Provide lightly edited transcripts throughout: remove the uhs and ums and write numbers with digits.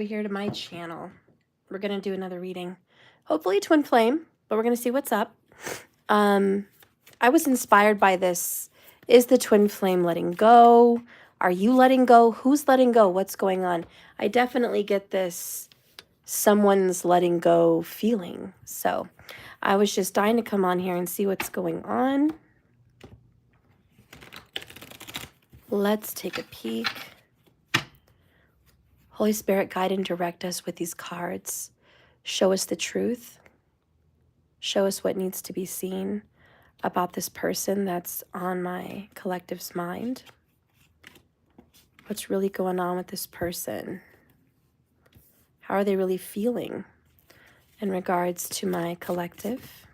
Here to my channel. We're going to do another reading. Hopefully twin flame, but we're going to see what's up. I was inspired by this. Is the twin flame letting go? Are you letting go? Who's letting go? What's going on? I definitely get this someone's letting go feeling. So I was just dying to come on here and see what's going on. Let's take a peek. Holy Spirit, guide and direct us with these cards. Show us the truth. Show us what needs to be seen about this person that's on my collective's mind. What's really going on with this person? How are they really feeling in regards to my collective?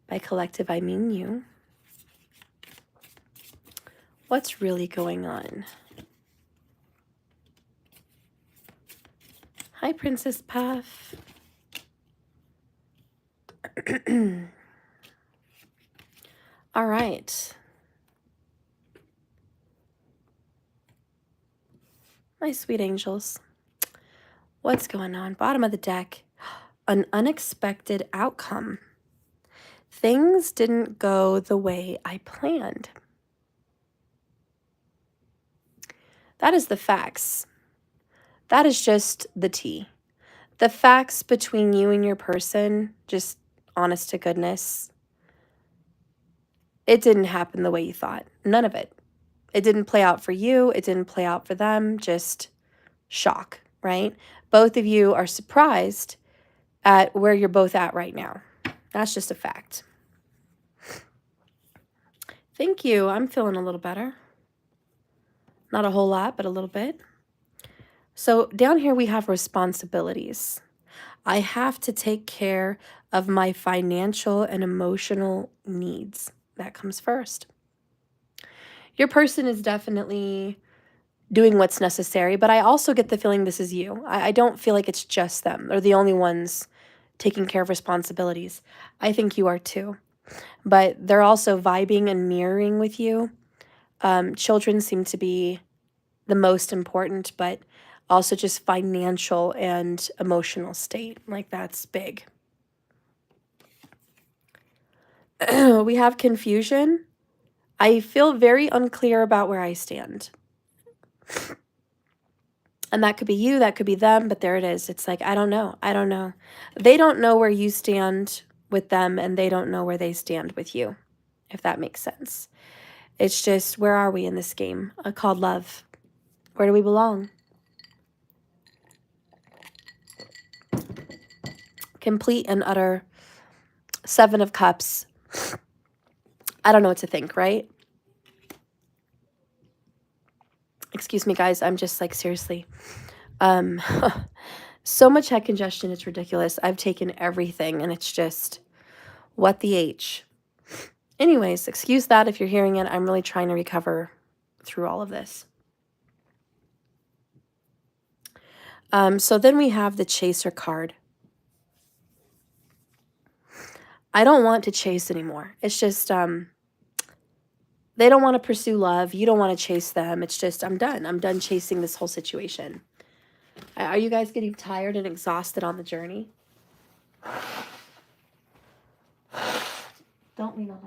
By collective, I mean you. What's really going on? Hi, Princess Puff. All right. My sweet angels. What's going on? Bottom of the deck. An unexpected outcome. Things didn't go the way I planned. That is the facts. That is just the tea. The facts between you and your person, just honest to goodness, it didn't happen the way you thought. None of it. It didn't play out for you. It didn't play out for them. Just shock, right? Both of you are surprised at where you're both at right now. That's just a fact. Thank you. I'm feeling a little better. Not a whole lot, but a little bit. So down here we have responsibilities. I have to take care of my financial and emotional needs. That comes first. Your person is definitely doing what's necessary, but I also get the feeling this is you. I don't feel like it's just them. They're the only ones taking care of responsibilities. I think you are too. But they're also vibing and mirroring with you. Children seem to be the most important, but also just financial and emotional state. Like that's big. We have confusion. I feel very unclear about where I stand. And that could be you, that could be them, but there it is. It's like, I don't know. I don't know. They don't know where you stand with them, and they don't know where they stand with you, if that makes sense. It's just, where are we in this game called love? Where do we belong? Complete and utter Seven of Cups. I don't know what to think, right? Excuse me, guys. I'm just like, seriously. So much head congestion. It's ridiculous. I've taken everything, and it's just, what the H? Anyways, excuse that if you're hearing it. I'm really trying to recover through all of this. So then we have the Chaser card. I don't want to chase anymore. It's just, they don't want to pursue love. You don't want to chase them. It's just, I'm done. I'm done chasing this whole situation. Are you guys getting tired and exhausted on the journey? Don't lean on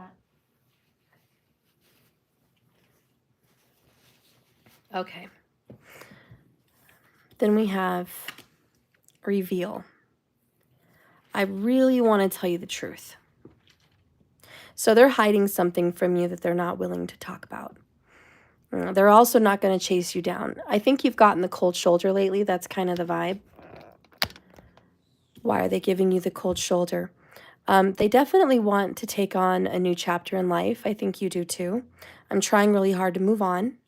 that. Okay. Then we have reveal. I really want to tell you the truth. So they're hiding something from you that they're not willing to talk about. They're also not going to chase you down. I think you've gotten the cold shoulder lately. That's kind of the vibe. Why are they giving you the cold shoulder? They definitely want to take on a new chapter in life. I think you do too. I'm trying really hard to move on.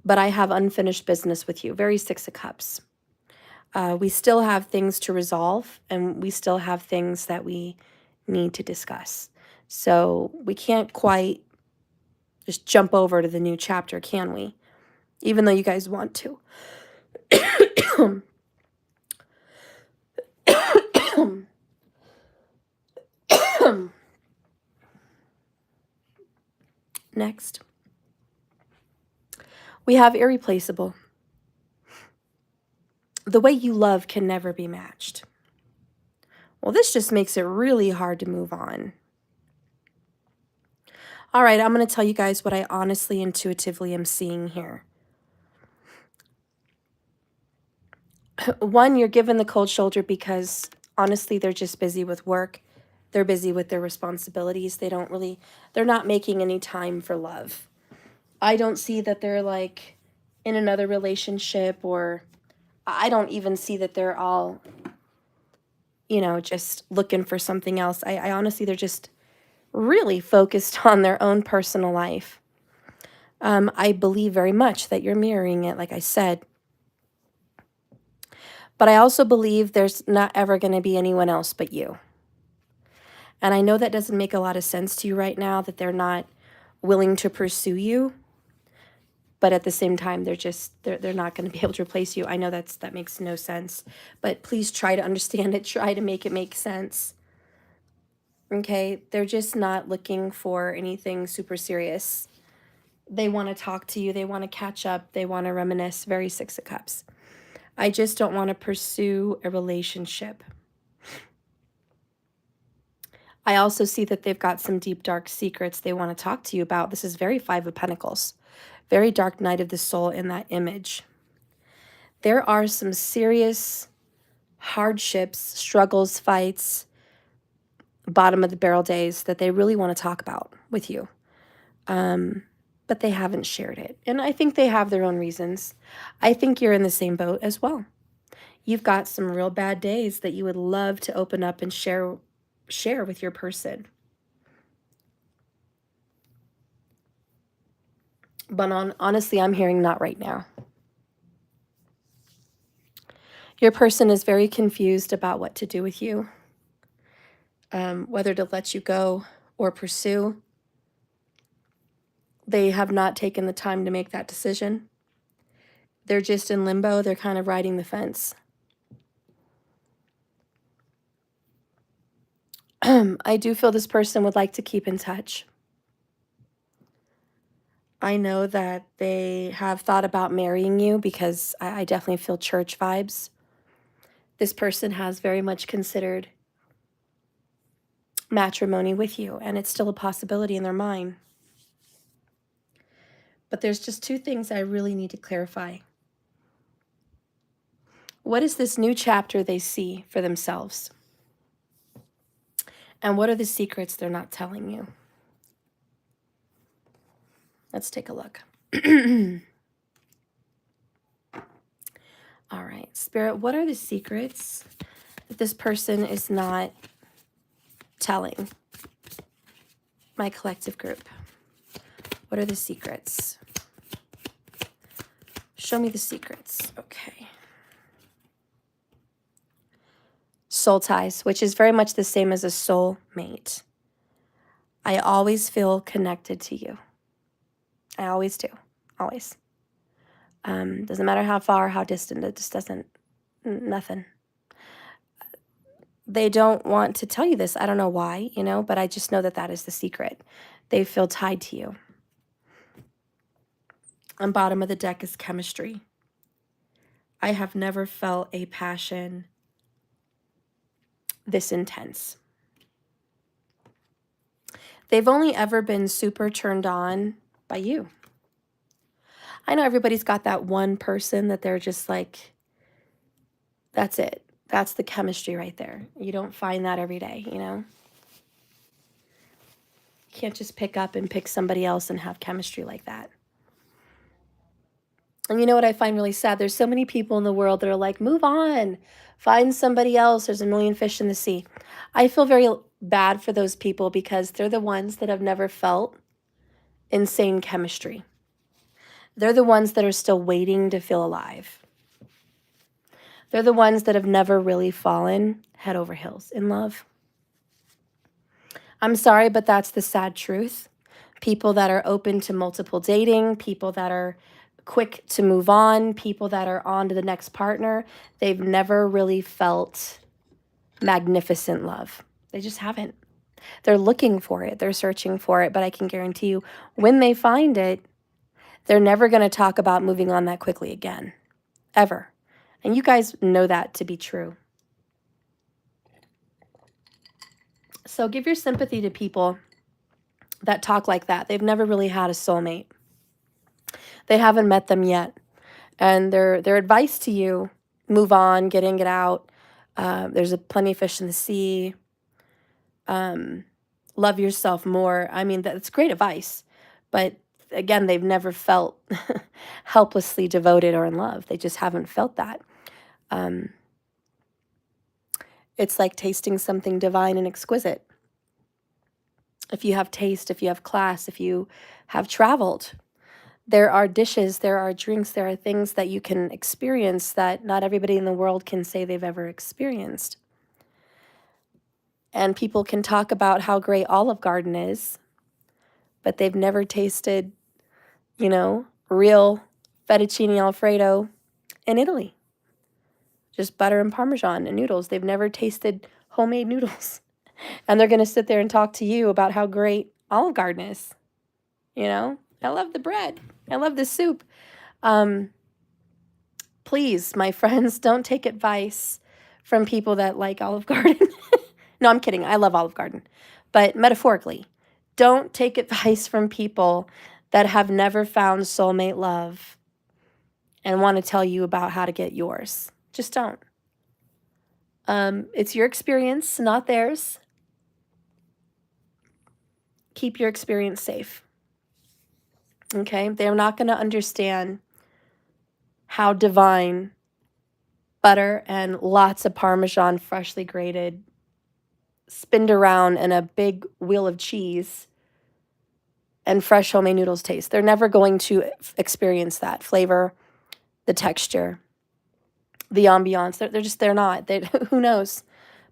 But I have unfinished business with you. Very Six of Cups. We still have things to resolve, and we still have things that we need to discuss. So we can't quite just jump over to the new chapter, can we? Even though you guys want to. Next, we have irreplaceable. The way you love can never be matched. Well, this just makes it really hard to move on. All right, I'm going to tell you guys what I honestly, intuitively am seeing here. One, you're given the cold shoulder because honestly, they're just busy with work. They're busy with their responsibilities. They're not making any time for love. I don't see that they're like in another relationship, or I don't even see that they're all, just looking for something else. I honestly, they're just really focused on their own personal life. I believe very much that you're mirroring it, like I said. But I also believe there's not ever going to be anyone else but you. And I know that doesn't make a lot of sense to you right now, that they're not willing to pursue you. But at the same time, they're not going to be able to replace you. I know that makes no sense. But please try to understand it. Try to make it make sense. Okay? They're just not looking for anything super serious. They want to talk to you. They want to catch up. They want to reminisce. Very Six of Cups. I just don't want to pursue a relationship. I also see that they've got some deep, dark secrets they want to talk to you about. This is very Five of Pentacles. Very dark night of the soul in that image. There are some serious hardships, struggles, fights, bottom of the barrel days that they really want to talk about with you. But they haven't shared it. And I think they have their own reasons. I think you're in the same boat as well. You've got some real bad days that you would love to open up and share with your person. But honestly, I'm hearing not right now. Your person is very confused about what to do with you, whether to let you go or pursue. They have not taken the time to make that decision. They're just in limbo. They're kind of riding the fence. I do feel this person would like to keep in touch. I know that they have thought about marrying you because I definitely feel church vibes. This person has very much considered matrimony with you, and it's still a possibility in their mind. But there's just two things I really need to clarify. What is this new chapter they see for themselves? And what are the secrets they're not telling you? Let's take a look. All right, Spirit, what are the secrets that this person is not telling my collective group? What are the secrets? Show me the secrets. Okay. Soul ties, which is very much the same as a soul mate. I always feel connected to you. I always do. Always. Doesn't matter how far, how distant, it just doesn't, nothing. They don't want to tell you this. I don't know why, but I just know that that is the secret. They feel tied to you. On bottom of the deck is chemistry. I have never felt a passion this intense. They've only ever been super turned on by you. I know everybody's got that one person that they're just like, that's it. That's the chemistry right there. You don't find that every day, You can't just pick up and pick somebody else and have chemistry like that. And you know what I find really sad? There's so many people in the world that are like, move on, find somebody else. There's a million fish in the sea. I feel very bad for those people because they're the ones that have never felt insane chemistry. They're the ones that are still waiting to feel alive. They're the ones that have never really fallen head over heels in love. I'm sorry, but that's the sad truth. People that are open to multiple dating, people that are quick to move on, people that are on to the next partner, they've never really felt magnificent love. They just haven't. They're looking for it. They're searching for it. But I can guarantee you, when they find it, they're never going to talk about moving on that quickly again. Ever. And you guys know that to be true. So give your sympathy to people that talk like that. They've never really had a soulmate. They haven't met them yet. And their advice to you, move on, get in, get out. There's plenty of fish in the sea. Love yourself more. I mean, that's great advice. But again, they've never felt helplessly devoted or in love. They just haven't felt that. It's like tasting something divine and exquisite. If you have taste, if you have class, if you have traveled, there are dishes, there are drinks, there are things that you can experience that not everybody in the world can say they've ever experienced. And people can talk about how great Olive Garden is, but they've never tasted, you know, real fettuccine Alfredo in Italy. Just butter and Parmesan and noodles. They've never tasted homemade noodles. And they're going to sit there and talk to you about how great Olive Garden is. You know, I love the bread. I love the soup. Please, my friends, don't take advice from people that like Olive Garden. No, I'm kidding. I love Olive Garden. But metaphorically, don't take advice from people that have never found soulmate love and want to tell you about how to get yours. Just don't. It's your experience, not theirs. Keep your experience safe. Okay? They're not going to understand how divine butter and lots of Parmesan freshly grated, spinned around in a big wheel of cheese and fresh homemade noodles taste. They're never going to experience that flavor, the texture, the ambiance. They're not. Who knows?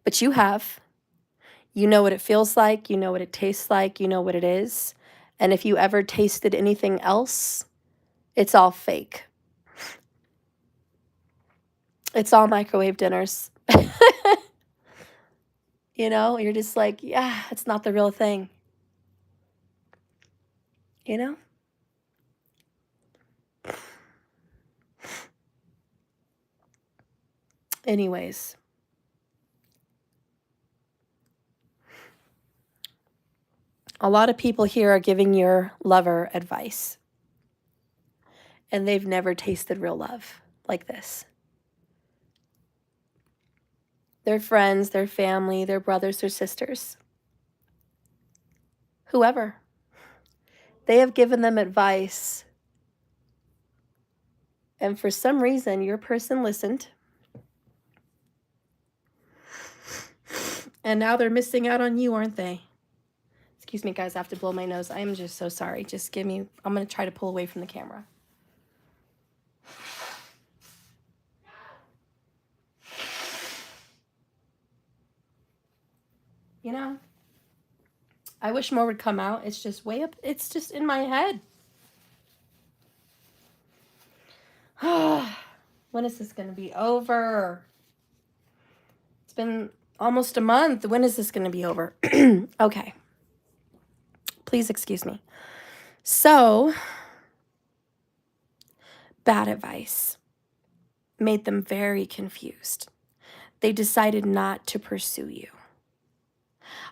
But you have. You know what it feels like. You know what it tastes like. You know what it is. And if you ever tasted anything else, it's all fake. It's all microwave dinners. You know, you're just like, yeah, it's not the real thing. You know? Anyways. A lot of people here are giving your lover advice. And they've never tasted real love like this. Their friends, their family, their brothers, their sisters. Whoever. They have given them advice. And for some reason, your person listened. And now they're missing out on you, aren't they? Excuse me, guys, I have to blow my nose. I am just so sorry. Just give me, I'm going to try to pull away from the camera. You know, I wish more would come out. It's just way up. It's just in my head. When is this going to be over? It's been almost a month. When is this going to be over? Okay. Please excuse me. So, bad advice made them very confused. They decided not to pursue you.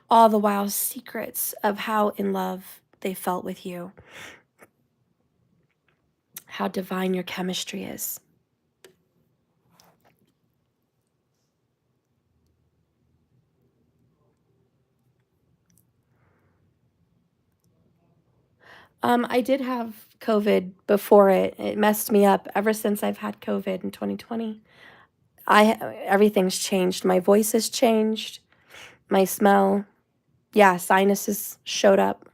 All the while, secrets of how in love they felt with you. How divine your chemistry is. I did have COVID before it. It messed me up ever since I've had COVID in 2020. Everything's changed. My voice has changed. My smell. Yeah, sinuses showed up.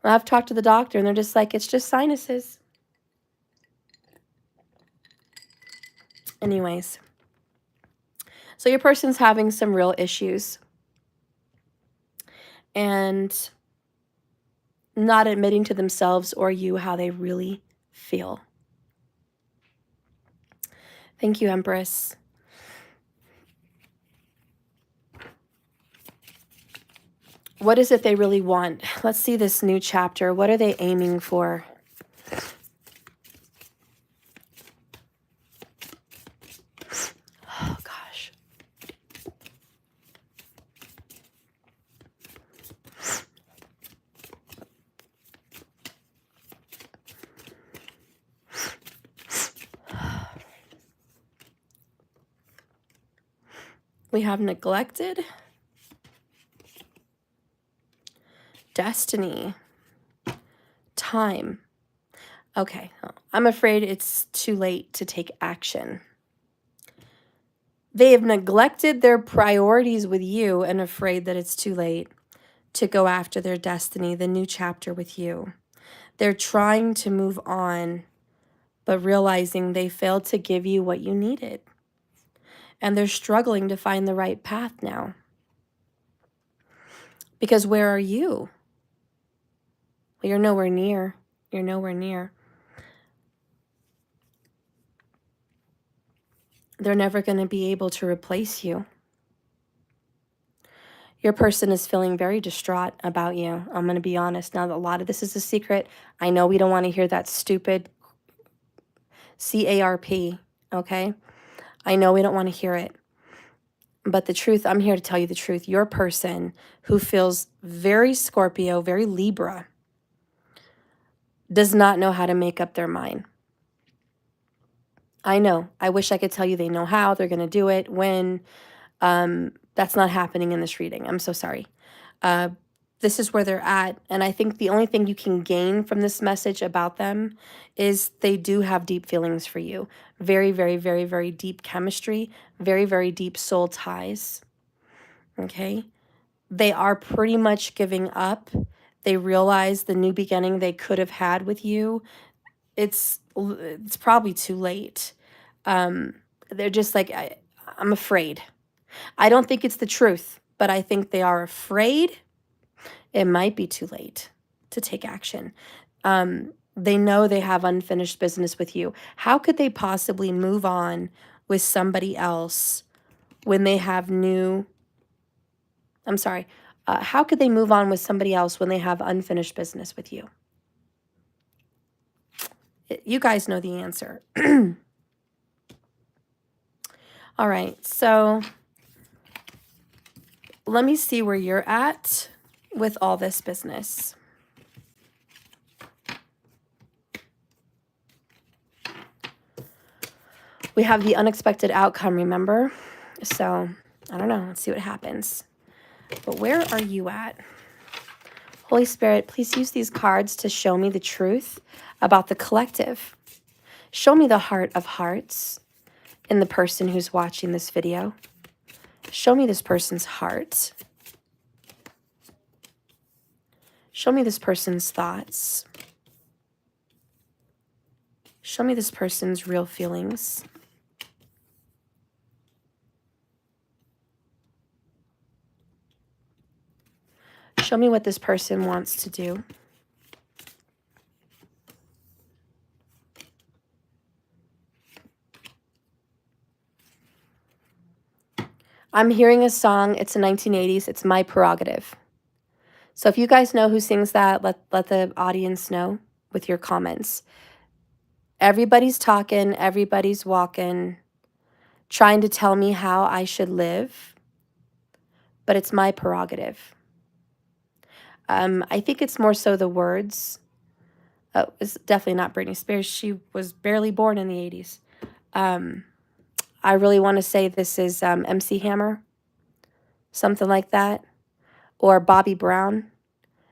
I've talked to the doctor and they're just like, it's just sinuses. Anyways. So your person's having some real issues. And not admitting to themselves or you how they really feel. Thank you, Empress. What is it they really want? Let's see this new chapter. What are they aiming for? We have neglected, destiny, time. Okay, I'm afraid it's too late to take action. They have neglected their priorities with you and afraid that it's too late to go after their destiny, the new chapter with you. They're trying to move on, but realizing they failed to give you what you needed. And they're struggling to find the right path now. Because where are you? Well, you're nowhere near. You're nowhere near. They're never going to be able to replace you. Your person is feeling very distraught about you. I'm going to be honest. Now, a lot of this is a secret. I know we don't want to hear that stupid CARP, okay? I know we don't want to hear it. But the truth, I'm here to tell you the truth. Your person who feels very Scorpio, very Libra, does not know how to make up their mind. I know. I wish I could tell you they know how, they're going to do it, when. That's not happening in this reading. I'm so sorry. This is where they're at. And I think the only thing you can gain from this message about them is they do have deep feelings for you. Very, very, very, very deep chemistry. Very, very deep soul ties. Okay? They are pretty much giving up. They realize the new beginning they could have had with you. It's probably too late. They're just like, I'm afraid. I don't think it's the truth, but I think they are afraid it might be too late to take action. They know they have unfinished business with you. How could they possibly move on with somebody else when they have new... I'm sorry. How could they move on with somebody else when they have unfinished business with you? You guys know the answer. All right, so let me see where you're at with all this business. We have the unexpected outcome, remember? So, I don't know. Let's see what happens. But where are you at? Holy Spirit, please use these cards to show me the truth about the collective. Show me the heart of hearts in the person who's watching this video. Show me this person's heart. Show me this person's thoughts. Show me this person's real feelings. Show me what this person wants to do. I'm hearing a song. It's the 1980s. It's My Prerogative. So if you guys know who sings that, let the audience know with your comments. Everybody's talking. Everybody's walking, trying to tell me how I should live. But it's my prerogative. I think it's more so the words. Oh, it's definitely not Britney Spears. She was barely born in the 80s. I really want to say this is MC Hammer. Something like that. Or Bobby Brown.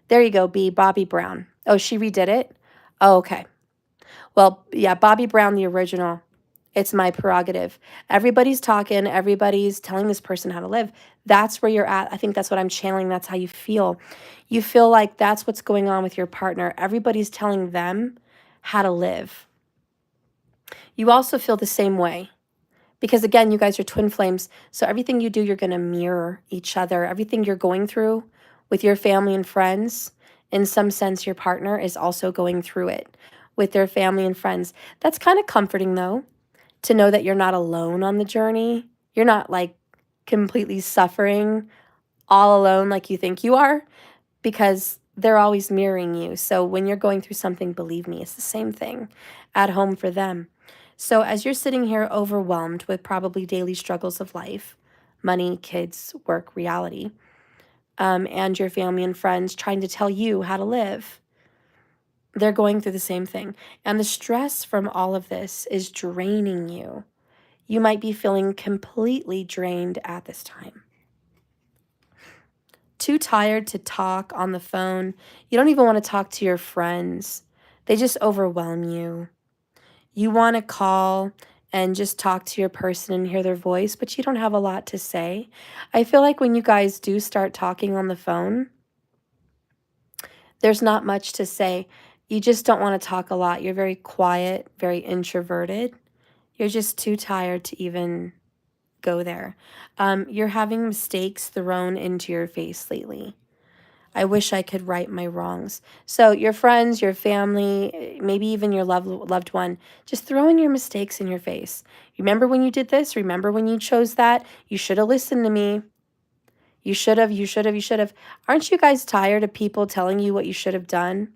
There you go, B. Bobby Brown. Oh, she redid it? Oh, okay. Well, yeah, Bobby Brown, the original. It's my prerogative. Everybody's talking. Everybody's telling this person how to live. That's where you're at. I think that's what I'm channeling. That's how you feel. You feel like that's what's going on with your partner. Everybody's telling them how to live. You also feel the same way. Because again, you guys are twin flames. So everything you do, you're going to mirror each other. Everything you're going through with your family and friends, in some sense, your partner is also going through it with their family and friends. That's kind of comforting, though, to know that you're not alone on the journey. You're not like completely suffering all alone like you think you are, because they're always mirroring you. So when you're going through something, believe me, it's the same thing at home for them. So as you're sitting here overwhelmed with probably daily struggles of life, money, kids, work, reality, and your family and friends trying to tell you how to live, they're going through the same thing. And the stress from all of this is draining you. You might be feeling completely drained at this time. Too tired to talk on the phone. You don't even want to talk to your friends. They just overwhelm you. You want to call and just talk to your person and hear their voice, but you don't have a lot to say. I feel like when you guys do start talking on the phone, there's not much to say. You just don't want to talk a lot. You're very quiet, very introverted. You're just too tired to even go there. You're having mistakes thrown into your face lately. I wish I could right my wrongs. So your friends, your family, maybe even your loved one, just throwing your mistakes in your face. Remember when you did this? Remember when you chose that? You should have listened to me. You should have, you should have, you should have. Aren't you guys tired of people telling you what you should have done?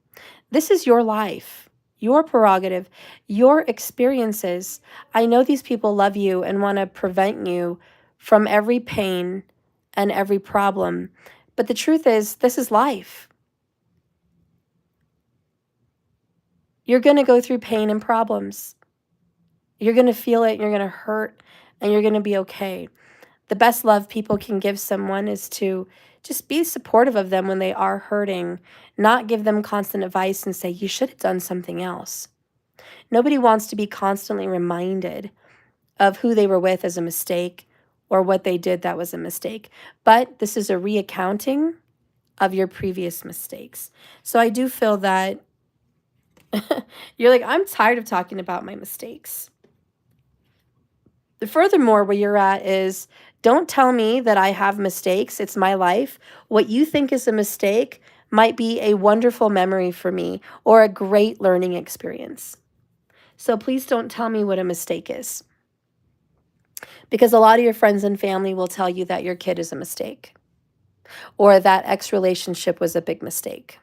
This is your life, your prerogative, your experiences. I know these people love you and want to prevent you from every pain and every problem. But the truth is, this is life. You're going to go through pain and problems. You're going to feel it, you're going to hurt, and you're going to be okay. The best love people can give someone is to just be supportive of them when they are hurting, not give them constant advice and say, you should have done something else. Nobody wants to be constantly reminded of who they were with as a mistake or what they did that was a mistake. But this is a reaccounting of your previous mistakes. So I do feel that you're like, I'm tired of talking about my mistakes. Furthermore, where you're at is, don't tell me that I have mistakes. It's my life. What you think is a mistake might be a wonderful memory for me or a great learning experience. So please don't tell me what a mistake is. Because a lot of your friends and family will tell you that your kid is a mistake or that ex relationship was a big mistake.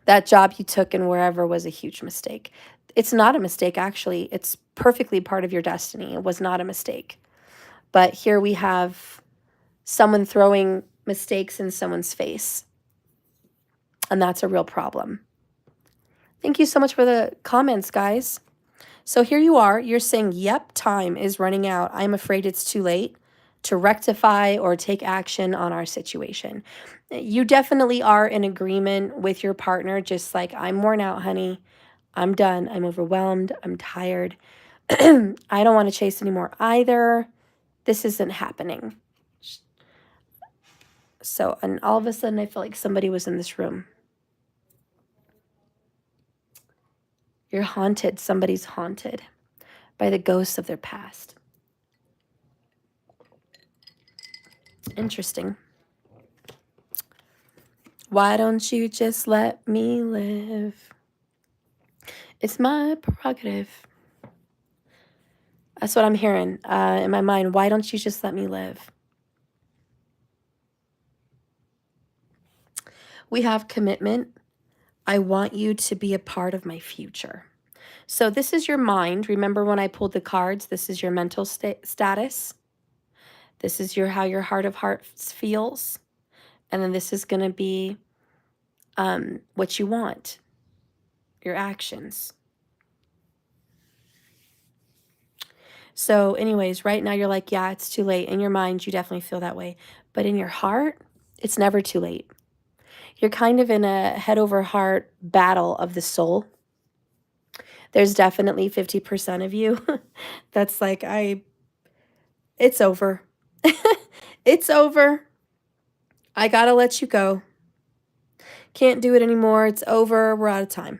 That job you took and wherever was a huge mistake. It's not a mistake, actually. It's perfectly part of your destiny. It was not a mistake. But here we have someone throwing mistakes in someone's face. And that's a real problem. Thank you so much for the comments, guys. So here you are. You're saying, yep, time is running out. I'm afraid it's too late to rectify or take action on our situation. You definitely are in agreement with your partner, just like, I'm worn out, honey. I'm done. I'm overwhelmed. I'm tired. I don't want to chase anymore either. This isn't happening. So, and all of a sudden I felt like somebody was in this room. You're haunted. Somebody's haunted by the ghosts of their past. Interesting. Why don't you just let me live? It's my prerogative. That's what I'm hearing in my mind. Why don't you just let me live? We have commitment. I want you to be a part of my future. So this is your mind. Remember when I pulled the cards? This is your mental status. This is how your heart of hearts feels. And then this is going to be what you want, your actions. So anyways, right now you're like, yeah, it's too late. In your mind, you definitely feel that way. But in your heart, it's never too late. You're kind of in a head over heart battle of the soul. There's definitely 50% of you that's like, it's over. It's over. I gotta let you go. Can't do it anymore. It's over. We're out of time.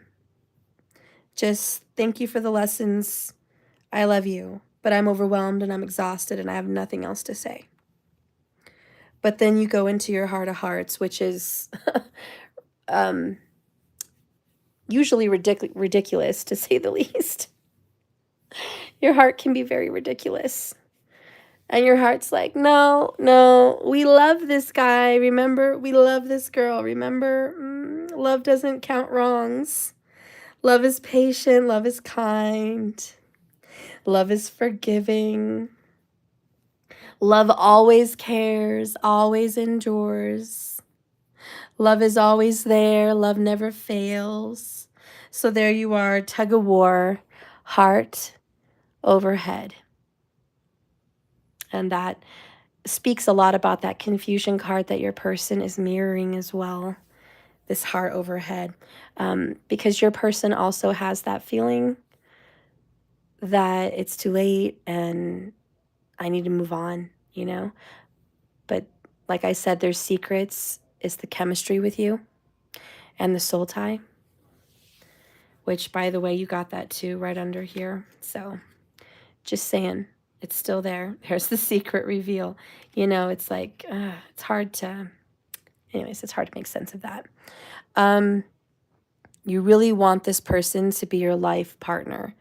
Just thank you for the lessons. I love you, but I'm overwhelmed and I'm exhausted and I have nothing else to say. But then you go into your heart of hearts, which is usually ridiculous, to say the least. Your heart can be very ridiculous. And your heart's like, no, we love this guy. Remember, we love this girl. Remember, love doesn't count wrongs. Love is patient. Love is kind. Love is forgiving. Love always cares, always endures. Love is always there. Love never fails. So there you are, tug of war, heart overhead. And that speaks a lot about that confusion card that your person is mirroring as well. This heart overhead. Because your person also has that feeling that it's too late and I need to move on, you know? But like I said, there's secrets. It's the chemistry with you and the soul tie, which, by the way, you got that too right under here. So just saying, it's still there. There's the secret reveal. You know, it's like, it's hard to, anyways, it's hard to make sense of that. You really want this person to be your life partner.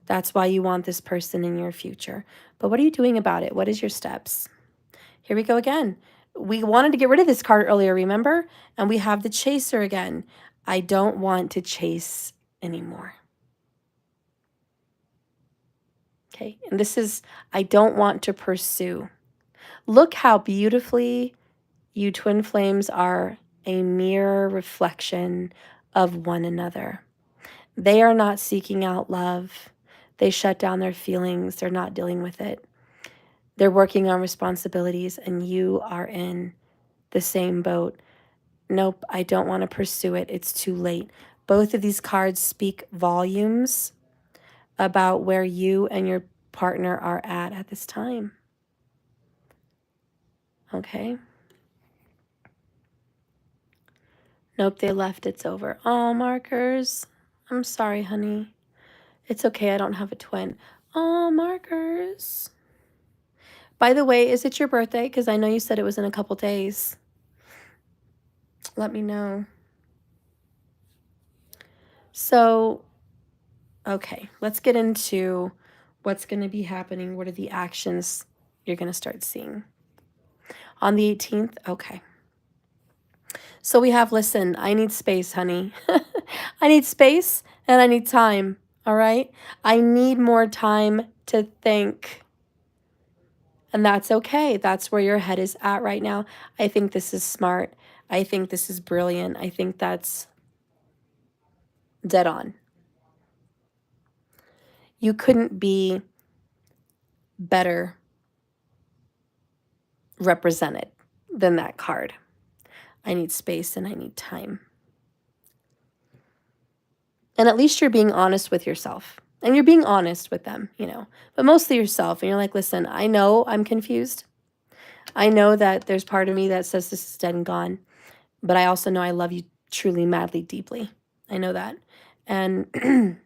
That's why you want this person in your future. But what are you doing about it? What is your steps? Here we go again. We wanted to get rid of this card earlier, remember? And we have the chaser again. I don't want to chase anymore. Okay, and this is, I don't want to pursue. Look how beautifully you twin flames are a mirror reflection of one another. They are not seeking out love. They shut down their feelings. They're not dealing with it. They're working on responsibilities, and you are in the same boat. Nope, I don't want to pursue it. It's too late. Both of these cards speak volumes about where you and your partner are at this time. Okay. Nope, they left. It's over. Oh, markers. I'm sorry, honey. It's okay. I don't have a twin. Oh, markers. By the way, is it your birthday? Because I know you said it was in a couple days. Let me know. So, okay, let's get into what's going to be happening. What are the actions you're going to start seeing? On the 18th? Okay. So we have, listen, I need space, honey. I need space and I need time, all right? I need more time to think. And that's okay. That's where your head is at right now. I think this is smart. I think this is brilliant. I think that's dead on. You couldn't be better represented than that card. I need space and I need time. And at least you're being honest with yourself. And you're being honest with them, you know, but mostly yourself. And you're like, listen, I know I'm confused. I know that there's part of me that says this is dead and gone. But I also know I love you truly, madly, deeply. I know that. And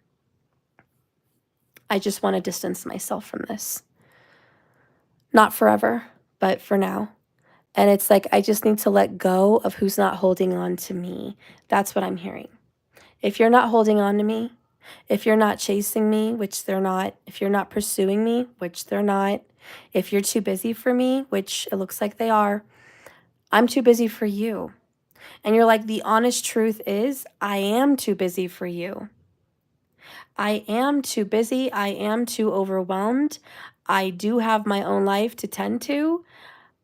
I just want to distance myself from this. Not forever, but for now. And it's like, I just need to let go of who's not holding on to me. That's what I'm hearing. If you're not holding on to me, if you're not chasing me, which they're not, if you're not pursuing me, which they're not, if you're too busy for me, which it looks like they are, I'm too busy for you. And you're like, the honest truth is, I am too busy for you. I am too busy. I am too overwhelmed. I do have my own life to tend to.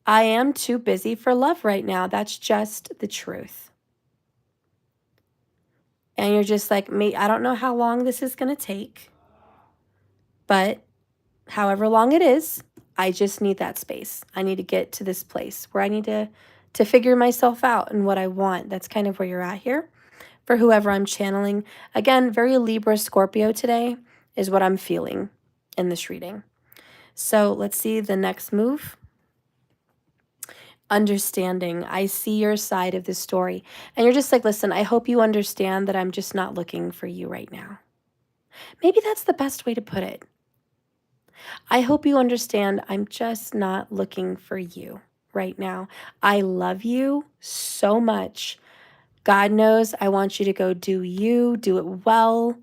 I am too busy for love right now. That's just the truth. And you're just like, me, I don't know how long this is going to take, but however long it is, I just need that space. I need to get to this place where I need to figure myself out and what I want. That's kind of where you're at here for whoever I'm channeling. Again, very Libra Scorpio today is what I'm feeling in this reading. So let's see the next move. Understanding. I see your side of the story. And you're just like, listen, I hope you understand that I'm just not looking for you right now. Maybe that's the best way to put it. I hope you understand I'm just not looking for you right now. I love you so much. God knows I want you to go do you, do it well.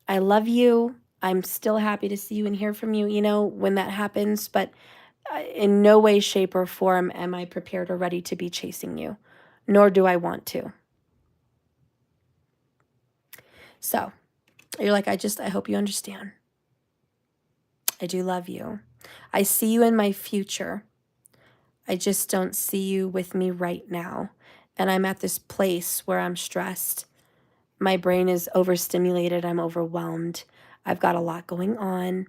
I love you. I'm still happy to see you and hear from you, you know, when that happens. But in no way, shape, or form am I prepared or ready to be chasing you, nor do I want to. So you're like, I hope you understand. I do love you. I see you in my future. I just don't see you with me right now. And I'm at this place where I'm stressed. My brain is overstimulated. I'm overwhelmed. I've got a lot going on.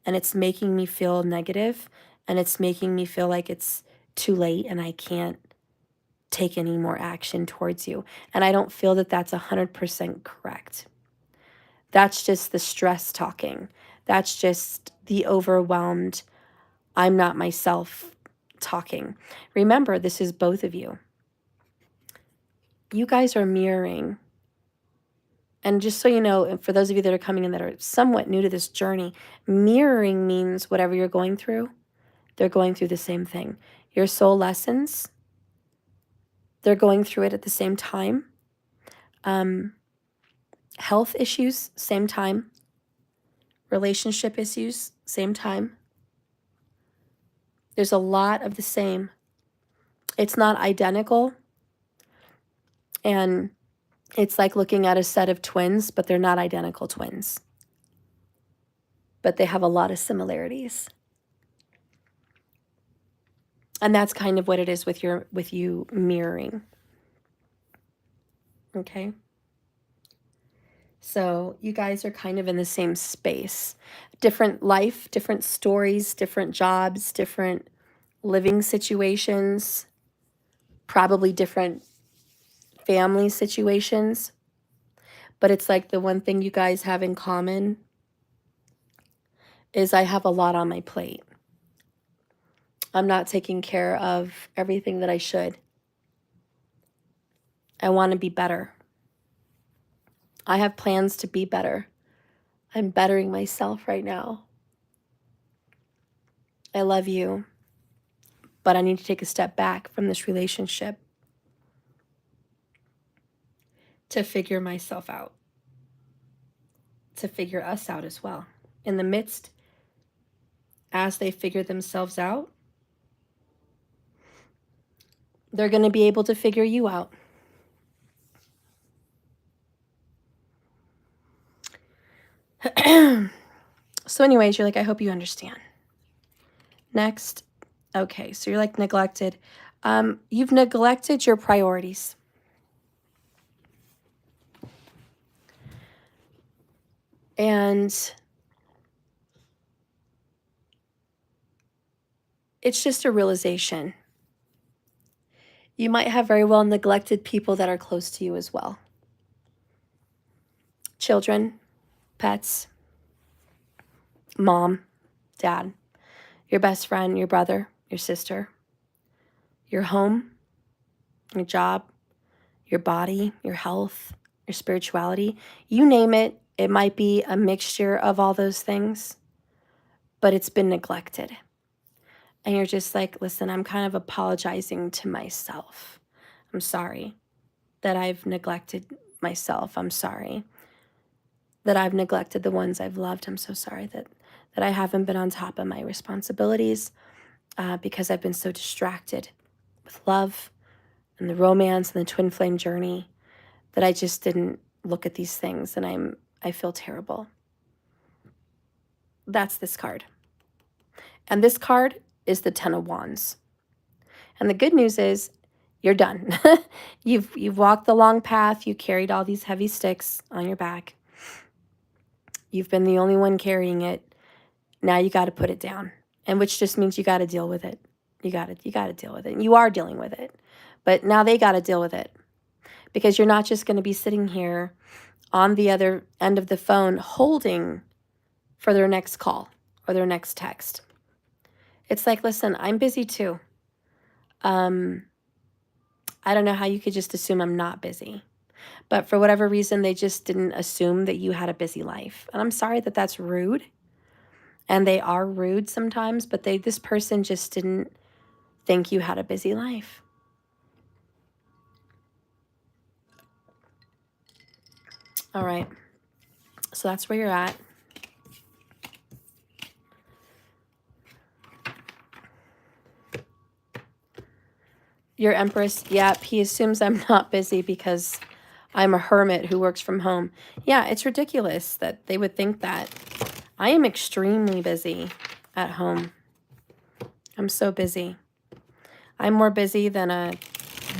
and it's making me feel negative, and it's making me feel like it's too late and I can't take any more action towards you. And I don't feel that that's 100% correct. That's just the stress talking. That's just the overwhelmed, I'm not myself talking. Remember, this is both of you. You guys are mirroring. And just so you know, for those of you that are coming in that are somewhat new to this journey, mirroring means whatever you're going through, they're going through the same thing. Your soul lessons, they're going through it at the same time. Health issues, same time. Relationship issues, same time. There's a lot of the same. It's not identical. And it's like looking at a set of twins, but they're not identical twins. But they have a lot of similarities. And that's kind of what it is with you mirroring. Okay? So you guys are kind of in the same space. Different life, different stories, different jobs, different living situations, probably different family situations. But it's like the one thing you guys have in common is I have a lot on my plate. I'm not taking care of everything that I should. I want to be better. I have plans to be better. I'm bettering myself right now. I love you, but I need to take a step back from this relationship to figure myself out, to figure us out as well. In the midst, as they figure themselves out, they're going to be able to figure you out. So anyways, you're like, I hope you understand. Next. Okay, so you're like neglected. You've neglected your priorities. And it's just a realization. You might have very well neglected people that are close to you as well. Children, pets, mom, dad, your best friend, your brother, your sister, your home, your job, your body, your health, your spirituality. You name it, it might be a mixture of all those things, but it's been neglected. And you're just like, listen, I'm kind of apologizing to myself. I'm sorry that I've neglected myself. I'm sorry that I've neglected the ones I've loved. I'm so sorry that I haven't been on top of my responsibilities because I've been so distracted with love and the romance and the twin flame journey that I just didn't look at these things, and I feel terrible. That's this card. And this card is the Ten of Wands. And the good news is you're done. You've walked the long path. You carried all these heavy sticks on your back. You've been the only one carrying it. Now you got to put it down. And which just means you got to deal with it. You got to deal with it. And you are dealing with it. But now they got to deal with it. Because you're not just going to be sitting here on the other end of the phone holding for their next call or their next text. It's like, listen, I'm busy too. I don't know how you could just assume I'm not busy. But for whatever reason, they just didn't assume that you had a busy life. And I'm sorry that that's rude. And they are rude sometimes, but this person just didn't think you had a busy life. All right. So that's where you're at. Your Empress, yep, he assumes I'm not busy because I'm a hermit who works from home. Yeah, it's ridiculous that they would think that. I am extremely busy at home. I'm so busy. I'm more busy than a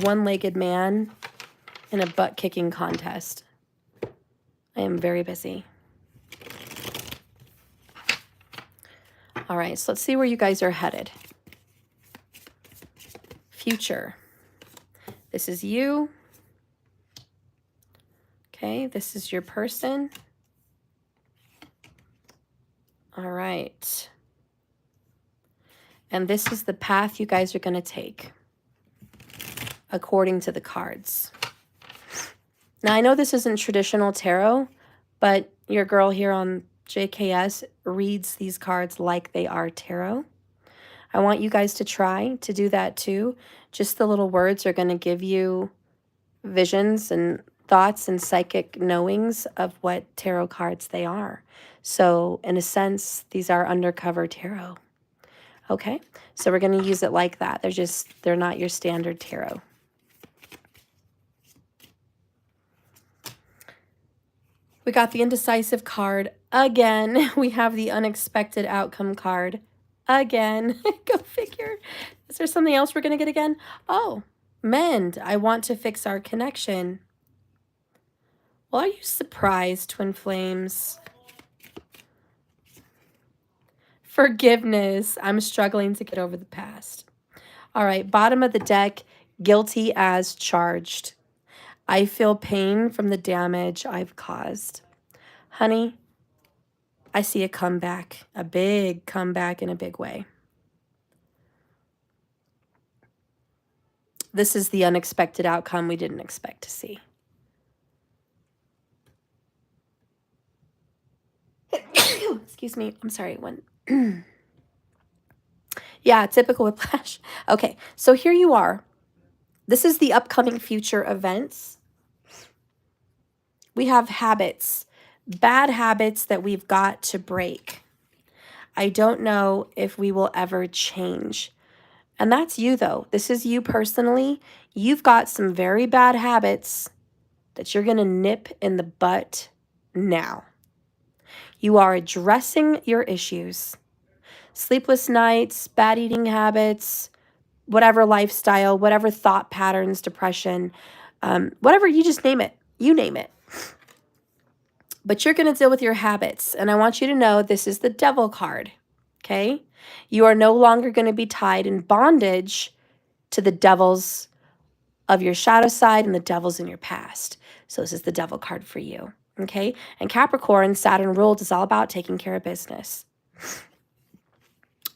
one-legged man in a butt-kicking contest. I am very busy. All right, so let's see where you guys are headed. Future. This is you. Okay, this is your person. All right. And this is the path you guys are going to take according to the cards. Now, I know this isn't traditional tarot, but your girl here on JKS reads these cards like they are tarot. I want you guys to try to do that too. Just the little words are going to give you visions and thoughts and psychic knowings of what tarot cards they are. So in a sense, these are undercover tarot. Okay, so we're going to use it like that. They're not your standard tarot. We got the indecisive card again. We have the unexpected outcome card again. Go figure. Is there something else we're going to get again? Oh, mend. I want to fix our connection. Well, are you surprised, Twin Flames? Forgiveness. I'm struggling to get over the past. All right, bottom of the deck, guilty as charged. I feel pain from the damage I've caused. Honey, I see a comeback, a big comeback in a big way. This is the unexpected outcome we didn't expect to see. Excuse me. I'm sorry. Yeah, typical whiplash. Okay, so here you are. This is the upcoming future events. We have habits, bad habits that we've got to break. I don't know if we will ever change. And that's you, though. This is you personally. You've got some very bad habits that you're going to nip in the butt now. You are addressing your issues. Sleepless nights, bad eating habits, whatever lifestyle, whatever thought patterns, depression, whatever, you just name it. You name it. But you're going to deal with your habits. And I want you to know this is the Devil card, okay? You are no longer going to be tied in bondage to the devils of your shadow side and the devils in your past. So this is the Devil card for you, okay? And Capricorn, Saturn ruled, is all about taking care of business.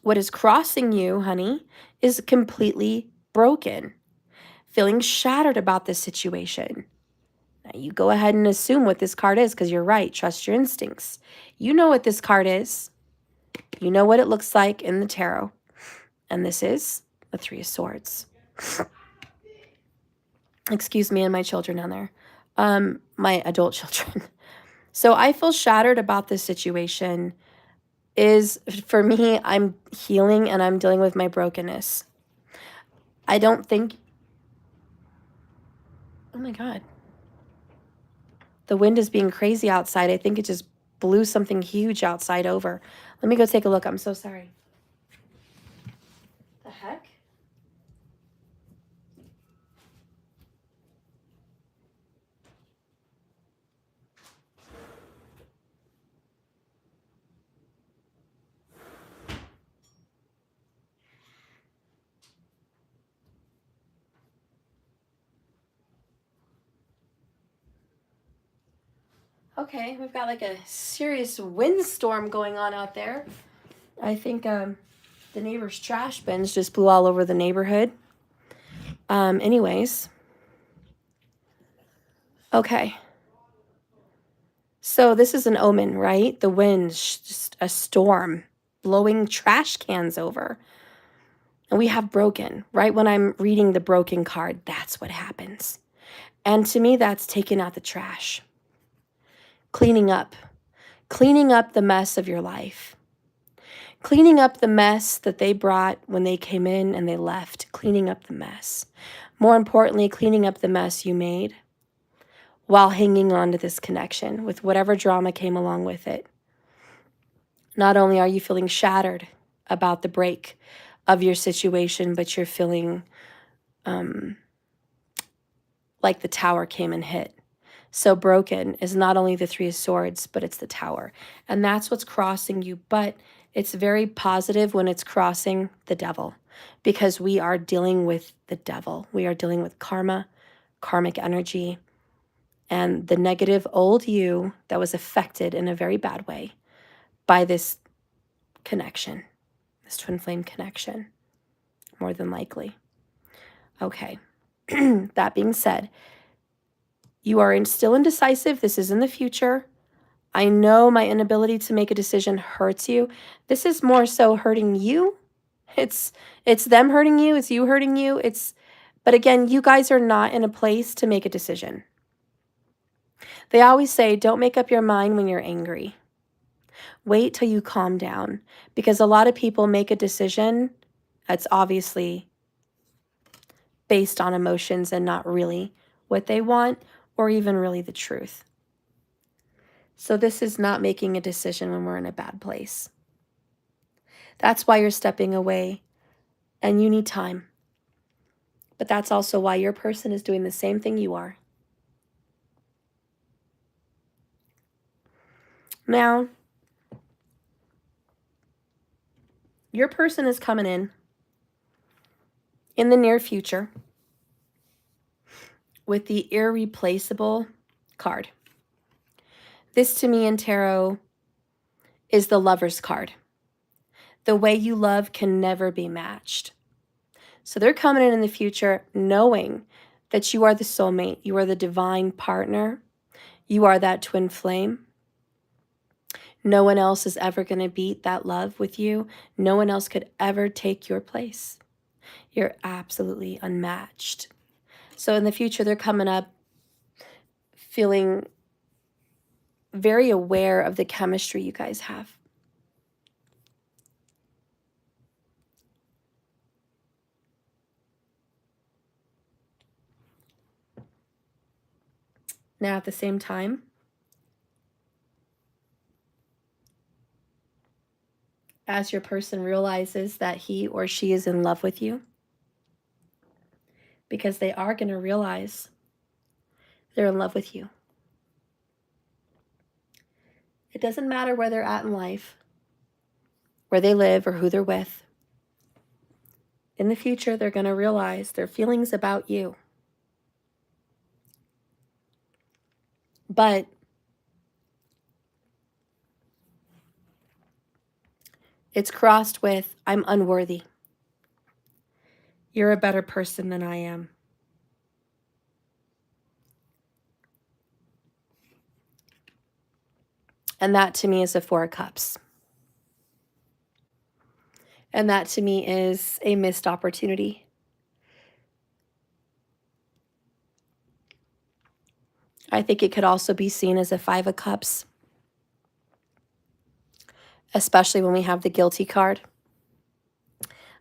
What is crossing you, honey, is completely broken, feeling shattered about this situation. Now, you go ahead and assume what this card is because you're right. Trust your instincts. You know what this card is. You know what it looks like in the tarot. And this is the Three of Swords. Excuse me and my children down there. My adult children. So I feel shattered about this situation. For me, I'm healing and I'm dealing with my brokenness. I don't think... Oh my God. The wind is being crazy outside. I think it just blew something huge outside over. Let me go take a look. I'm so sorry. The heck? Okay, we've got like a serious windstorm going on out there. I think the neighbor's trash bins just blew all over the neighborhood. Anyways. Okay. So this is an omen, right? The wind's just a storm blowing trash cans over. And we have broken, right? When I'm reading the broken card, that's what happens. And to me, that's taking out the trash. Cleaning up the mess of your life. Cleaning up the mess that they brought when they came in and they left. Cleaning up the mess. More importantly, cleaning up the mess you made while hanging on to this connection with whatever drama came along with it. Not only are you feeling shattered about the break of your situation, but you're feeling like the tower came and hit. So broken is not only the Three of Swords, but it's the Tower. And that's what's crossing you. But it's very positive when it's crossing the devil, because we are dealing with the devil. We are dealing with karma, karmic energy, and the negative old you that was affected in a very bad way by this connection, this twin flame connection, more than likely. Okay. That being said, you are still indecisive. This is in the future. I know my inability to make a decision hurts you. This is more so hurting you. It's them hurting you. It's you hurting you. But again, you guys are not in a place to make a decision. They always say, don't make up your mind when you're angry. Wait till you calm down, because a lot of people make a decision that's obviously based on emotions and not really what they want or even really the truth. So this is not making a decision when we're in a bad place. That's why you're stepping away and you need time. But that's also why your person is doing the same thing you are. Now, your person is coming in the near future with the irreplaceable card. This to me in tarot is the Lover's card. The way you love can never be matched. So they're coming in the future knowing that you are the soulmate, you are the divine partner, you are that twin flame. No one else is ever going to beat that love with you. No one else could ever take your place. You're absolutely unmatched. So in the future, they're coming up feeling very aware of the chemistry you guys have. Now, at the same time, as your person realizes that he or she is in love with you, because they are going to realize they're in love with you. It doesn't matter where they're at in life, where they live, or who they're with. In the future, they're going to realize their feelings about you. But it's crossed with, I'm unworthy. You're a better person than I am. And that to me is a Four of Cups. And that to me is a missed opportunity. I think it could also be seen as a Five of Cups, especially when we have the guilty card.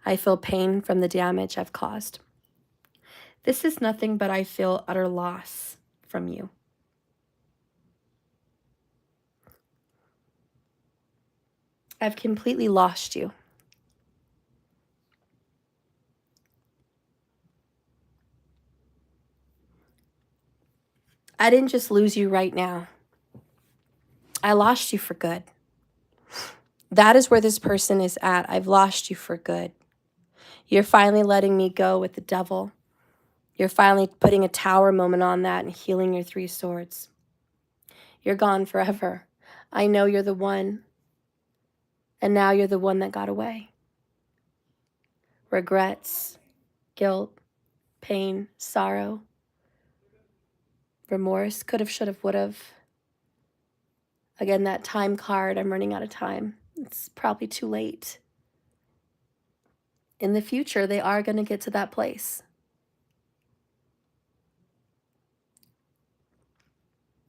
I feel pain from the damage I've caused. This is nothing but I feel utter loss from you. I've completely lost you. I didn't just lose you right now. I lost you for good. That is where this person is at. I've lost you for good. You're finally letting me go with the devil. You're finally putting a tower moment on that and healing your Three Swords. You're gone forever. I know you're the one. And now you're the one that got away. Regrets, guilt, pain, sorrow, remorse, could have, should have, would have. Again, that time card, I'm running out of time. It's probably too late. In the future, they are going to get to that place.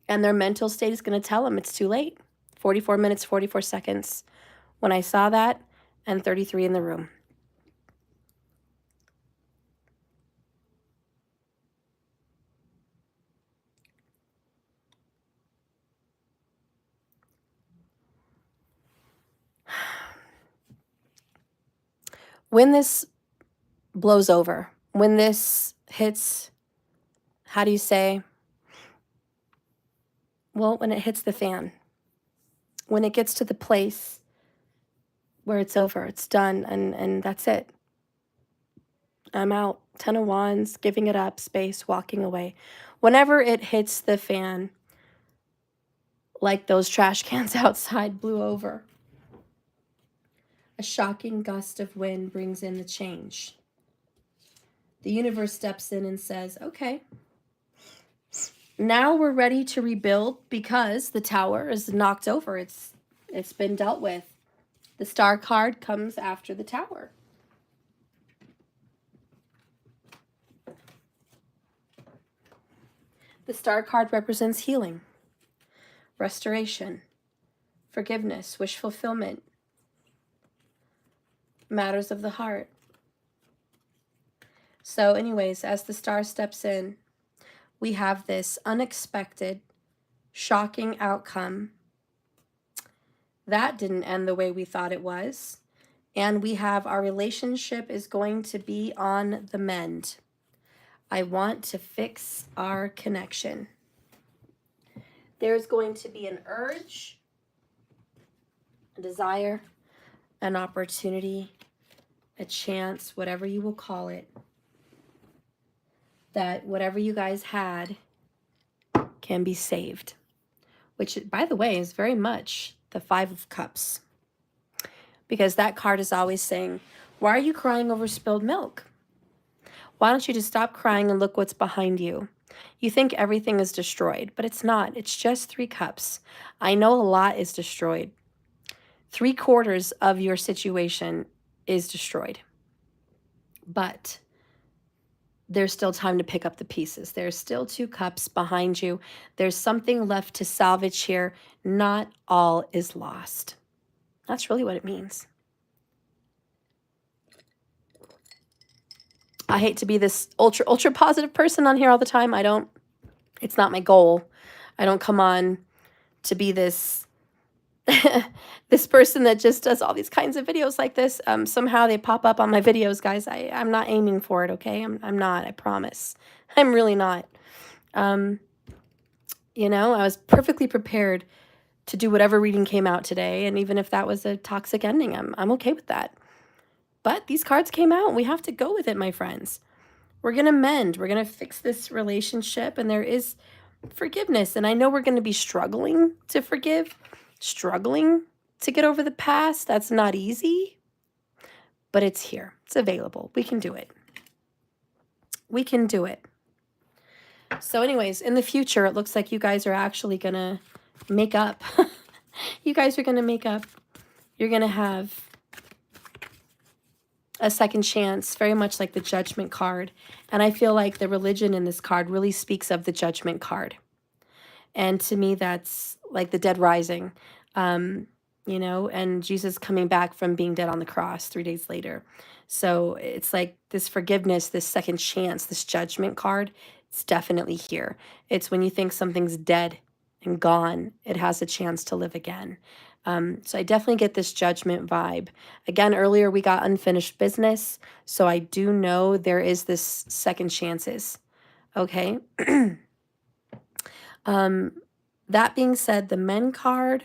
And their mental state is going to tell them it's too late. 44 minutes, 44 seconds when I saw that, and 33 in the room. When this blows over, when this hits, how do you say, Well, when it hits the fan, when it gets to the place where it's over, it's done, and that's it. I'm out. 10 of Wands, giving it up, space, walking away. Whenever it hits the fan, like those trash cans outside blew over, a shocking gust of wind brings in the change. The universe steps in and says, okay, now we're ready to rebuild because the tower is knocked over. It's been dealt with. The star card comes after the tower. The star card represents healing, restoration, forgiveness, wish fulfillment, matters of the heart. So anyways, as the star steps in, we have this unexpected, shocking outcome. That didn't end the way we thought it was. And we have our relationship is going to be on the mend. I want to fix our connection. There's going to be an urge, a desire, an opportunity, a chance, whatever you will call it, that whatever you guys had can be saved. Which, by the way, is very much the Five of Cups. Because that card is always saying, why are you crying over spilled milk? Why don't you just stop crying and look what's behind you? You think everything is destroyed, but it's not. It's just 3 cups. I know a lot is destroyed. 3/4 of your situation is destroyed. But there's still time to pick up the pieces. There's still 2 cups behind you. There's something left to salvage here. Not all is lost. That's really what it means. I hate to be this ultra positive person on here all the time. It's not my goal. I don't come on to be this this person that just does all these kinds of videos like this. Somehow they pop up on my videos, guys. I'm not aiming for it, okay? I'm not, I promise. I'm really not. You know, I was perfectly prepared to do whatever reading came out today, and even if that was a toxic ending, I'm okay with that. But these cards came out, and we have to go with it, my friends. We're going to mend. We're going to fix this relationship, and there is forgiveness. And I know we're going to be struggling to forgive, struggling to get over the past. That's not easy, but it's here. It's available. We can do it. We can do it. So anyways, in the future, it looks like you guys are actually going to make up. You guys are going to make up. You're going to have a second chance, very much like the Judgment card. And I feel like the religion in this card really speaks of the Judgment card. And to me, that's like the dead rising, you know, and Jesus coming back from being dead on the cross 3 days later. So it's like this forgiveness, this second chance, this Judgment card, it's definitely here. It's when you think something's dead and gone, it has a chance to live again. So I definitely get this Judgment vibe. Again, earlier we got unfinished business. So I do know there is this second chances. Okay. That being said, the Men card,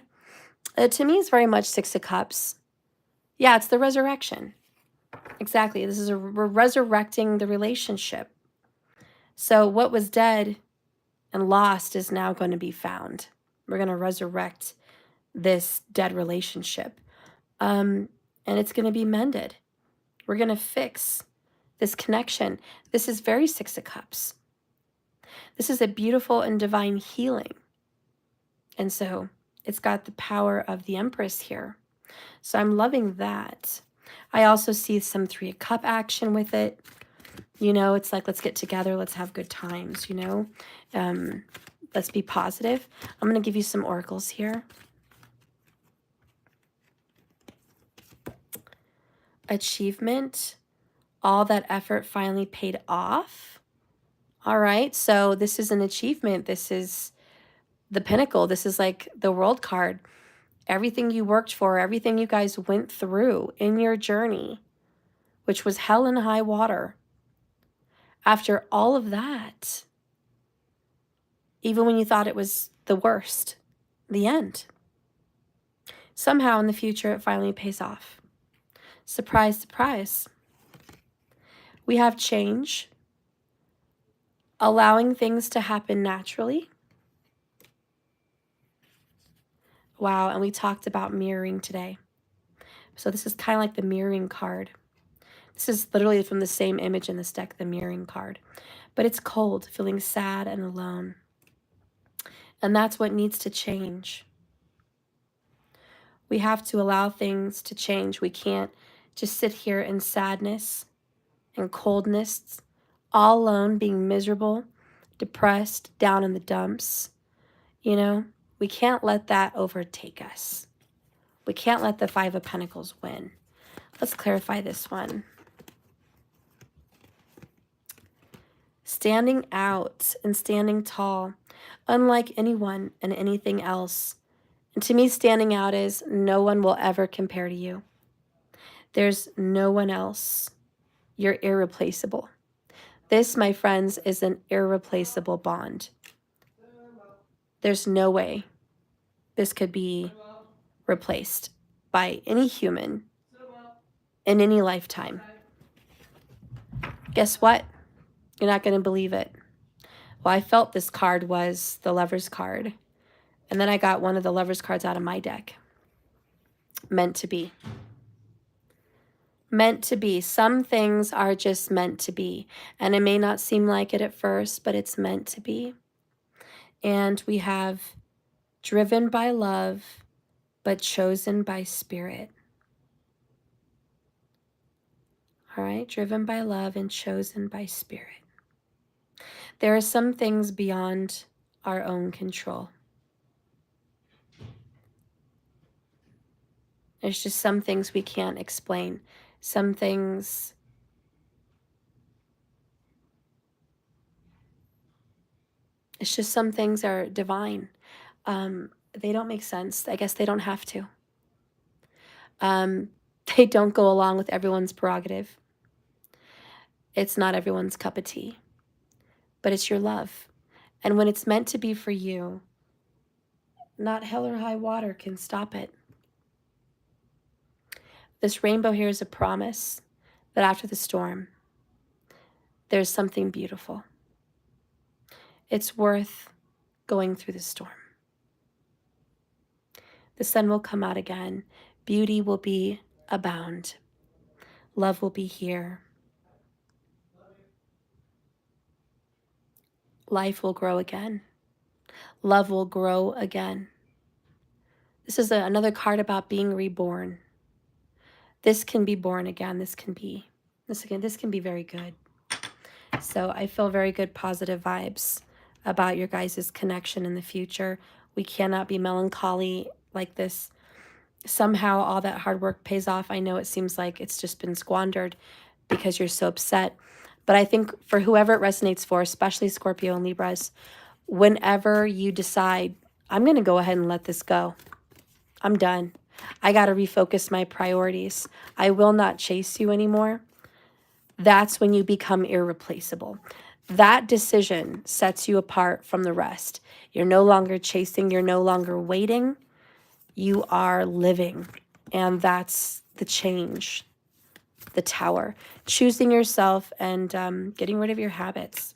to me is very much 6 of Cups. Yeah, it's the resurrection. Exactly. This is we're resurrecting the relationship. So what was dead and lost is now going to be found. We're going to resurrect this dead relationship. And it's going to be mended. We're going to fix this connection. This is very 6 of Cups. This is a beautiful and divine healing. And so it's got the power of the Empress here. So I'm loving that. I also see some 3 of Cup action with it. You know, it's like, let's get together. Let's have good times, you know. Let's be positive. I'm going to give you some oracles here. Achievement. All that effort finally paid off. All right. So this is an achievement. This is the pinnacle. This is like the World card. Everything you worked for, everything you guys went through in your journey, which was hell and high water. After all of that, even when you thought it was the worst, the end. Somehow in the future, it finally pays off. Surprise, surprise. We have change, allowing things to happen naturally. Wow, and we talked about mirroring today. So this is kind of like the mirroring card. This is literally from the same image in this deck, the mirroring card. But it's cold, feeling sad and alone. And that's what needs to change. We have to allow things to change. We can't just sit here in sadness and coldness, all alone, being miserable, depressed, down in the dumps. You know, we can't let that overtake us. We can't let the Five of Pentacles win. Let's clarify this one. Standing out and standing tall, unlike anyone and anything else. And to me, standing out is no one will ever compare to you. There's no one else. You're irreplaceable. This, my friends, is an irreplaceable bond. There's no way this could be replaced by any human in any lifetime. Guess what? You're not going to believe it. Well, I felt this card was the Lover's card. And then I got one of the Lover's cards out of my deck. Meant to be. Meant to be. Some things are just meant to be. And it may not seem like it at first, but it's meant to be. And we have driven by love, but chosen by spirit. All right, driven by love and chosen by spirit. There are some things beyond our own control. There's just some things we can't explain. Some things it's just some things are divine. They don't make sense. I guess they don't have to. They don't go along with everyone's prerogative. It's not everyone's cup of tea, but it's your love. And when it's meant to be for you, not hell or high water can stop it. This rainbow here is a promise that after the storm, there's something beautiful. It's worth going through the storm. The sun will come out again. Beauty will be abound. Love will be here. Life will grow again. Love will grow again. This is another card about being reborn. This can be born again. This can be very good. So I feel very good, positive vibes about your guys' connection in the future. We cannot be melancholy like this. Somehow all that hard work pays off. I know it seems like it's just been squandered because you're so upset. But I think for whoever it resonates for, especially Scorpio and Libras, whenever you decide, I'm going to go ahead and let this go. I'm done. I got to refocus my priorities. I will not chase you anymore. That's when you become irreplaceable. That decision sets you apart from the rest. You're no longer chasing. You're no longer waiting. You are living. And that's the change. The Tower. Choosing yourself and getting rid of your habits.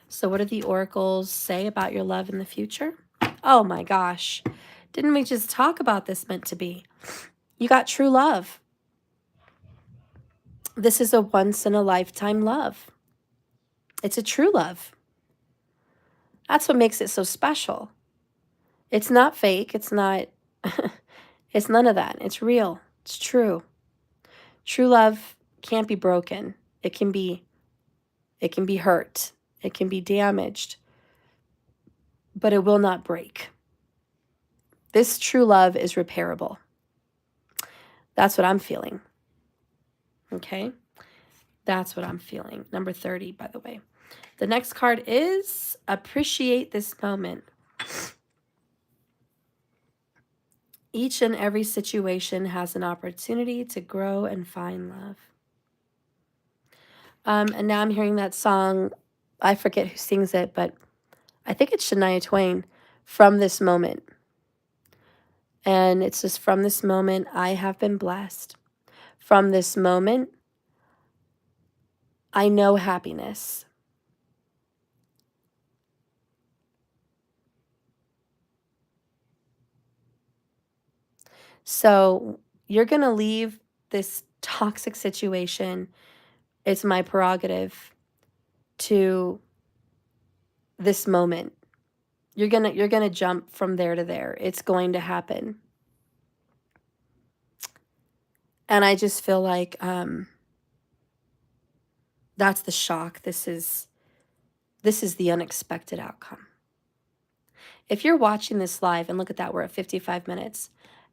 So what do the oracles say about your love in the future? Oh my gosh. Didn't we just talk about this meant to be? You got true love. This is a once-in-a-lifetime love. It's a true love. That's what makes it so special. It's not fake. It's not, it's none of that. It's real. It's true. True love can't be broken. It can be hurt. It can be damaged, but it will not break. This true love is repairable. That's what I'm feeling. Okay? That's what I'm feeling. Number 30, by the way. The next card is appreciate this moment. Each and every situation has an opportunity to grow and find love. And now I'm hearing that song. I forget who sings it, but I think it's Shania Twain, from this moment. And it's just from this moment, I have been blessed. From this moment, I know happiness. So you're going to leave this toxic situation. It's my prerogative to this moment. You're going to jump from there to there. It's going to happen. And I just feel like that's the shock. This is the unexpected outcome. If you're watching this live, and look at that, we're at 55 minutes,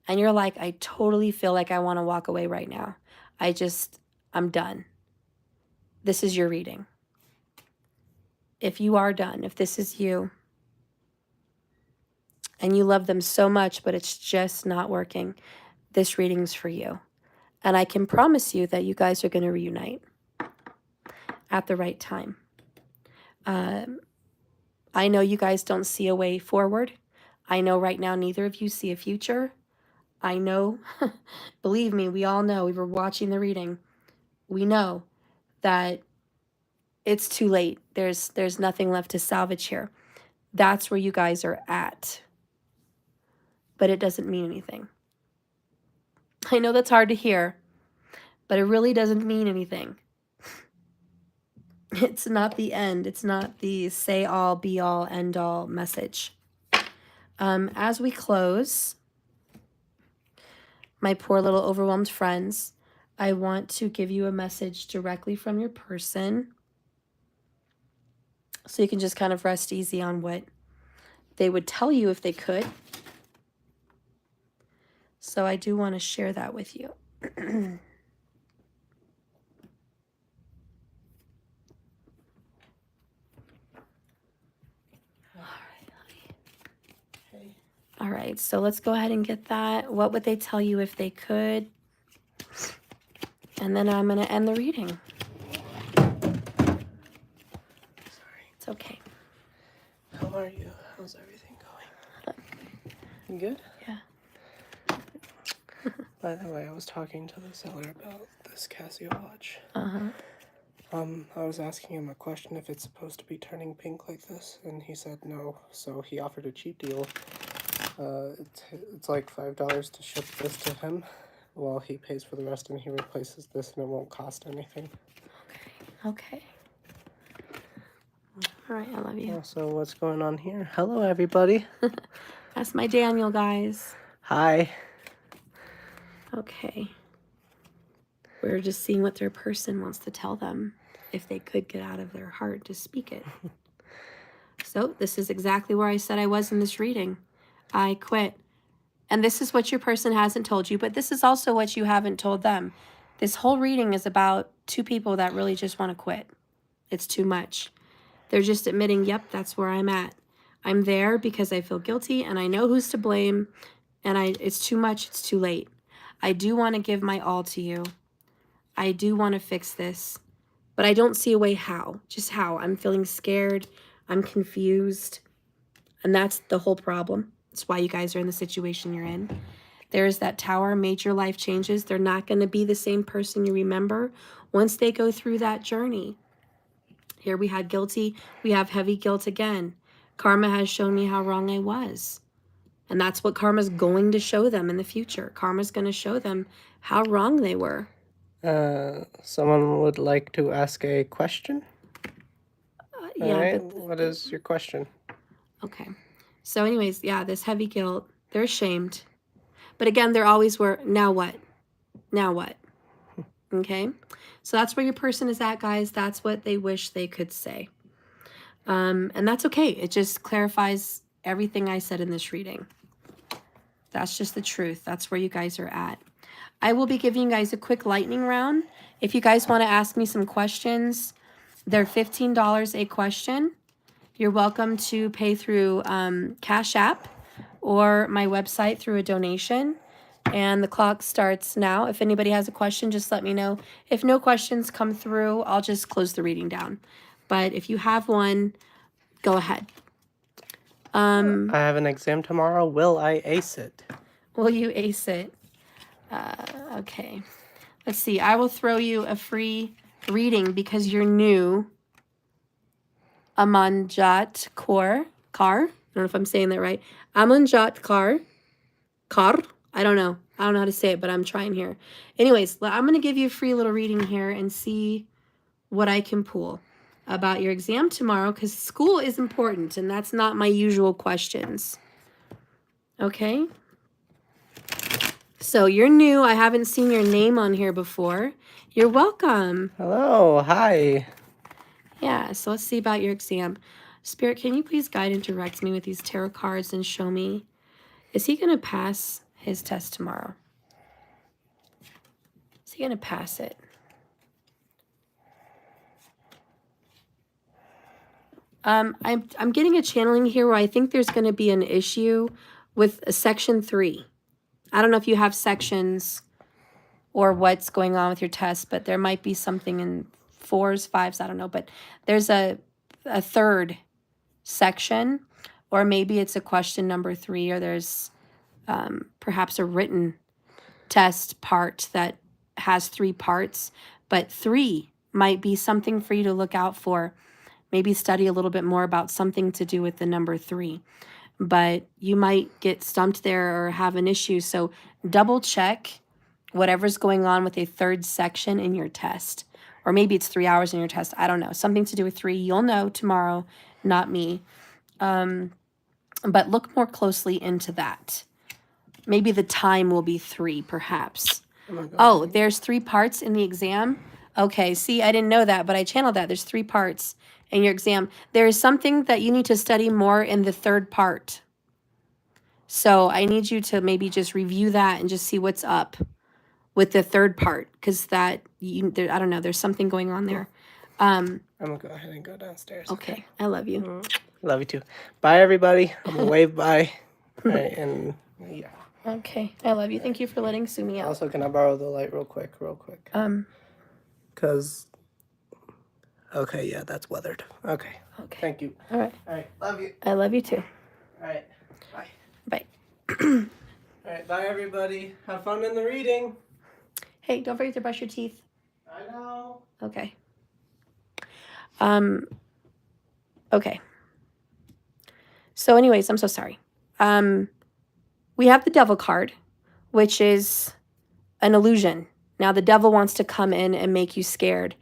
and you're like, I totally feel like I want to walk away right now. I'm done. This is your reading. If you are done, if this is you, and you love them so much, but it's just not working, this reading's for you. And I can promise you that you guys are going to reunite at the right time. I know you guys don't see a way forward. I know right now neither of you see a future. I know, believe me, we all know, we were watching the reading. We know that it's too late. There's nothing left to salvage here. That's where you guys are at. But it doesn't mean anything. I know that's hard to hear, but it really doesn't mean anything. It's not the end. It's not the say all, be all, end all message. As we close, my poor little overwhelmed friends, I want to give you a message directly from your person so you can just kind of rest easy on what they would tell you if they could. So I do want to share that with you. All right, so let's go ahead and get that. What would they tell you if they could? And then I'm going to end the reading. Sorry. It's okay. How are you? How's everything going? You good? Yeah. By the way, I was talking to the seller about this Casio watch. Uh-huh. I was asking him a question if it's supposed to be turning pink like this, and he said no, so he offered a cheap deal. It's like $5 to ship this to him, while he pays for the rest and he replaces this, and it won't cost anything. Okay. All right, I love you. So what's going on here? Hello, everybody. That's my Daniel, guys. Hi. Okay. We're just seeing what their person wants to tell them if they could get out of their heart to speak it. So this is exactly where I said I was in this reading. I quit. And this is what your person hasn't told you, but this is also what you haven't told them. This whole reading is about two people that really just want to quit. It's too much. They're just admitting, yep, that's where I'm at. I'm there because I feel guilty and I know who's to blame, and it's too much, it's too late. I do want to give my all to you. I do want to fix this, but I don't see a way how. Just how. I'm feeling scared. I'm confused. And that's the whole problem. That's why you guys are in the situation you're in. There's that tower, major life changes. They're not going to be the same person you remember once they go through that journey. Here we had guilty. We have heavy guilt again. Karma has shown me how wrong I was. And that's what karma's going to show them in the future. Karma's going to show them how wrong they were. Someone would like to ask a question? Yeah. Right. What is your question? Okay. So anyways, yeah, this heavy guilt, they're ashamed. But again, they're always were, now what? Now what? Okay. So that's where your person is at, guys. That's what they wish they could say. And that's okay. It just clarifies everything I said in this reading. That's just the truth. That's where you guys are at. I will be giving you guys a quick lightning round. If you guys want to ask me some questions, they're $15 a question. You're welcome to pay through Cash App or my website through a donation. And the clock starts now. If anybody has a question, just let me know. If no questions come through, I'll just close the reading down. But if you have one, go ahead. I have an exam tomorrow. Will I ace it? Will you ace it? Okay. Let's see. I will throw you a free reading because you're new. Amanjat Kaur. I don't know if I'm saying that right. Amanjat Kaur. I don't know. I don't know how to say it, but I'm trying here. Anyways, I'm going to give you a free little reading here and see what I can pull about your exam tomorrow, because school is important and that's not my usual questions. Okay? So you're new. I haven't seen your name on here before. You're welcome. Hello. Hi. Yeah, so let's see about your exam. Spirit, can you please guide and direct me with these tarot cards and show me, is he going to pass his test tomorrow? Is he going to pass it? I'm getting a channeling here where I think there's going to be an issue with section 3. I don't know if you have sections or what's going on with your test, but there might be something in 4s, 5s, I don't know. But there's a third section, or maybe it's a question number 3, or there's perhaps a written test part that has 3 parts, but 3 might be something for you to look out for. Maybe study a little bit more about something to do with the number 3. But you might get stumped there or have an issue. So double check whatever's going on with a third section in your test. Or maybe it's 3 hours in your test. I don't know. Something to do with 3. You'll know tomorrow, not me. But look more closely into that. Maybe the time will be 3, perhaps. Oh, there's 3 parts in the exam? Okay, see, I didn't know that, but I channeled that. There's 3 parts in your exam. There is something that you need to study more in the third part. So I need you to maybe just review that and just see what's up with the third part, because I don't know, there's something going on there. I'm going to go ahead and go downstairs. Okay, I love you. Love you too. Bye, everybody. I'm going to wave bye. All right, and yeah. Okay, I love you. Thank you for letting Sumi out. Also, can I borrow the light real quick? Because, okay, yeah, that's weathered. Okay. Thank you. All right. Love you. I love you too. All right. Bye. Bye. All right, bye, everybody. Have fun in the reading. Hey, don't forget to brush your teeth. I know. Okay. Okay. So anyways, I'm so sorry. We have the devil card, which is an illusion. Now the devil wants to come in and make you scared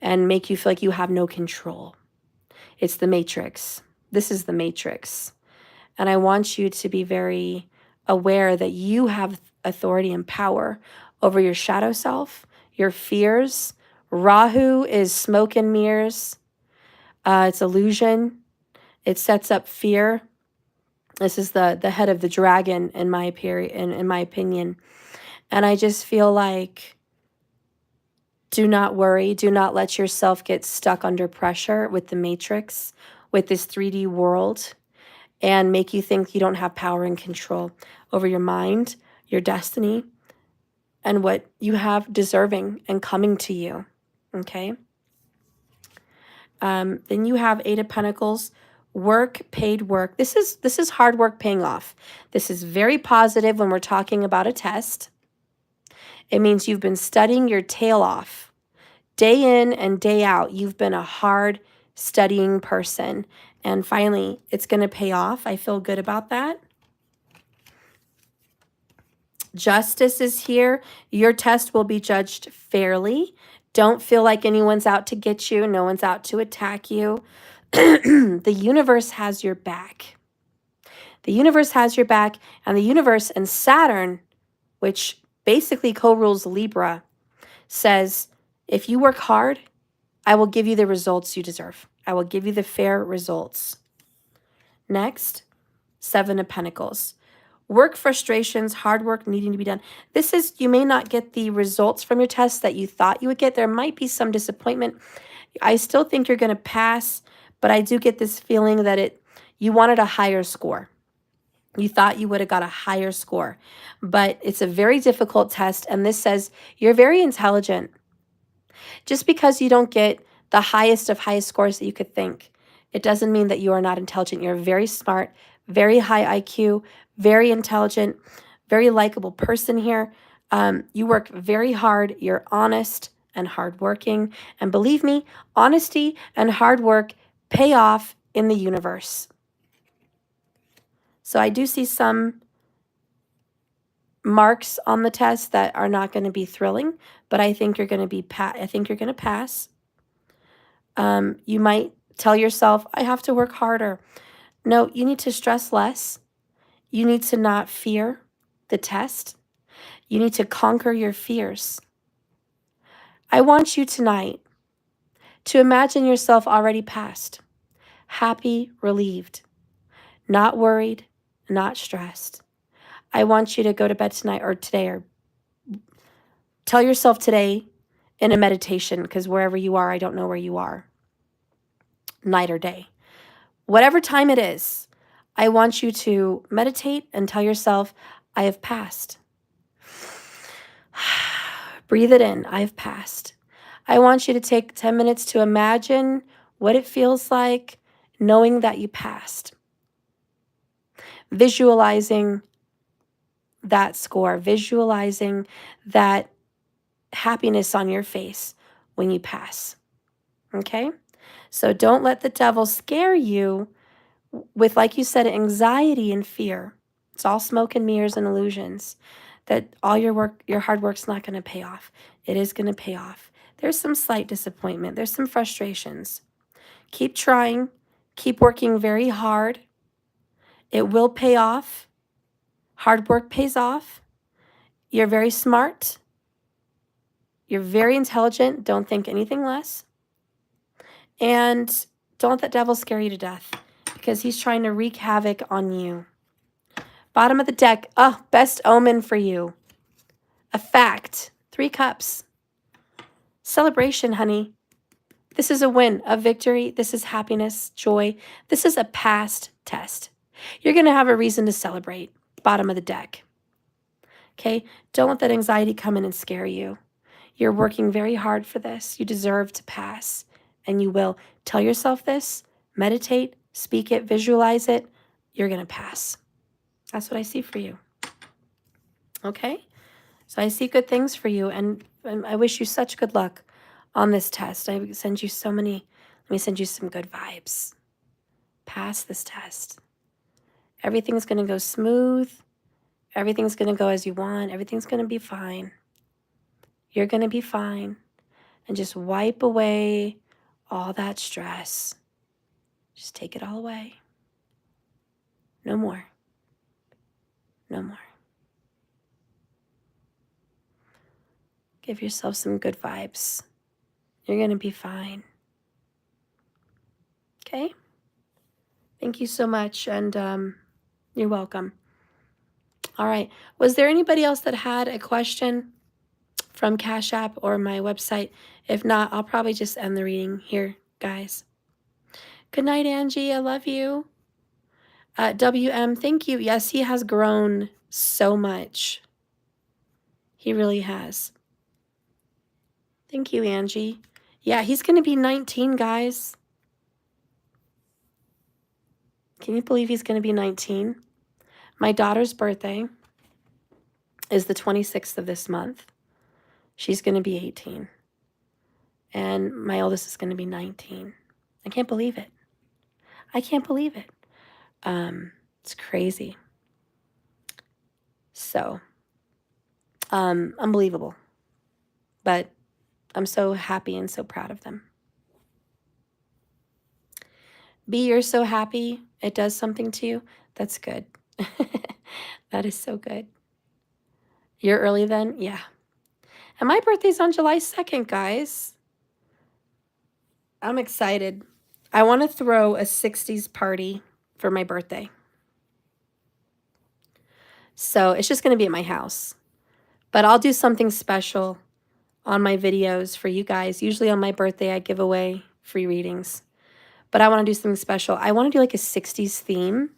and make you feel like you have no control. It's the matrix. This is the matrix. And I want you to be very aware that you have authority and power over your shadow self, your fears. Rahu is smoke and mirrors. It's illusion. It sets up fear. This is the head of the dragon in my opinion. And I just feel like, do not worry. Do not let yourself get stuck under pressure with the matrix, with this 3D world, and make you think you don't have power and control over your mind, your destiny, and what you have deserving and coming to you. Okay? Then you have 8 of Pentacles. Work, paid work. This is hard work paying off. This is very positive when we're talking about a test. It means you've been studying your tail off. Day in and day out, you've been a hard studying person. And finally, it's going to pay off. I feel good about that. Justice is here. Your test will be judged fairly. Don't feel like anyone's out to get you. No one's out to attack you. The universe has your back. The universe has your back, and the universe and Saturn, which basically co-rules Libra, says, if you work hard, I will give you the results you deserve. I will give you the fair results. Next, 7 of Pentacles. Work frustrations, hard work needing to be done. This is, you may not get the results from your test that you thought you would get. There might be some disappointment. I still think you're going to pass, but I do get this feeling that you wanted a higher score. You thought you would have got a higher score, but it's a very difficult test. And this says you're very intelligent. Just because you don't get the highest of highest scores that you could think, It doesn't mean that you are not intelligent. You're very smart, very high IQ, very intelligent, very likable person here. You work very hard. You're honest and hardworking. And believe me, honesty and hard work pay off in the universe. So I do see some marks on the test that are not going to be thrilling, but I think you're going to be I think you're going to pass. You might tell yourself, I have to work harder. No, you need to stress less. You need to not fear the test. You need to conquer your fears. I want you tonight to imagine yourself already passed, happy, relieved, not worried, not stressed. I want you to go to bed tonight or today, or tell yourself today in a meditation, because wherever you are, I don't know where you are, night or day. Whatever time it is, I want you to meditate and tell yourself, I have passed. Breathe it in. I have passed. I want you to take 10 minutes to imagine what it feels like knowing that you passed. Visualizing that score, visualizing that happiness on your face when you pass. Okay? So don't let the devil scare you with, like you said, anxiety and fear. It's all smoke and mirrors and illusions. That all your work, your hard work's not going to pay off. It is going to pay off. There's some slight disappointment. There's some frustrations. Keep trying. Keep working very hard. It will pay off. Hard work pays off. You're very smart. You're very intelligent. Don't think anything less. And don't let that devil scare you to death, because he's trying to wreak havoc on you. Bottom of the deck. Oh, best omen for you. A fact. 3 cups. Celebration, honey. This is a win, a victory. This is happiness, joy. This is a past test. You're going to have a reason to celebrate. Bottom of the deck. Okay? Don't let that anxiety come in and scare you. You're working very hard for this. You deserve to pass, and you will. Tell yourself this. Meditate, speak it, visualize it. You're going to pass. That's what I see for you. Okay? So I see good things for you, and I wish you such good luck on this test. I send you so many, let me send you some good vibes. Pass this test. Everything's going to go smooth. Everything's going to go as you want. Everything's going to be fine. You're going to be fine. And just wipe away all that stress. Just take it all away. No more. No more. Give yourself some good vibes. You're going to be fine. Okay? Thank you so much, and you're welcome. All right. Was there anybody else that had a question from Cash App or my website? If not, I'll probably just end the reading here, guys. Good night, Angie. I love you. WM, thank you. Yes, he has grown so much. He really has. Thank you, Angie. Yeah, he's going to be 19, guys. Can you believe he's going to be 19? My daughter's birthday is the 26th of this month. She's going to be 18. And my oldest is going to be 19. I can't believe it. I can't believe it. It's crazy. So, unbelievable. But I'm so happy and so proud of them. B, you're so happy. It does something to you. That's good. That is so good. You're early then? Yeah. And my birthday's on July 2nd, guys. I'm excited. I want to throw a 60s party for my birthday. So it's just going to be at my house. But I'll do something special on my videos for you guys. Usually on my birthday, I give away free readings. But I want to do something special. I want to do like a 60s theme.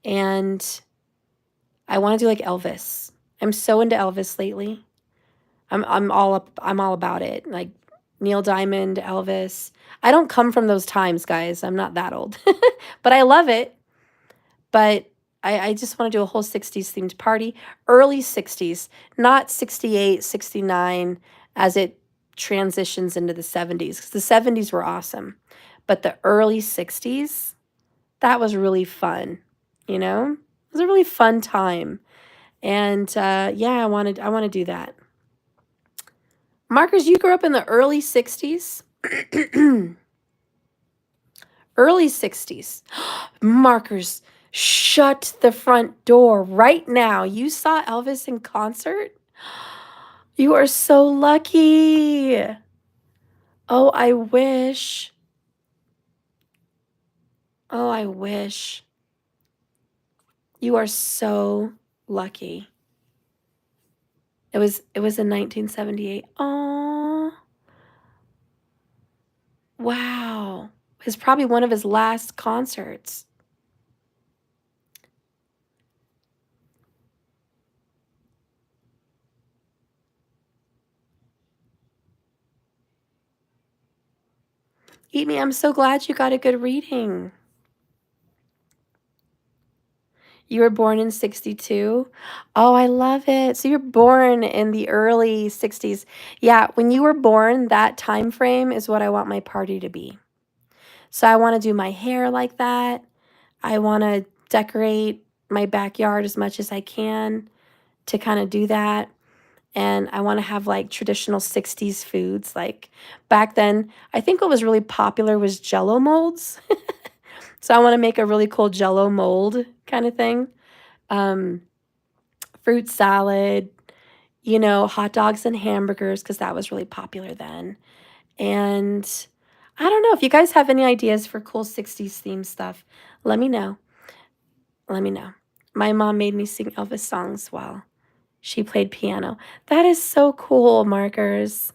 And I want to do like Elvis. I'm so into Elvis lately. I'm all about it. Like Neil Diamond, Elvis. I don't come from those times, guys. I'm not that old. But I love it. But I just want to do a whole 60s themed party. Early 60s, not 68, 69 as it transitions into the 70s. Because the 70s were awesome. But the early 60s, that was really fun. You know? It was a really fun time. And yeah, I want to do that. Marcus, you grew up in the early 60s? Early 60s. Markers, shut the front door right now. You saw Elvis in concert? You are so lucky. Oh, I wish. Oh, I wish. You are so lucky. It was in 1978. Oh. Wow. It's probably one of his last concerts. Eat me. I'm so glad you got a good reading. You were born in 62? Oh, I love it. So you're born in the early 60s. Yeah, when you were born, that time frame is what I want my party to be. So I want to do my hair like that. I want to decorate my backyard as much as I can to kind of do that. And I want to have like traditional 60s foods. Like back then, I think what was really popular was Jello molds. So I want to make a really cool Jello mold kind of thing. Fruit salad, hot dogs and hamburgers, because that was really popular then. And I don't know if you guys have any ideas for cool 60s theme stuff. Let me know. Let me know. My mom made me sing Elvis songs while she played piano. That is so cool, Markers.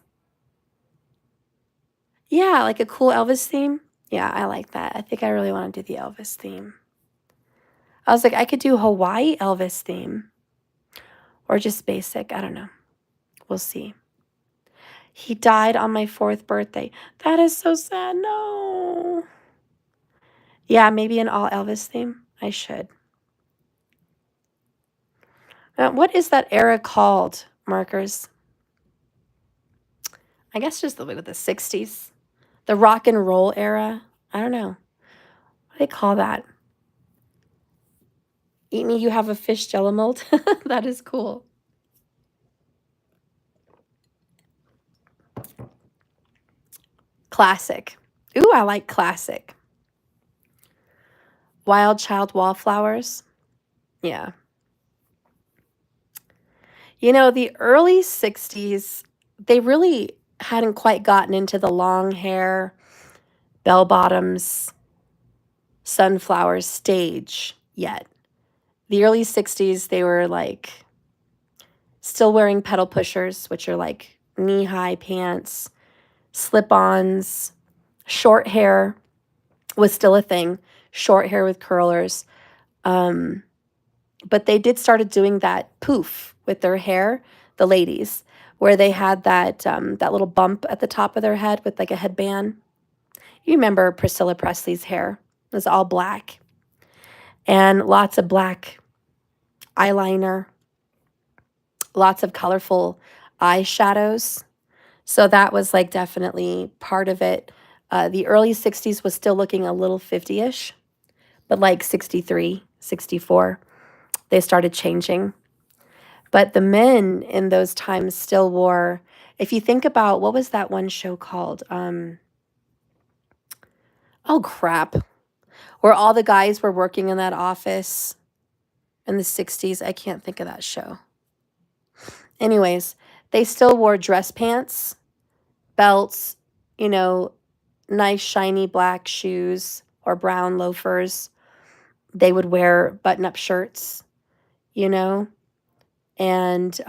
Yeah, like a cool Elvis theme. Yeah, I like that. I think I really want to do the Elvis theme. I was like, I could do Hawaii Elvis theme or just basic. I don't know. We'll see. He died on my 4th birthday. That is so sad. No. Yeah, maybe an all Elvis theme. I should. What is that era called, Markers? I guess just the 60s. The rock and roll era. I don't know. What do they call that? Eat me, you have a fish jello mold. That is cool. Classic. Ooh, I like classic. Wild Child Wallflowers. Yeah. The early 60s, they really hadn't quite gotten into the long hair, bell bottoms, sunflower stage yet. The early 60s, they were like still wearing pedal pushers, which are like knee-high pants, slip-ons, short hair was still a thing, short hair with curlers. But they did started doing that poof with their hair, the ladies, where they had that little bump at the top of their head with like a headband. You remember Priscilla Presley's hair? It was all black. And lots of black eyeliner, lots of colorful eyeshadows. So that was like definitely part of it. The early 60s was still looking a little 50-ish, but like 63, 64, they started changing. But the men in those times still wore, if you think about, what was that one show called? Oh, crap. Where all the guys were working in that office in the 60s. I can't think of that show. Anyways, they still wore dress pants, belts, nice shiny black shoes or brown loafers. They would wear button-up shirts, and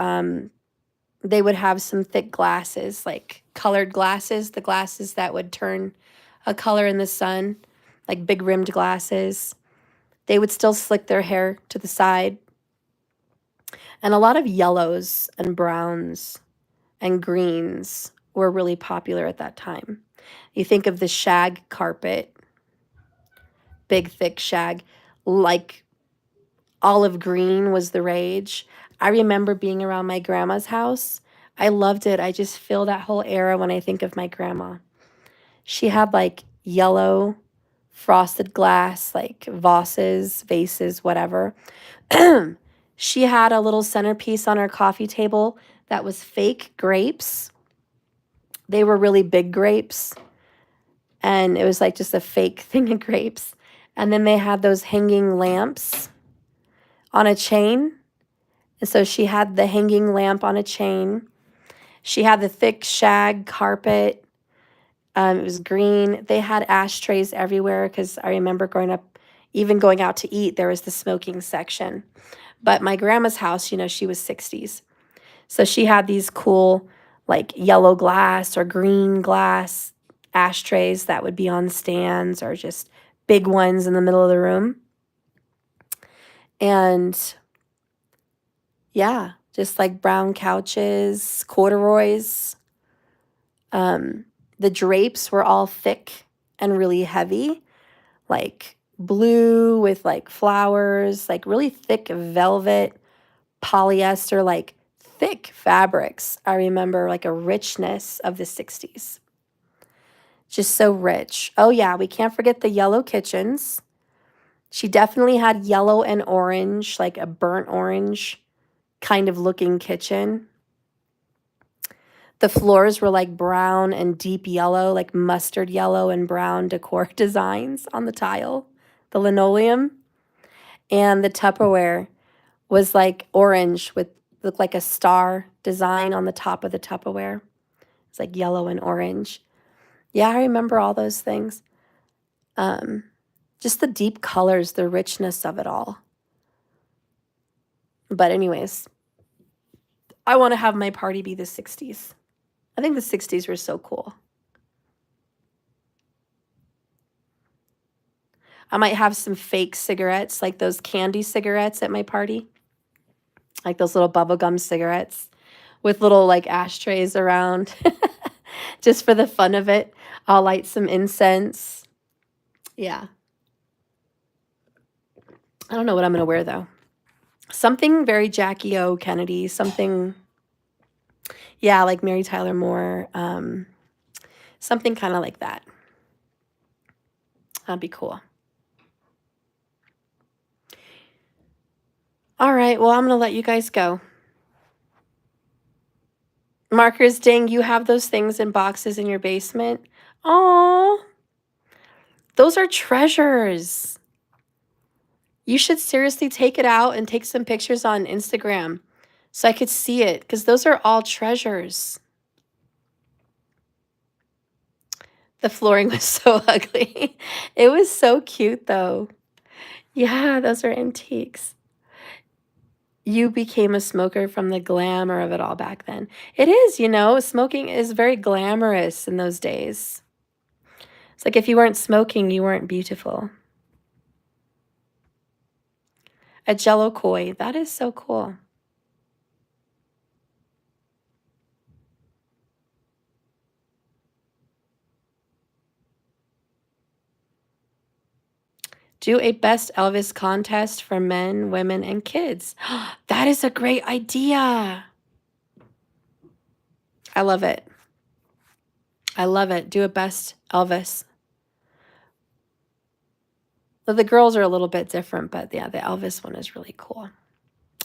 they would have some thick glasses, like colored glasses, the glasses that would turn a color in the sun, like big rimmed glasses. They would still slick their hair to the side. And a lot of yellows and browns and greens were really popular at that time. You think of the shag carpet, big, thick shag, like olive green was the rage. I remember being around my grandma's house. I loved it. I just feel that whole era when I think of my grandma. She had like yellow frosted glass, like vases, whatever. She had a little centerpiece on her coffee table that was fake grapes. They were really big grapes, and it was like just a fake thing of grapes. And then they had those hanging lamps on a chain. And so she had the hanging lamp on a chain. She had the thick shag carpet. It was green. They had ashtrays everywhere because I remember growing up, even going out to eat, there was the smoking section. But my grandma's house, you know, she was 60s. So she had these cool, like yellow glass or green glass ashtrays that would be on stands or just big ones in the middle of the room. And yeah, just like brown couches, corduroys. The drapes were all thick and really heavy, like blue with like flowers, like really thick velvet, polyester, like thick fabrics. I remember like a richness of the 60s. Just so rich. Oh, yeah, we can't forget the yellow kitchens. She definitely had yellow and orange, like a burnt orange kind of looking kitchen. The floors were like brown and deep yellow, like mustard yellow and brown decor designs on the tile, the linoleum. And the Tupperware was like orange with looked like a star design on the top of the Tupperware. It's like yellow and orange. Yeah, I remember all those things. Just the deep colors, the richness of it all. But anyways, I want to have my party be the 60s. I think the 60s were so cool. I might have some fake cigarettes, like those candy cigarettes at my party. Like those little bubblegum cigarettes with little like ashtrays around. Just for the fun of it. I'll light some incense. Yeah. I don't know what I'm going to wear though. Something very Jackie O. Kennedy, something, yeah, like Mary Tyler Moore, something kind of like that. That'd be cool. All right, well, I'm going to let you guys go. Markers, ding, you have those things in boxes in your basement. Oh, those are treasures. You should seriously take it out and take some pictures on Instagram so I could see it, because those are all treasures. The flooring was so ugly. It was so cute, though. Yeah, those are antiques. You became a smoker from the glamour of it all back then. It is, you know, smoking is very glamorous in those days. It's like if you weren't smoking, you weren't beautiful. A Jello koi, that is so cool. Do a best Elvis contest for men, women, and kids. That is a great idea. I love it. I love it. Do a best Elvis. Well, the girls are a little bit different, but yeah, the Elvis one is really cool.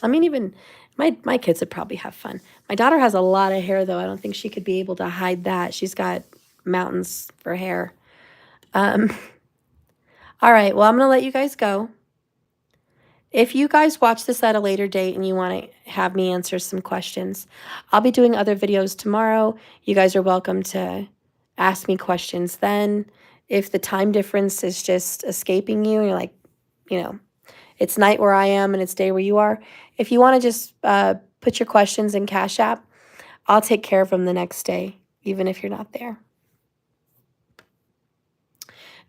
I mean, even my kids would probably have fun. My daughter has a lot of hair, though. I don't think she could be able to hide that. She's got mountains for hair. All right, well, I'm going to let you guys go. If you guys watch this at a later date and you want to have me answer some questions, I'll be doing other videos tomorrow. You guys are welcome to ask me questions then. If the time difference is just escaping you and you're like, you know, it's night where I am and it's day where you are, if you want to just put your questions in Cash App, I'll take care of them the next day, even if you're not there.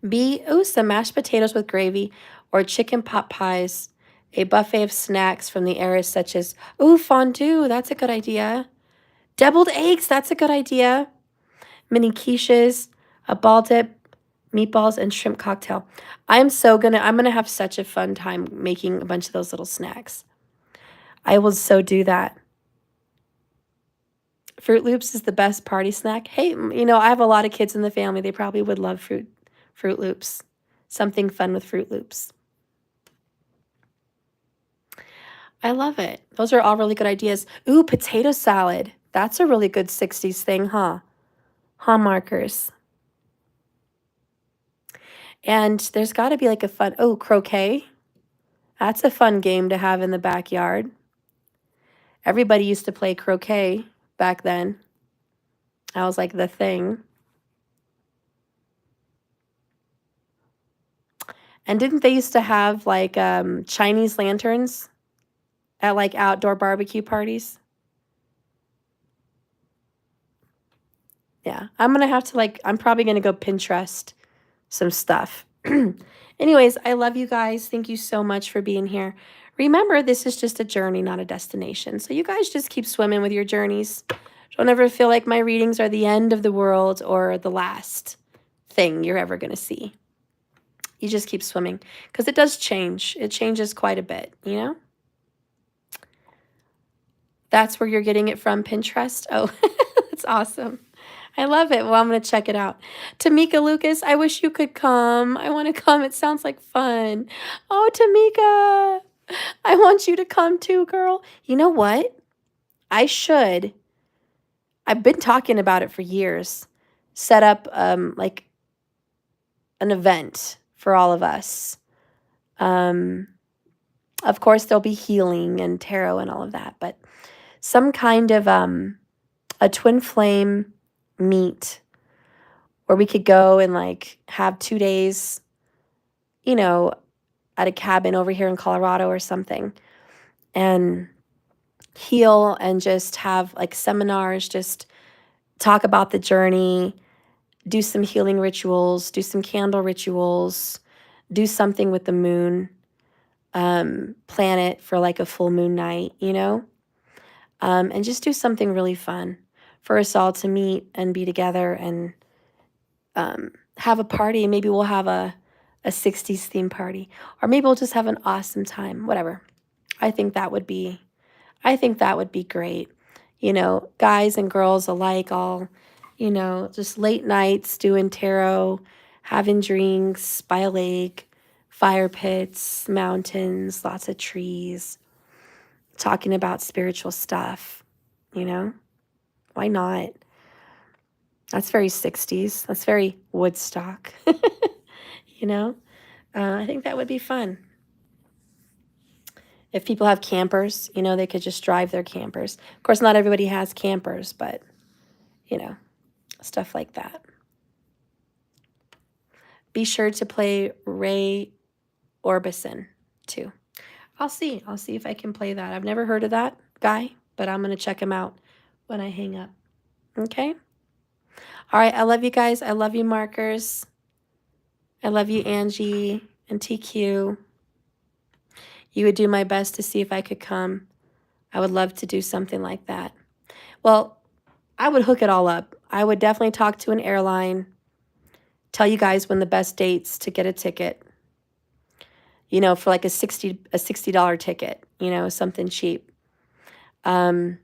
B, some mashed potatoes with gravy or chicken pot pies, a buffet of snacks from the era such as, fondue, that's a good idea. Deviled eggs, that's a good idea. mini quiches, a ball dip, meatballs, and shrimp cocktail. I'm gonna have such a fun time making a bunch of those little snacks. I will so do that. Fruit Loops is the best party snack. Hey, I have a lot of kids in the family. They probably would love Fruit Loops. Something fun with Fruit Loops. I love it. Those are all really good ideas. Ooh, potato salad. That's a really good 60s thing, huh? Huh, Markers. And there's got to be like a fun, croquet. That's a fun game to have in the backyard. Everybody used to play croquet back then. That was like the thing. And didn't they used to have like Chinese lanterns at like outdoor barbecue parties? Yeah, I'm probably going to go Pinterest some stuff. Anyways, I love you guys. Thank you so much for being here. Remember, this is just a journey, not a destination. So you guys just keep swimming with your journeys. Don't ever feel like my readings are the end of the world or the last thing you're ever going to see. You just keep swimming because it does change. It changes quite a bit, you know? That's where you're getting it from, Pinterest? Oh, that's awesome. I love it. Well, I'm going to check it out. Tamika Lucas, I wish you could come. I want to come. It sounds like fun. Oh, Tamika, I want you to come too, girl. You know what? I should. I've been talking about it for years. Set up like an event for all of us. Of course, there'll be healing and tarot and all of that, but some kind of a twin flame meet where we could go and like have 2 days, at a cabin over here in Colorado or something and heal and just have like seminars, just talk about the journey, do some healing rituals, do some candle rituals, do something with the moon, plan it for like a full moon night, and just do something really fun for us all to meet and be together and have a party. Maybe we'll have a 60s theme party, or maybe we'll just have an awesome time, whatever. I think that would be great. Guys and girls alike, all, just late nights doing tarot, having drinks by a lake, fire pits, mountains, lots of trees, talking about spiritual stuff, Why not? That's very 60s. That's very Woodstock. I think that would be fun. If people have campers, they could just drive their campers. Of course, not everybody has campers, but, stuff like that. Be sure to play Ray Orbison, too. I'll see if I can play that. I've never heard of that guy, but I'm going to check him out when I hang up. Okay? All right, I love you guys. I love you, Markers. I love you, Angie and TQ. You would do my best to see if I could come. I would love to do something like that. Well, I would hook it all up. I would definitely talk to an airline, tell you guys when the best dates to get a ticket, for like a $60 ticket, something cheap. And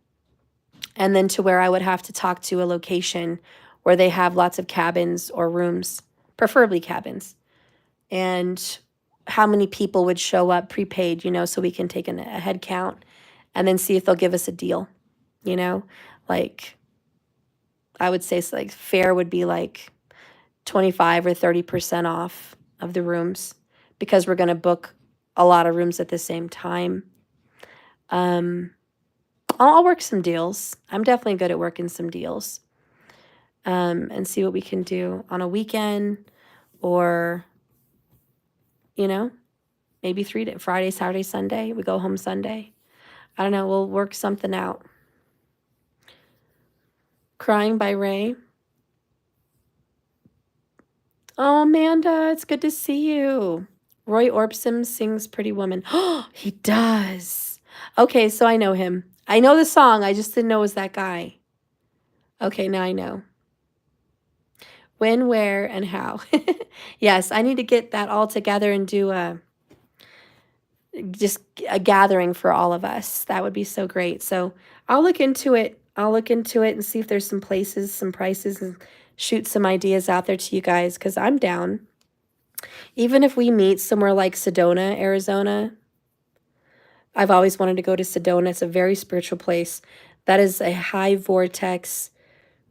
then to where I would have to talk to a location where they have lots of cabins or rooms, preferably cabins, and how many people would show up prepaid, so we can take a head count and then see if they'll give us a deal, like I would say like fare would be like 25 or 30% off of the rooms because we're going to book a lot of rooms at the same time. I'll work some deals. I'm definitely good at working some deals, and see what we can do on a weekend or, maybe 3 days, Friday, Saturday, Sunday. We go home Sunday. I don't know. We'll work something out. Crying by Ray. Oh, Amanda, it's good to see you. Roy Orbison sings Pretty Woman. Oh, he does. Okay, so I know him. I know the song. I just didn't know it was that guy. Okay, now I know. When, where, and how. Yes, I need to get that all together and do just a gathering for all of us. That would be so great. So I'll look into it. I'll look into it and see if there's some places, some prices, and shoot some ideas out there to you guys, because I'm down. Even if we meet somewhere like Sedona, Arizona, I've always wanted to go to Sedona. It's a very spiritual place. That is a high vortex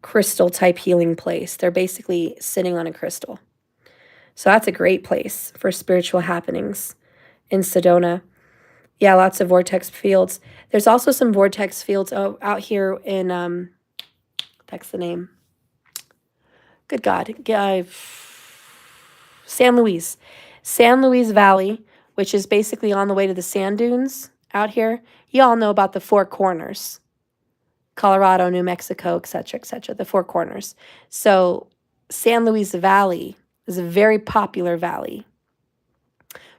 crystal type healing place. They're basically sitting on a crystal. So that's a great place for spiritual happenings in Sedona. Yeah, lots of vortex fields. There's also some vortex fields out here in, that's the name. Good God. San Luis. San Luis Valley, which is basically on the way to the sand dunes out here. You all know about the Four Corners. Colorado, New Mexico, etc., the Four Corners. So San Luis Valley is a very popular valley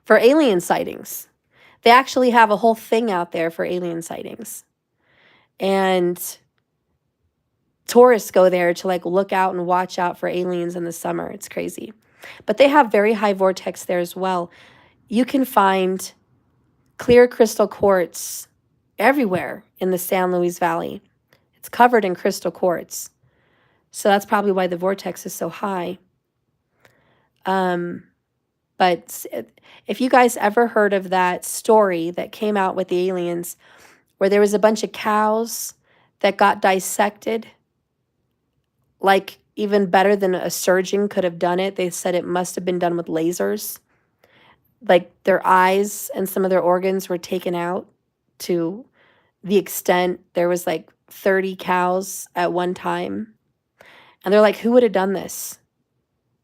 for alien sightings. They actually have a whole thing out there for alien sightings. And tourists go there to like look out and watch out for aliens in the summer. It's crazy. But they have very high vortex there as well. You can find clear crystal quartz everywhere in the San Luis Valley. It's covered in crystal quartz. So that's probably why the vortex is so high. But if you guys ever heard of that story that came out with the aliens, where there was a bunch of cows that got dissected, like even better than a surgeon could have done it. They said it must have been done with lasers. Like their eyes and some of their organs were taken out to the extent there was like 30 cows at one time. And they're like, who would have done this?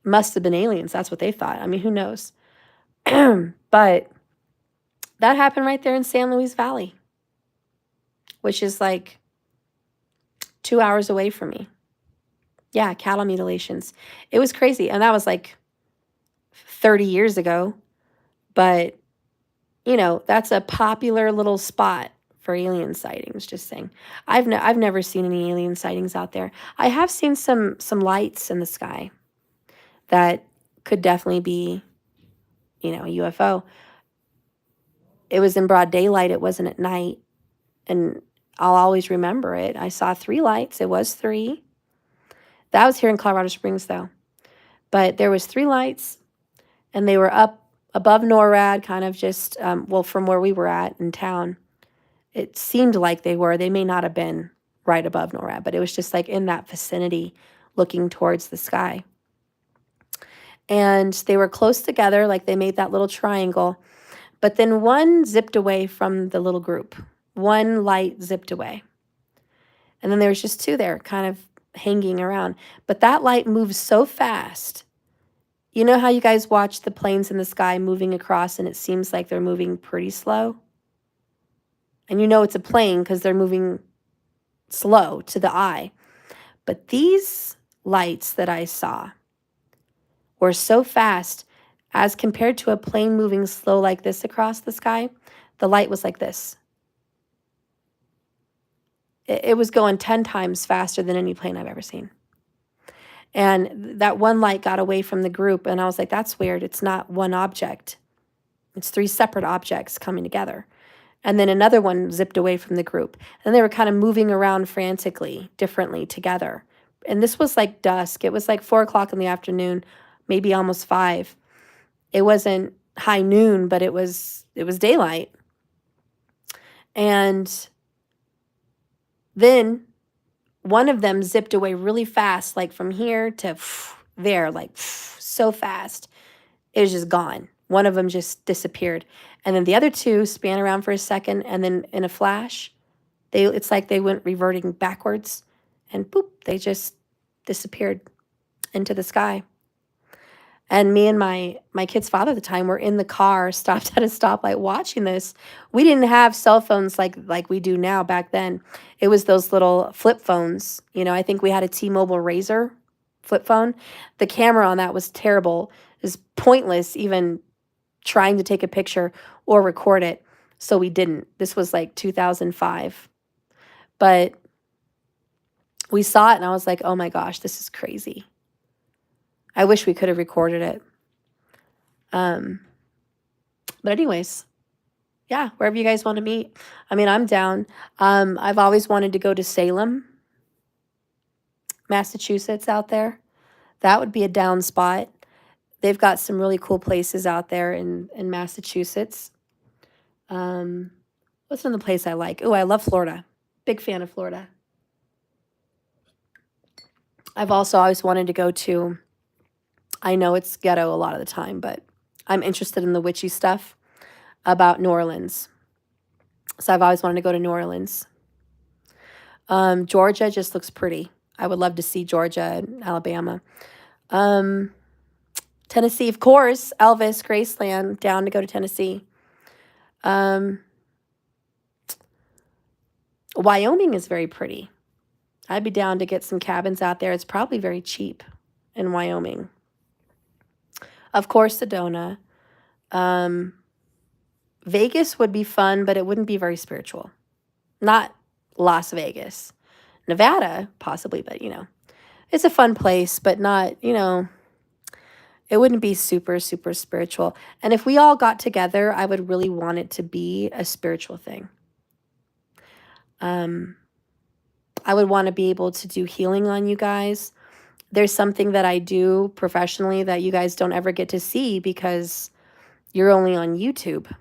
Must have been aliens. That's what they thought. I mean, who knows? But that happened right there in San Luis Valley, which is like 2 hours away from me. Yeah, cattle mutilations. It was crazy. And that was like 30 years ago. But, you know, that's a popular little spot for alien sightings, just saying. I've never seen any alien sightings out there. I have seen some lights in the sky that could definitely be, you know, a UFO. It was in broad daylight. It wasn't at night. And I'll always remember it. I saw 3 lights. It was 3. That was here in Colorado Springs, though. But there was 3 lights, and they were up above NORAD, kind of just, well, from where we were at in town. It seemed like they were. They may not have been right above NORAD, but it was just like in that vicinity looking towards the sky. And they were close together, like they made that little triangle. But then one zipped away from the little group. One light zipped away. And then there was just 2 there kind of hanging around. But that light moves so fast. You know how you guys watch the planes in the sky moving across and it seems like they're moving pretty slow? And you know it's a plane because they're moving slow to the eye. But these lights that I saw were so fast as compared to a plane moving slow like this across the sky. The light was like this. It was going 10 times faster than any plane I've ever seen. And that one light got away from the group, and I was like, that's weird. It's not one object. It's 3 separate objects coming together. And then another one zipped away from the group. And they were kind of moving around frantically, differently together. And this was like dusk. It was like 4 o'clock in the afternoon, maybe almost 5. It wasn't high noon, but it was daylight. And then one of them zipped away really fast, like from here to there, like so fast. It was just gone. One of them just disappeared. And then the other 2 span around for a second, and then in a flash, it's like they went reverting backwards, and boop, they just disappeared into the sky. And me and my kid's father at the time were in the car, stopped at a stoplight watching this. We didn't have cell phones like we do now back then. It was those little flip phones. You know, I think we had a T-Mobile Razr flip phone. The camera on that was terrible. It was pointless even trying to take a picture or record it. So we didn't. This was like 2005. But we saw it and I was like, oh my gosh, this is crazy. I wish we could have recorded it. But anyways, yeah, wherever you guys want to meet. I mean, I'm down. I've always wanted to go to Salem, Massachusetts out there. That would be a down spot. They've got some really cool places out there in Massachusetts. What's another place I like? Oh, I love Florida. Big fan of Florida. I've also always wanted to go to, I know it's ghetto a lot of the time, but I'm interested in the witchy stuff about New Orleans. So I've always wanted to go to New Orleans. Georgia just looks pretty. I would love to see Georgia and Alabama. Tennessee, of course. Elvis, Graceland, down to go to Tennessee. Wyoming is very pretty. I'd be down to get some cabins out there. It's probably very cheap in Wyoming. Of course, Sedona. Vegas would be fun, but it wouldn't be very spiritual. Not Las Vegas. Nevada, possibly, but, it's a fun place, but not, it wouldn't be super, super spiritual. And if we all got together, I would really want it to be a spiritual thing. I would want to be able to do healing on you guys. There's something that I do professionally that you guys don't ever get to see because you're only on YouTube.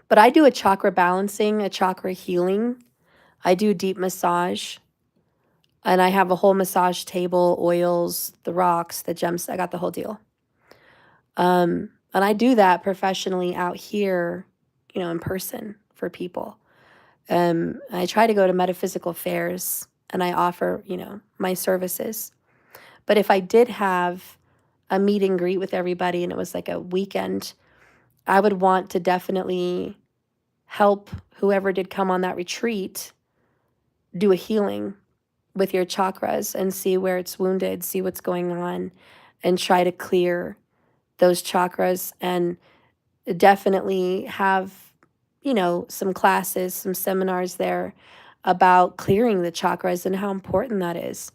But I do a chakra balancing, a chakra healing. I do deep massage. And I have a whole massage table, oils, the rocks, the gems. I got the whole deal. And I do that professionally out here, in person for people. I try to go to metaphysical fairs and I offer, my services. But if I did have a meet and greet with everybody and it was like a weekend, I would want to definitely help whoever did come on that retreat do a healing with your chakras and see where it's wounded, see what's going on, and try to clear those chakras and definitely have, some classes, some seminars there about clearing the chakras and how important that is.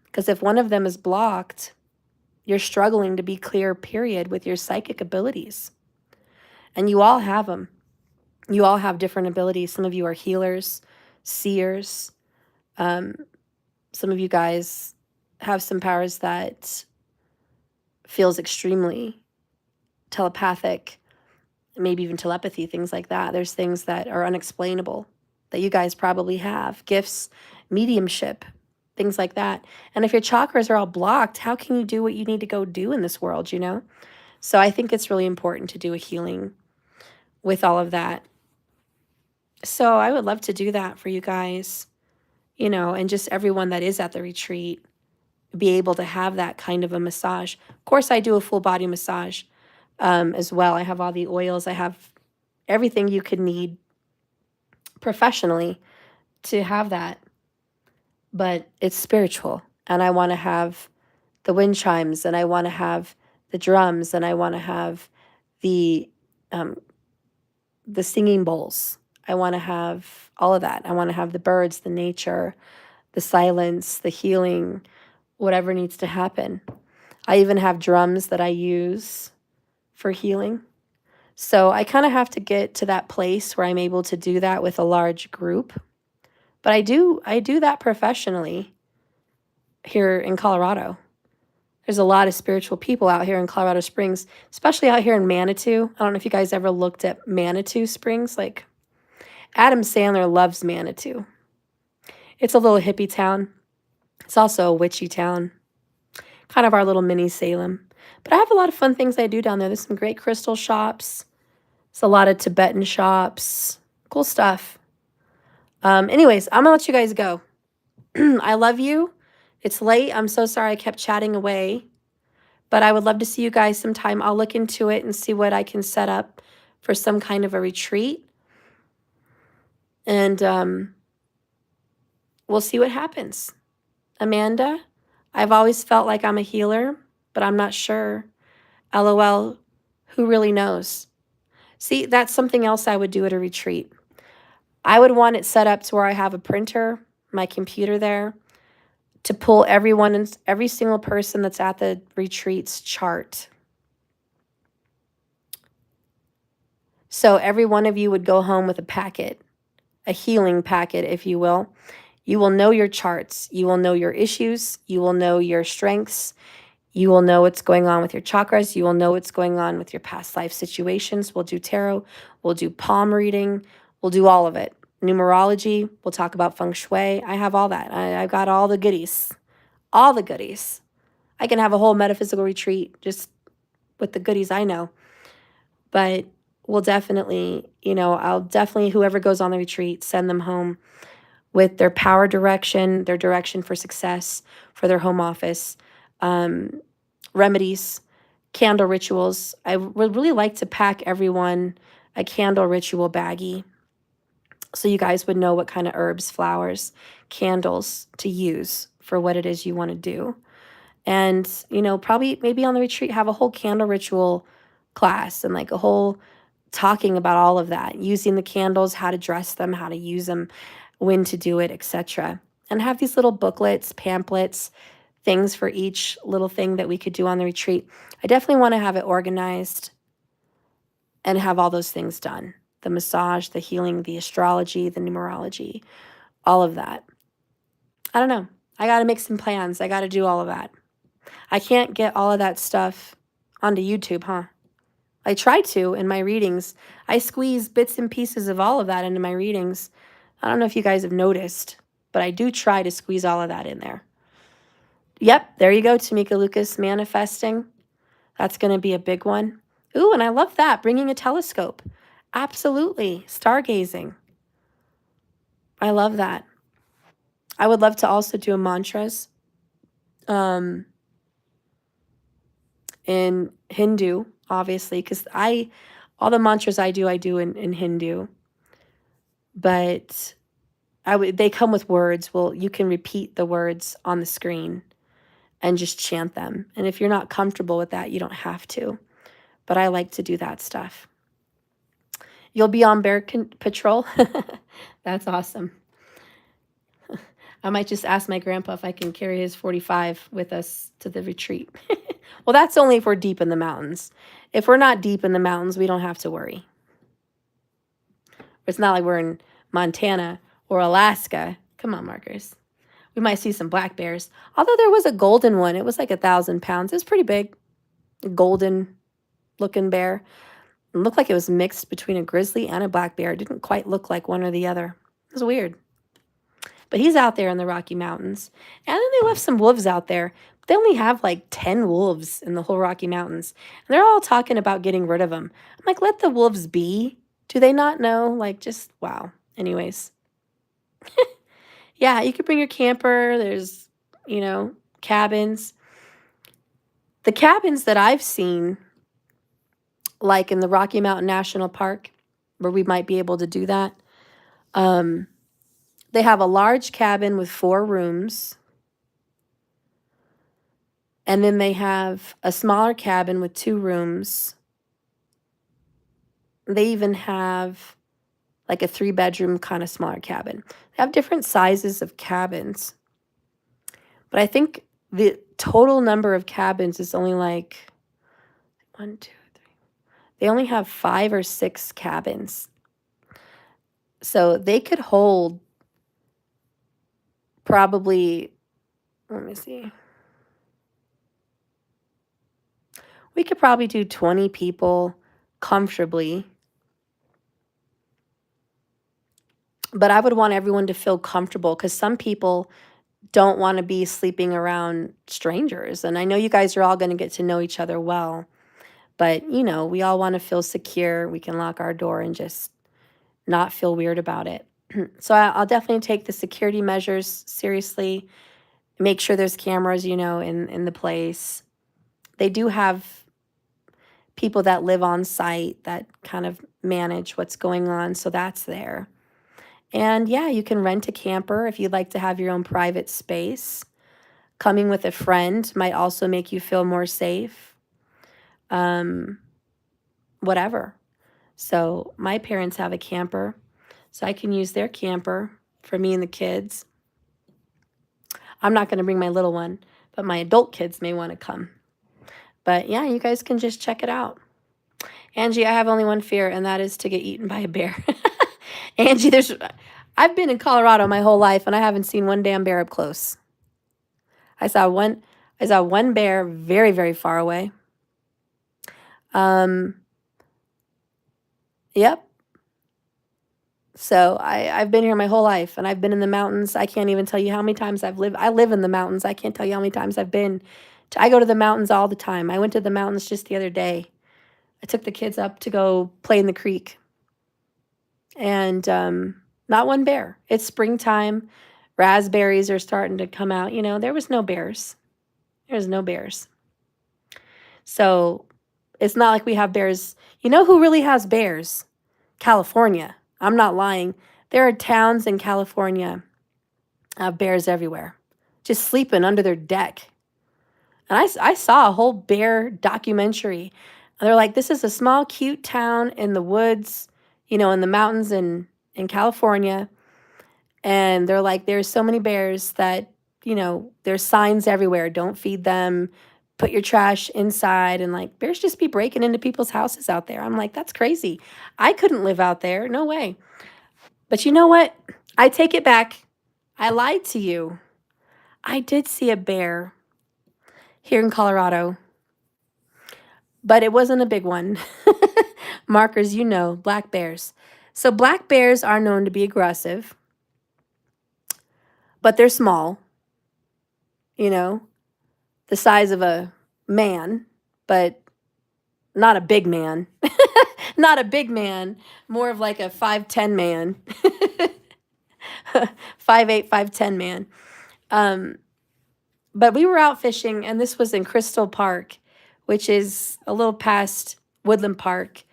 Because if one of them is blocked, you're struggling to be clear, period, with your psychic abilities. And you all have them. You all have different abilities. Some of you are healers, seers. Some of you guys have some powers that feels extremely telepathic, maybe even telepathy, things like that. There's things that are unexplainable that you guys probably have. Gifts, mediumship, things like that. And if your chakras are all blocked, how can you do what you need to go do in this world, So I think it's really important to do a healing with all of that. So I would love to do that for you guys, and just everyone that is at the retreat be able to have that kind of a massage. Of course, I do a full body massage as well. I have all the oils. I have everything you could need professionally to have that. But it's spiritual. And I want to have the wind chimes, and I want to have the drums, and I want to have the singing bowls. I want to have all of that. I want to have the birds, the nature, the silence, the healing, whatever needs to happen. I even have drums that I use for healing. So I kind of have to get to that place where I'm able to do that with a large group. But I do that professionally here in Colorado. There's a lot of spiritual people out here in Colorado Springs, especially out here in Manitou. I don't know if you guys ever looked at Manitou Springs. Like, Adam Sandler loves Manitou. It's a little hippie town. It's also a witchy town. Kind of our little mini Salem. But I have a lot of fun things I do down there. There's some great crystal shops. There's a lot of Tibetan shops. Cool stuff. Anyways, I'm going to let you guys go. I love you. It's late. I'm so sorry I kept chatting away. But I would love to see you guys sometime. I'll look into it and see what I can set up for some kind of a retreat. And we'll see what happens. Amanda, I've always felt like I'm a healer, but I'm not sure. LOL, who really knows? See, that's something else I would do at a retreat. I would want it set up to where I have a printer, my computer there, to pull every single person that's at the retreat's chart. So every one of you would go home with a packet, a healing packet, if you will. You will know your charts. You will know your issues. You will know your strengths. You will know what's going on with your chakras. You will know what's going on with your past life situations. We'll do tarot. We'll do palm reading. We'll do all of it. Numerology. We'll talk about feng shui. I have all that. I've got all the goodies. All the goodies. I can have a whole metaphysical retreat just with the goodies I know. But we'll definitely, I'll definitely, whoever goes on the retreat, send them home with their power direction, their direction for success, for their home office, remedies, candle rituals. I would really like to pack everyone a candle ritual baggie so you guys would know what kind of herbs, flowers, candles to use for what it is you want to do. And, probably maybe on the retreat have a whole candle ritual class and like a whole talking about all of that, using the candles, how to dress them, how to use them, when to do it, etc. And have these little booklets, pamphlets, things for each little thing that we could do on the retreat. I definitely want to have it organized and have all those things done. The massage, the healing, the astrology, the numerology, all of that. I don't know. I got to make some plans. I got to do all of that. I can't get all of that stuff onto YouTube, huh? I try to in my readings. I squeeze bits and pieces of all of that into my readings. I don't know if you guys have noticed, but I do try to squeeze all of that in there. Yep, there you go, Tamika Lucas, manifesting. That's going to be a big one. Ooh, and I love that, bringing a telescope. Absolutely, stargazing. I love that. I would love to also do a mantras in Hindu, obviously, because all the mantras I do in Hindu. But they come with words. Well, you can repeat the words on the screen and just chant them. And if you're not comfortable with that, you don't have to. But I like to do that stuff. You'll be on bear patrol? That's awesome. I might just ask my grandpa if I can carry his 45 with us to the retreat. Well, that's only if we're deep in the mountains. If we're not deep in the mountains, we don't have to worry. It's not like we're in Montana or Alaska. Come on, Marcus. We might see some black bears. Although there was a golden one. It was like 1,000 pounds. It was pretty big. A golden looking bear. It looked like it was mixed between a grizzly and a black bear. It didn't quite look like one or the other. It was weird. But he's out there in the Rocky Mountains. And then they left some wolves out there. They only have like 10 wolves in the whole Rocky Mountains. And they're all talking about getting rid of them. I'm like, let the wolves be. Do they not know? Like, just, wow. Anyways. Yeah, you could bring your camper. There's, cabins. The cabins that I've seen, like in the Rocky Mountain National Park, where we might be able to do that, they have a large cabin with 4 rooms. And then they have a smaller cabin with 2 rooms. They even have like a 3-bedroom kind of smaller cabin. They have different sizes of cabins. But I think the total number of cabins is only like 1, 2, 3. They only have 5 or 6 cabins. So they could hold probably, let me see. We could probably do 20 people comfortably. But I would want everyone to feel comfortable because some people don't want to be sleeping around strangers. And I know you guys are all going to get to know each other well. But, we all want to feel secure. We can lock our door and just not feel weird about it. So I'll definitely take the security measures seriously. Make sure there's cameras, in the place. They do have people that live on site that kind of manage what's going on. So that's there. And yeah, you can rent a camper if you'd like to have your own private space. Coming with a friend might also make you feel more safe. Whatever. So my parents have a camper, so I can use their camper for me and the kids. I'm not going to bring my little one, but my adult kids may want to come. But yeah, you guys can just check it out. Angie, I have only one fear, and that is to get eaten by a bear. Angie, I've been in Colorado my whole life, and I haven't seen one damn bear up close. I saw one bear very, very far away. Yep. So I've been here my whole life, and I've been in the mountains. I can't even tell you how many times I've lived. I live in the mountains. I can't tell you how many times I've been. I go to the mountains all the time. I went to the mountains just the other day. I took the kids up to go play in the creek. And not one bear. It's springtime. Raspberries are starting to come out. You know, there was no bears. There was no bears. So it's not like we have bears. You know who really has bears? California. I'm not lying. There are towns in California have bears everywhere, just sleeping under their deck. And I saw a whole bear documentary. And they're like, this is a small, cute town in the woods, you know, in the mountains in California. And they're like, there's so many bears that, you know, there's signs everywhere. Don't feed them. Put your trash inside. And like, bears just be breaking into people's houses out there. I'm like, that's crazy. I couldn't live out there. No way. But you know what? I take it back. I lied to you. I did see a bear here in Colorado, but it wasn't a big one. Markers, you know, black bears. So black bears are known to be aggressive, but they're small, you know, the size of a man, but not a big man. Not a big man, more of like a 5'10" man. 5'8", 5'10" man. But we were out fishing, and this was in Crystal Park, which is a little past Woodland Park,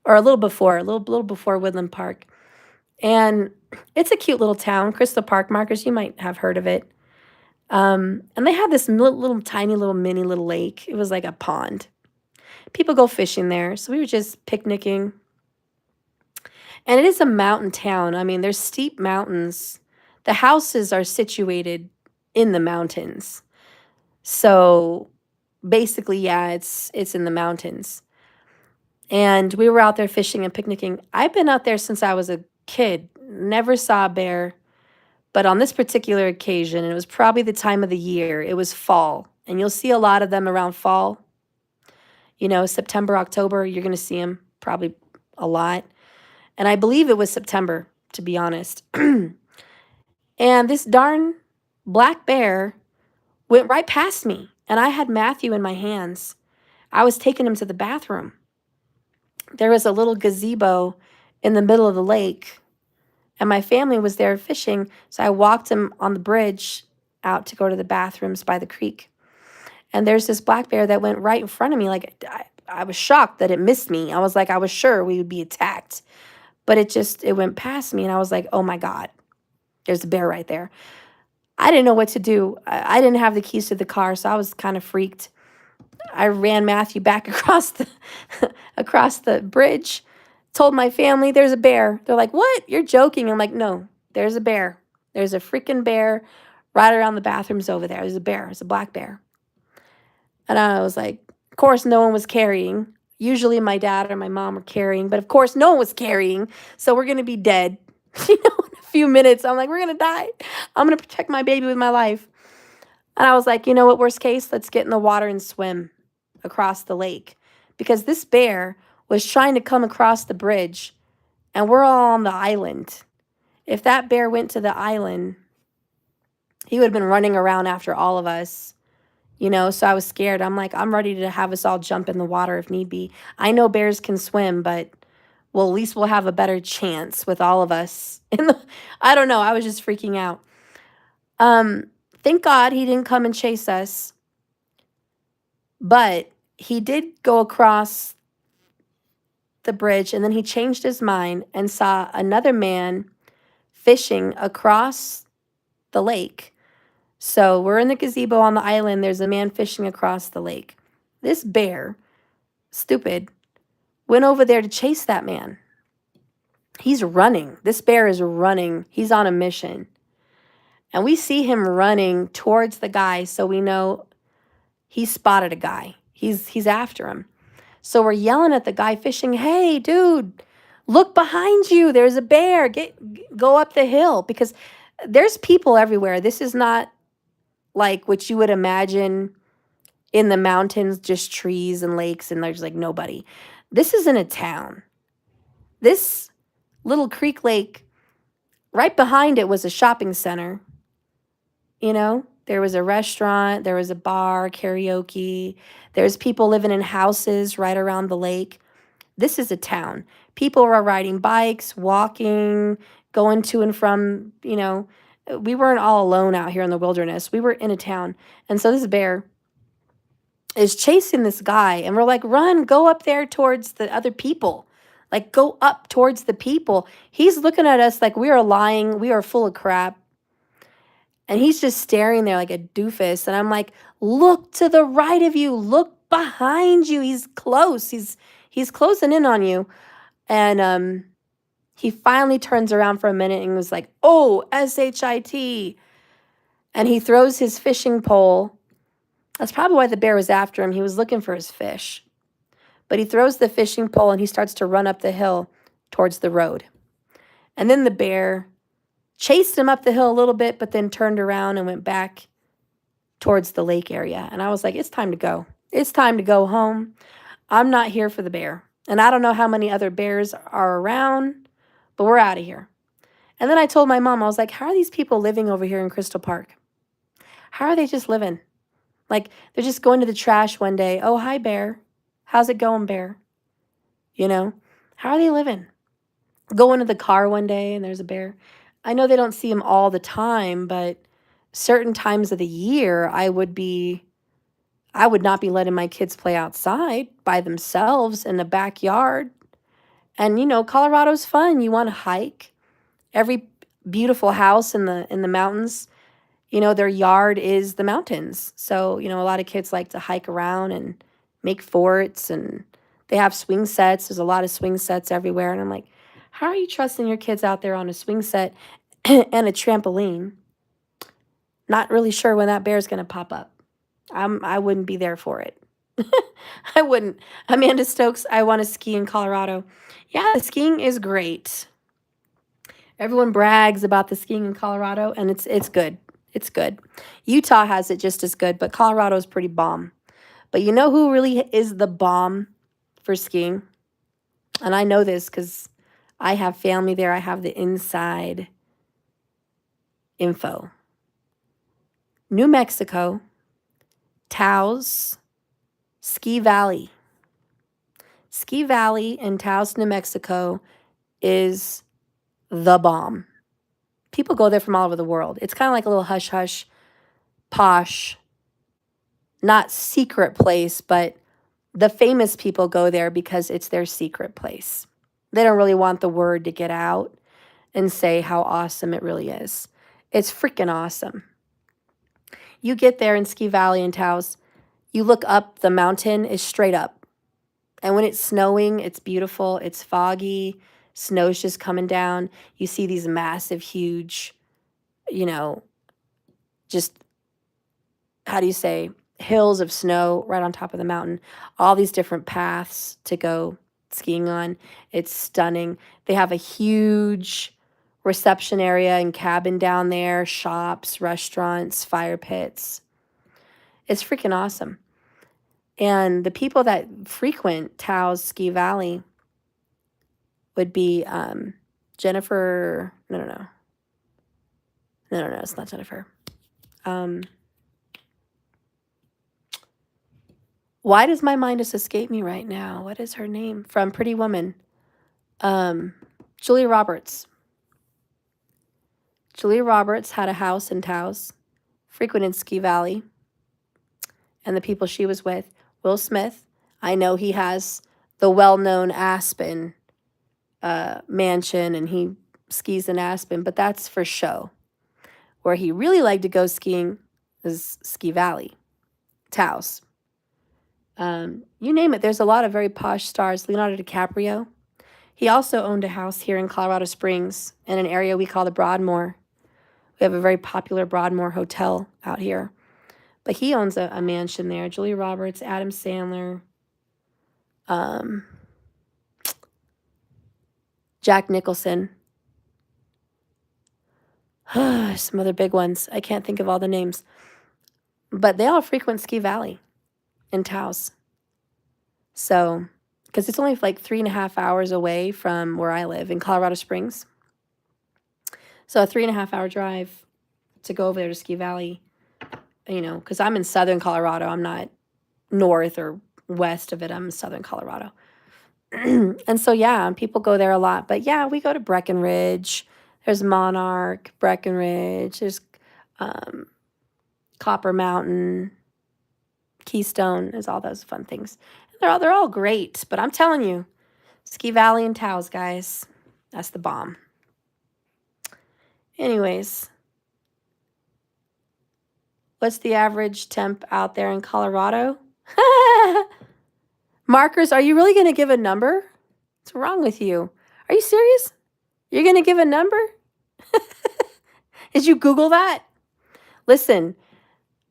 or a little before Woodland Park. And it's a cute little town, Crystal Park. Marcus, you might have heard of it. And they had this little tiny little mini little lake. It was like a pond. People go fishing there. So we were just picnicking. And it is a mountain town. I mean, there's steep mountains. The houses are situated in the mountains. So basically, yeah, it's in the mountains. And we were out there fishing and picnicking. I've been out there since I was a kid. Never saw a bear. But on this particular occasion, it was probably the time of the year. It was fall. And you'll see a lot of them around fall. You know, September, October, you're going to see them probably a lot. And I believe it was September, to be honest. And this darn black bear went right past me. And I had Matthew in my hands. I was taking him to the bathroom. There was a little gazebo in the middle of the lake. And my family was there fishing. So I walked him on the bridge out to go to the bathrooms by the creek. And there's this black bear that went right in front of me. Like, I was shocked that it missed me. I was like, I was sure we would be attacked. But it went past me. And I was like, oh my God, there's a bear right there. I didn't know what to do. I didn't have the keys to the car, so I was kind of freaked. I ran Matthew back across the bridge, told my family there's a bear. They're like, what? You're joking. I'm like, no, there's a bear. There's a freaking bear right around the bathrooms over there. There's a bear. It's a black bear. And I was like, of course, no one was carrying. Usually my dad or my mom were carrying, but of course no one was carrying. So we're going to be dead, in a few minutes. I'm like, we're going to die. I'm going to protect my baby with my life. And I was like, you know what, worst case, let's get in the water and swim across the lake. Because this bear was trying to come across the bridge, and we're all on the island. If that bear went to the island, he would have been running around after all of us. So I was scared. I'm like, I'm ready to have us all jump in the water if need be. I know bears can swim, but well, at least we'll have a better chance with all of us. I don't know. I was just freaking out. Thank God he didn't come and chase us. But he did go across the bridge, and then he changed his mind and saw another man fishing across the lake. So we're in the gazebo on the island. There's a man fishing across the lake. This bear, stupid, went over there to chase that man. He's running. This bear is running. He's on a mission. And we see him running towards the guy, so we know he spotted a guy. He's after him. So we're yelling at the guy fishing, "Hey, dude, look behind you. There's a bear. Go up the hill," because there's people everywhere. This is not like what you would imagine in the mountains, just trees and lakes, and there's like nobody. This is in a town. This little creek lake, right behind it was a shopping center. You know, there was a restaurant, there was a bar, karaoke. There's people living in houses right around the lake. This is a town. People were riding bikes, walking, going to and from, we weren't all alone out here in the wilderness. We were in a town. And so this bear is chasing this guy, and we're like, "Run, go up there towards the other people. Like, go up towards the people." He's looking at us like we are lying, we are full of crap. And he's just staring there like a doofus. And I'm like, "Look to the right of you. Look behind you. He's close. He's closing in on you." And he finally turns around for a minute and was like, "Oh, SHIT." And he throws his fishing pole. That's probably why the bear was after him. He was looking for his fish. But he throws the fishing pole and he starts to run up the hill towards the road. And then the bear chased him up the hill a little bit, but then turned around and went back towards the lake area. And I was like, "It's time to go. It's time to go home. I'm not here for the bear." And I don't know how many other bears are around, but we're out of here. And then I told my mom, I was like, "How are these people living over here in Crystal Park? How are they just living? Like, they're just going to the trash one day. 'Oh, hi, bear. How's it going, bear?' How are they living? Go into the car one day and there's a bear." I know they don't see him all the time, but certain times of the year, I would not be letting my kids play outside by themselves in the backyard. And Colorado's fun. You want to hike. Every beautiful house in the mountains, their yard is the mountains. So, a lot of kids like to hike around and make forts, and they have swing sets. There's a lot of swing sets everywhere. And I'm like, how are you trusting your kids out there on a swing set and a trampoline? Not really sure when that bear's going to pop up. I wouldn't be there for it. I wouldn't. Amanda Stokes, "I want to ski in Colorado." Yeah, the skiing is great. Everyone brags about the skiing in Colorado, and it's good. It's good. Utah has it just as good, but Colorado is pretty bomb. But you know who really is the bomb for skiing? And I know this because I have family there. I have the inside info. New Mexico, Taos, Ski Valley. Ski Valley in Taos, New Mexico is the bomb. People go there from all over the world. It's kind of like a little hush-hush, posh, not secret place, but the famous people go there because it's their secret place. They don't really want the word to get out and say how awesome it really is. It's freaking awesome. You get there in Ski Valley in Taos, you look up, the mountain is straight up. And when it's snowing, it's beautiful. It's foggy. Snow's just coming down. You see these massive, huge, just, how do you say, hills of snow right on top of the mountain. All these different paths to go skiing on. It's stunning. They have a huge reception area and cabin down there, shops, restaurants, fire pits. It's freaking awesome. And the people that frequent Taos Ski Valley would be Jennifer. No, it's not Jennifer. Why does my mind just escape me right now? What is her name? From Pretty Woman. Julia Roberts. Julia Roberts had a house in Taos, frequented Ski Valley, and the people she was with. Will Smith, I know he has the well-known Aspen mansion, and he skis in Aspen, but that's for show. Where he really liked to go skiing is Ski Valley, Taos. You name it, there's a lot of very posh stars. Leonardo DiCaprio. He also owned a house here in Colorado Springs in an area we call the Broadmoor, We have a very popular Broadmoor hotel out here. But he owns a mansion there. Julia Roberts, Adam Sandler, Jack Nicholson. Some other big ones. I can't think of all the names. But they all frequent Ski Valley in Taos. So, because it's only like 3.5 hours away from where I live in Colorado Springs. So a 3.5 hour drive to go over there to Ski Valley, because I'm in southern Colorado. I'm not north or west of it. I'm in southern Colorado. And so, yeah, people go there a lot. But, yeah, we go to Breckenridge. There's Monarch, Breckenridge. There's Copper Mountain, Keystone. There's all those fun things. They're all great. But I'm telling you, Ski Valley and Taos, guys, that's the bomb. Anyways, what's the average temp out there in Colorado? Markers, are you really going to give a number? What's wrong with you? Are you serious? You're going to give a number? Did you Google that? Listen,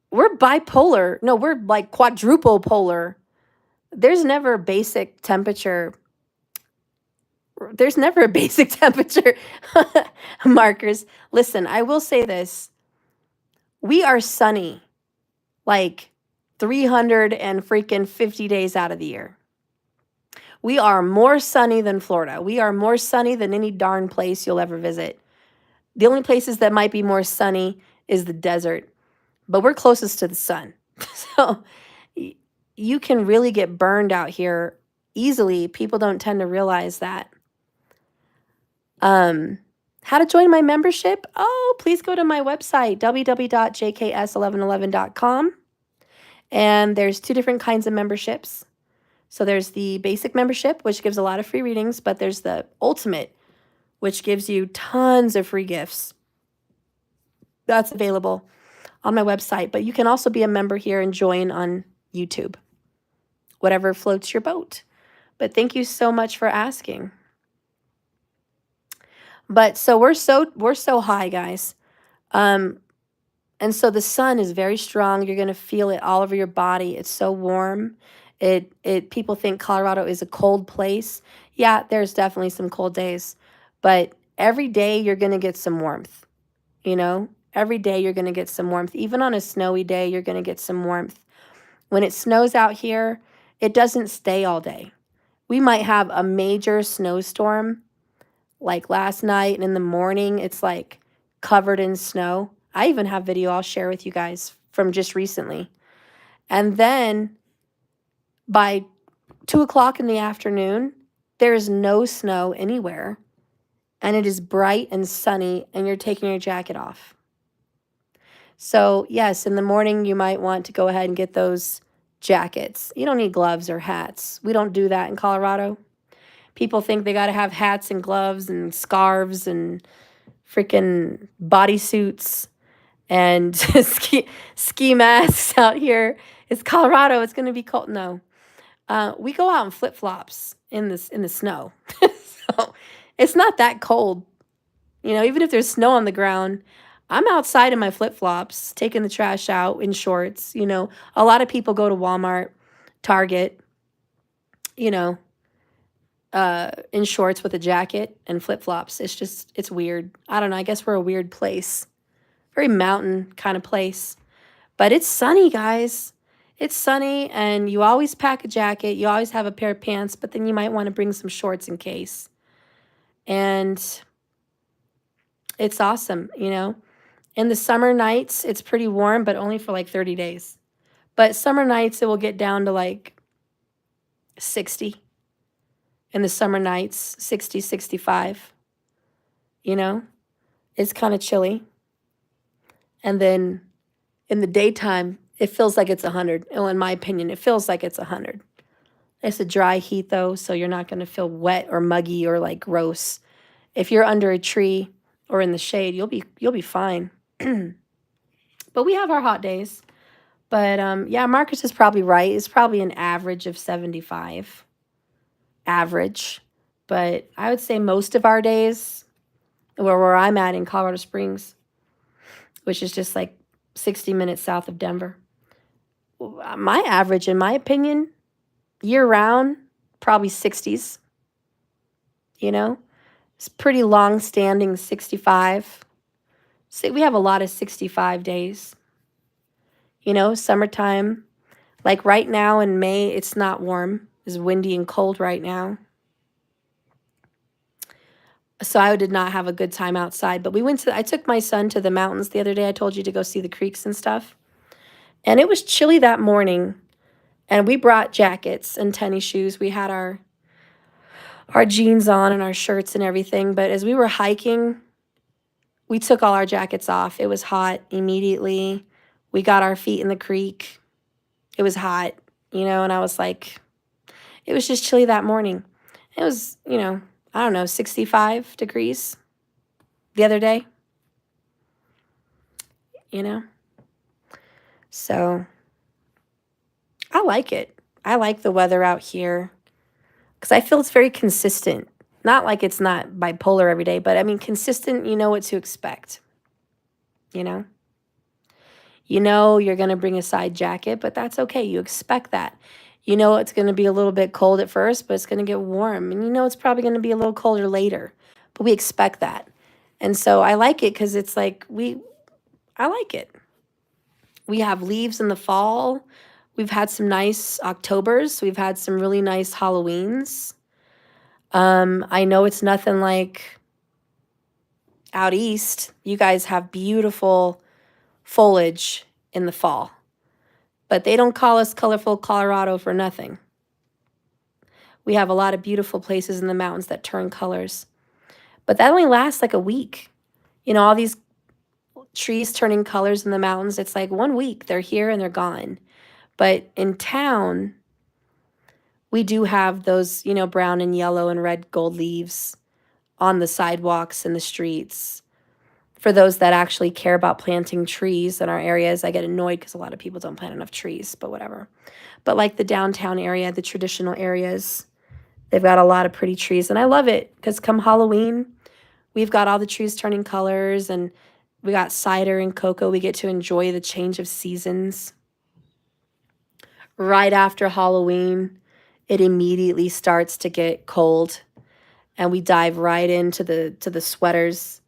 we're bipolar. No, we're like quadruple polar. There's never a basic temperature. There's never a basic temperature. Markers. Listen, I will say this. We are sunny like 350 days out of the year. We are more sunny than Florida. We are more sunny than any darn place you'll ever visit. The only places that might be more sunny is the desert, but we're closest to the sun. So you can really get burned out here easily. People don't tend to realize that. How to join my membership? Oh, please go to my website, www.jks1111.com. And there's 2 different kinds of memberships. So there's the basic membership, which gives a lot of free readings, but there's the ultimate, which gives you tons of free gifts. That's available on my website. But you can also be a member here and join on YouTube, whatever floats your boat. But thank you so much for asking. But so we're so high, guys. And so the sun is very strong. You're going to feel it all over your body. It's so warm. People think Colorado is a cold place. Yeah, there's definitely some cold days, but every day you're going to get some warmth. Every day you're going to get some warmth. Even on a snowy day, you're going to get some warmth. When it snows out here, it doesn't stay all day. We might have a major snowstorm like last night, and in the morning it's like covered in snow. I even have video I'll share with you guys from just recently. And then by 2 o'clock in the afternoon, there is no snow anywhere. And it is bright and sunny, and you're taking your jacket off. So, yes, in the morning, you might want to go ahead and get those jackets. You don't need gloves or hats. We don't do that in Colorado. People think they got to have hats and gloves and scarves and freaking bodysuits and ski masks out here. It's Colorado. It's going to be cold. No. We go out in flip-flops in the snow. So it's not that cold. Even if there's snow on the ground, I'm outside in my flip-flops, taking the trash out in shorts. A lot of people go to Walmart, Target, in shorts with a jacket and flip-flops. It's weird. I don't know. I guess we're a weird place. Very mountain kind of place. But it's sunny, guys. It's sunny, and you always pack a jacket. You always have a pair of pants, but then you might want to bring some shorts in case. And it's awesome, In the summer nights, it's pretty warm, but only for like 30 days. But summer nights, it will get down to like 60. In the summer nights, 60, 65. It's kind of chilly. And then in the daytime, it feels like it's 100. Well, in my opinion, it feels like it's 100. It's a dry heat, though, so you're not going to feel wet or muggy or like gross. If you're under a tree or in the shade, you'll be fine. But we have our hot days. But yeah, Marcus is probably right. It's probably an average of 75. Average. But I would say most of our days, where I'm at in Colorado Springs, which is just like 60 minutes south of Denver. My average, in my opinion, year round, probably 60s, you know? It's pretty long standing 65. See, we have a lot of 65 days. You know, summertime, like right now in May, it's not warm. It's windy and cold right now. So I did not have a good time outside. But I took my son to the mountains the other day. I told you to go see the creeks and stuff. And it was chilly that morning. And we brought jackets and tennis shoes. We had our jeans on and our shirts and everything. But as we were hiking, we took all our jackets off. It was hot immediately. We got our feet in the creek. It was hot, you know, and I was like, it was just chilly that morning. It was, you know, I don't know, 65 degrees the other day, you know? So I like it. I like the weather out here because I feel it's very consistent. Not like it's not bipolar every day, but I mean, consistent, you know what to expect, you know? You know you're going to bring a side jacket, but that's okay. You expect that. You know it's going to be a little bit cold at first, but it's going to get warm. And you know it's probably going to be a little colder later, but we expect that. And so I like it because it's like I like it. We have leaves in the fall. We've had some nice Octobers. We've had some really nice Halloweens. I know it's nothing like out east. You guys have beautiful foliage in the fall. But they don't call us colorful Colorado for nothing. We have a lot of beautiful places in the mountains that turn colors. But that only lasts like a week. You know, all these trees turning colors in the mountains, it's like 1 week. They're here and they're gone. But in town, we do have those, you know, brown and yellow and red gold leaves on the sidewalks and the streets. For those that actually care about planting trees in our areas, I get annoyed because a lot of people don't plant enough trees, but whatever. But like the downtown area, the traditional areas, they've got a lot of pretty trees. And I love it because come Halloween, we've got all the trees turning colors and we got cider and cocoa. We get to enjoy the change of seasons. Right after Halloween, it immediately starts to get cold and we dive right into the sweaters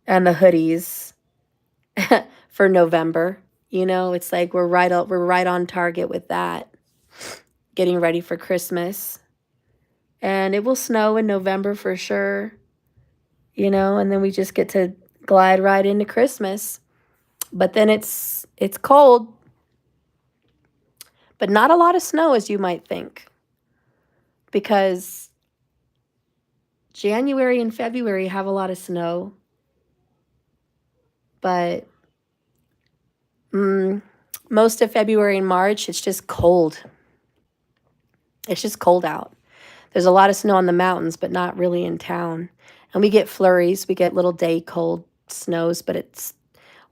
and the hoodies for November. You know, it's like we're right on target with that. Getting ready for Christmas. And it will snow in November for sure. You know, and then we just get to glide right into Christmas. But then it's cold. But not a lot of snow as you might think. Because January and February have a lot of snow. But most of February and March, it's just cold. It's just cold out. There's a lot of snow on the mountains, but not really in town. And we get flurries. We get little day cold snows, but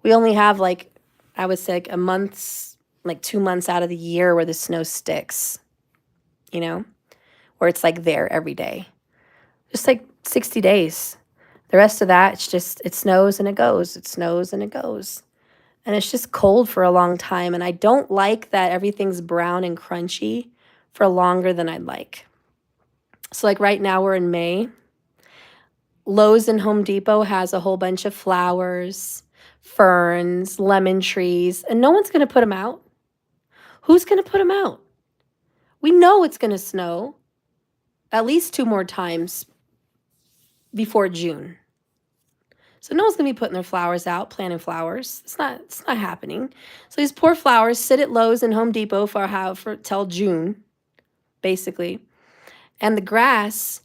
we only have like, I would say like a month's, like 2 months out of the year where the snow sticks, you know, where it's like there every day. Just like 60 days. The rest of that, it snows and it goes. It snows and it goes. And it's just cold for a long time. And I don't like that everything's brown and crunchy for longer than I'd like. So like right now we're in May. Lowe's and Home Depot has a whole bunch of flowers, ferns, lemon trees, and no one's going to put them out. Who's going to put them out? We know it's going to snow at least 2 more times before June. So no one's going to be putting their flowers out, planting flowers. It's not happening. So these poor flowers sit at Lowe's and Home Depot for till June, basically. And the grass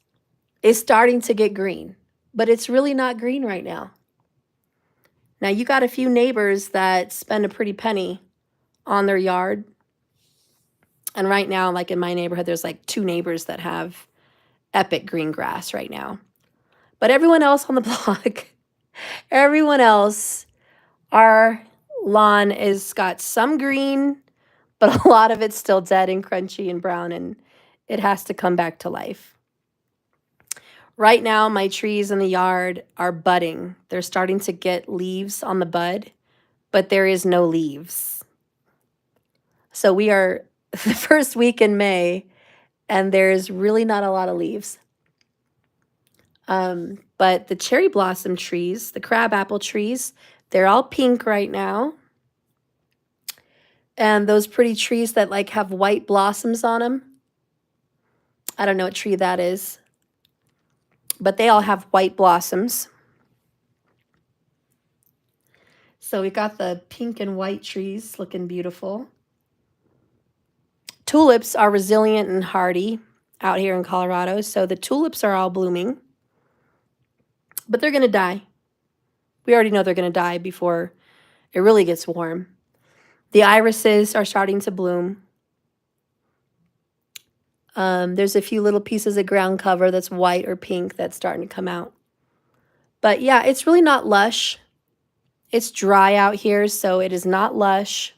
is starting to get green, but it's really not green right now. Now you got a few neighbors that spend a pretty penny on their yard. And right now, like in my neighborhood, there's like 2 neighbors that have epic green grass right now. But everyone else on the block, everyone else, our lawn is got some green, but a lot of it's still dead and crunchy and brown, and it has to come back to life. Right now, my trees in the yard are budding. They're starting to get leaves on the bud, but there is no leaves. So we are the first week in May, and there's really not a lot of leaves. But the cherry blossom trees, the crabapple trees, they're all pink right now. And those pretty trees that like have white blossoms on them, I don't know what tree that is, but they all have white blossoms. So we got the pink and white trees looking beautiful. Tulips are resilient and hardy out here in Colorado. So the tulips are all blooming, but they're going to die. We already know they're going to die before it really gets warm. The irises are starting to bloom. There's a few little pieces of ground cover that's white or pink that's starting to come out. But yeah, it's really not lush. It's dry out here, so it is not lush.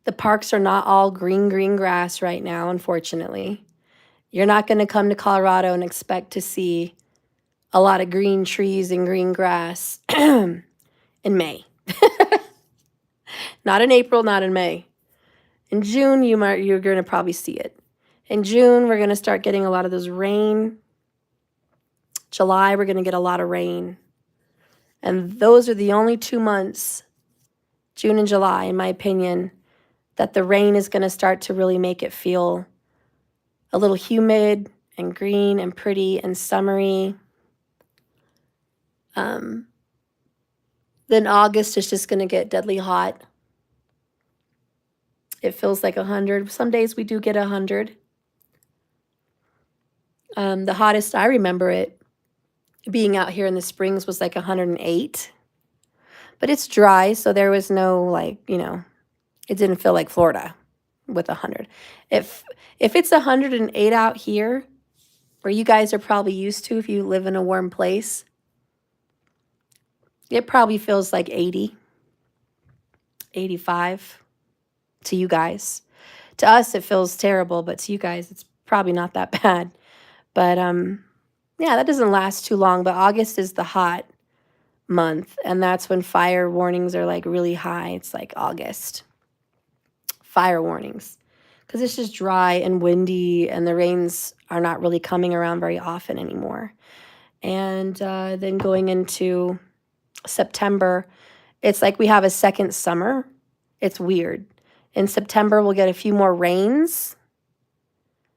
The parks are not all green grass right now, unfortunately. You're not going to come to Colorado and expect to see a lot of green trees and green grass in May. Not in April, not in May. In June, you're going to probably see it. In June, we're going to start getting a lot of those rain. July, we're going to get a lot of rain. And those are the only 2 months, June and July, in my opinion, that the rain is going to start to really make it feel a little humid and green and pretty and summery. Then August is just going to get deadly hot. It feels like 100. Some days we do get 100. The hottest I remember it being out here in the springs was like 108. But it's dry, so there was no like, it didn't feel like Florida with 100. If it's 108 out here, where you guys are probably used to if you live in a warm place, it probably feels like 80, 85 to you guys. To us, it feels terrible, but to you guys, it's probably not that bad. But yeah, that doesn't last too long. But August is the hot month, and that's when fire warnings are like really high. It's like August. Fire warnings. Because it's just dry and windy, and the rains are not really coming around very often anymore. And then going into September, it's like we have a second summer. It's weird. In September, we'll get a few more rains.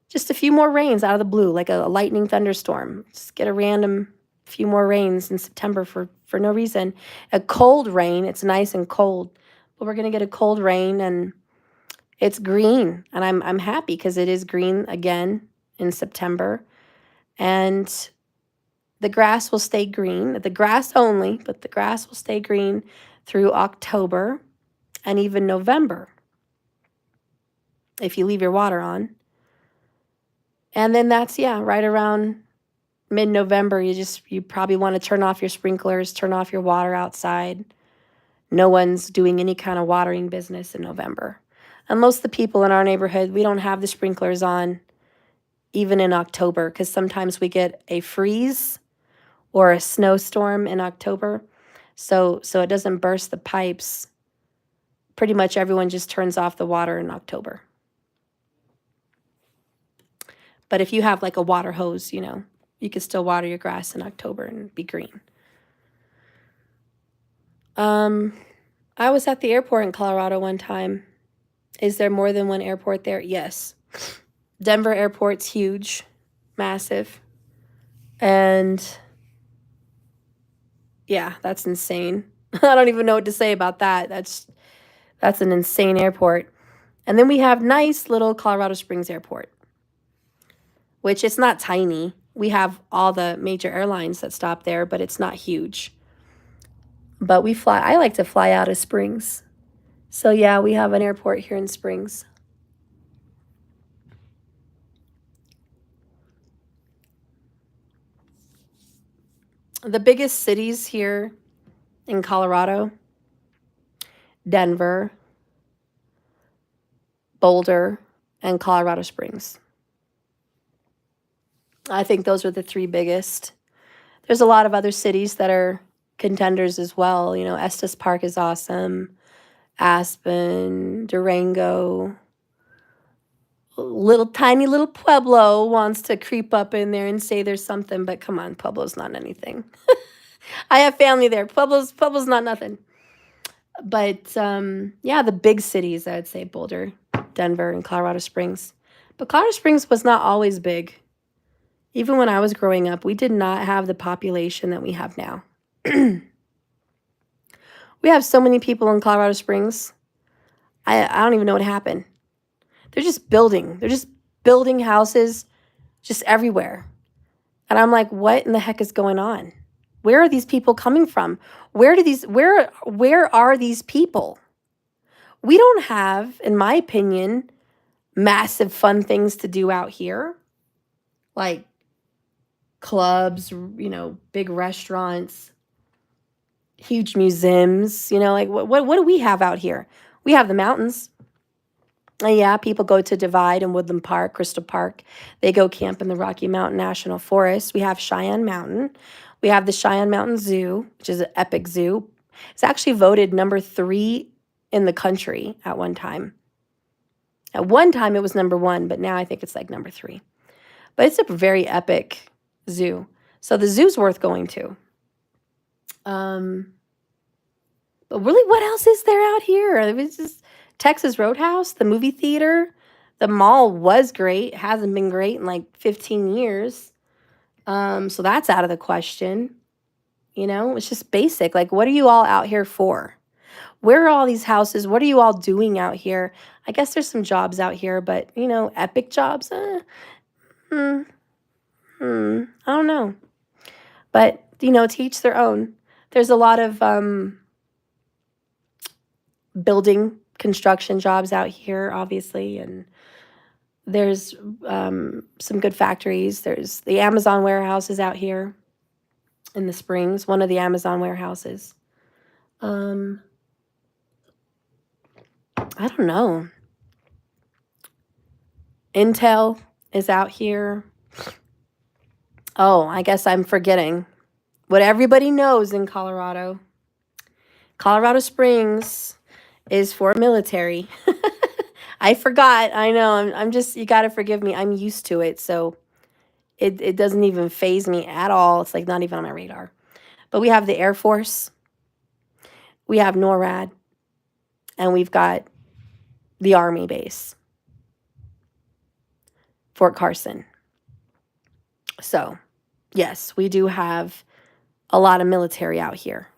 Just a few more rains out of the blue, like a lightning thunderstorm. Just get a random few more rains in September for no reason. A cold rain, it's nice and cold, but we're going to get a cold rain, and it's green, and I'm happy because it is green again in September. And the grass will stay green, the grass only, but the grass will stay green through October and even November if you leave your water on. And then that's, right around mid-November, you probably want to turn off your sprinklers, turn off your water outside. No one's doing any kind of watering business in November. And most of the people in our neighborhood, we don't have the sprinklers on even in October, because sometimes we get a freeze or a snowstorm in October. So it doesn't burst the pipes. Pretty much everyone just turns off the water in October. But if you have like a water hose, you can still water your grass in October and be green. I was at the airport in Colorado one time. Is there more than one airport there? Yes. Denver airport's huge, massive. And yeah, that's insane. I don't even know what to say about that. That's an insane airport. And then we have nice little Colorado Springs Airport, which it's not tiny. We have all the major airlines that stop there, but it's not huge. But I like to fly out of Springs. So yeah, we have an airport here in Springs. The biggest cities here in Colorado: Denver, Boulder, and Colorado Springs. I think those are the three biggest. There's a lot of other cities that are contenders as well. You know, Estes Park is awesome. Aspen, Durango, little tiny little Pueblo wants to creep up in there and say there's something, but come on, Pueblo's not anything. I have family there. Pueblo's not nothing. But yeah, the big cities, I would say Boulder, Denver, and Colorado Springs. But Colorado Springs was not always big. Even when I was growing up, we did not have the population that we have now. We have so many people in Colorado Springs. I don't even know what happened. They're just building houses just everywhere. And I'm like, what in the heck is going on? Where are these people coming from? Where are these people? We don't have, in my opinion, massive fun things to do out here. Like clubs, you know, big restaurants, huge museums, you know, like what do we have out here? We have the mountains. And yeah, people go to Divide and Woodland Park, Crystal Park. They go camp in the Rocky Mountain National Forest. We have Cheyenne Mountain. We have the Cheyenne Mountain Zoo, which is an epic zoo. It's actually voted number 3 in the country at one time. At one time, it was number 1, but now I think it's like number 3. But it's a very epic zoo. So the zoo's worth going to. But really, what else is there out here? It was just Texas Roadhouse, the movie theater. The mall was great. Hasn't been great in like 15 years. So that's out of the question. You know, it's just basic. Like, what are you all out here for? Where are all these houses? What are you all doing out here? I guess there's some jobs out here, but, you know, epic jobs? I don't know. But, you know, to each their own. There's a lot of building construction jobs out here, obviously, and there's some good factories. There's the Amazon warehouses out here in the Springs, one of the Amazon warehouses. I don't know. Intel is out here. Oh, I guess I'm forgetting what everybody knows in Colorado. Colorado Springs is for military. I forgot. I know. I'm just, you got to forgive me. I'm used to it. So it doesn't even faze me at all. It's like not even on my radar. But we have the Air Force. We have NORAD. And we've got the Army base. Fort Carson. So, yes, we do have a lot of military out here.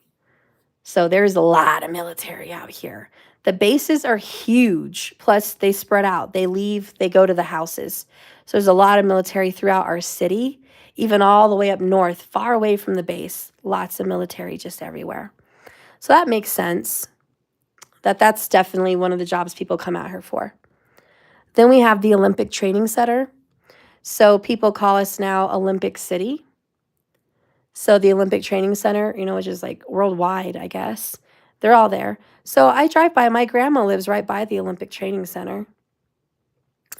So there's a lot of military out here. The bases are huge. Plus, they spread out. They leave, they go to the houses. So there's a lot of military throughout our city, even all the way up north, far away from the base. Lots of military just everywhere. So that makes sense. That's definitely one of the jobs people come out here for. Then we have the Olympic Training Center. So people call us now Olympic City. So the Olympic Training Center, you know, which is like worldwide, I guess. They're all there. So I drive by. My grandma lives right by the Olympic Training Center.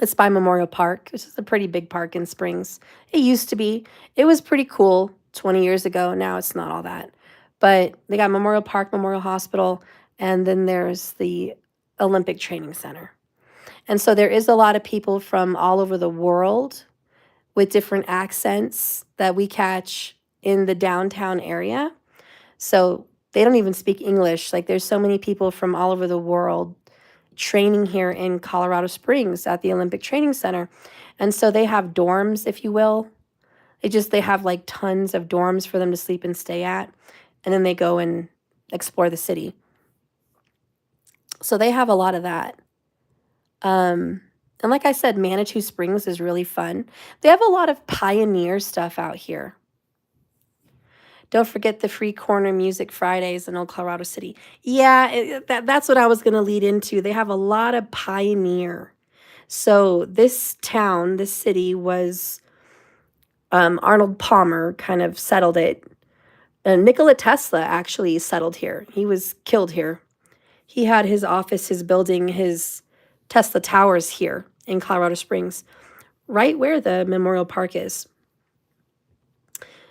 It's by Memorial Park, which is a pretty big park in Springs. It used to be. It was pretty cool 20 years ago. Now it's not all that. But they got Memorial Park, Memorial Hospital, and then there's the Olympic Training Center. And so there is a lot of people from all over the world with different accents that we catch in the downtown area. So they don't even speak English. Like there's so many people from all over the world training here in Colorado Springs at the Olympic Training Center. And so they have dorms, if you will. They have like tons of dorms for them to sleep and stay at. And then they go and explore the city. So they have a lot of that. And like I said, Manitou Springs is really fun. They have a lot of pioneer stuff out here. Don't forget the Free Corner Music Fridays in Old Colorado City. Yeah, that's what I was going to lead into. They have a lot of pioneer. So this town, this city was Arnold Palmer kind of settled it. Nikola Tesla actually settled here. He was killed here. He had his office, his building, his Tesla Towers here in Colorado Springs, right where the Memorial Park is.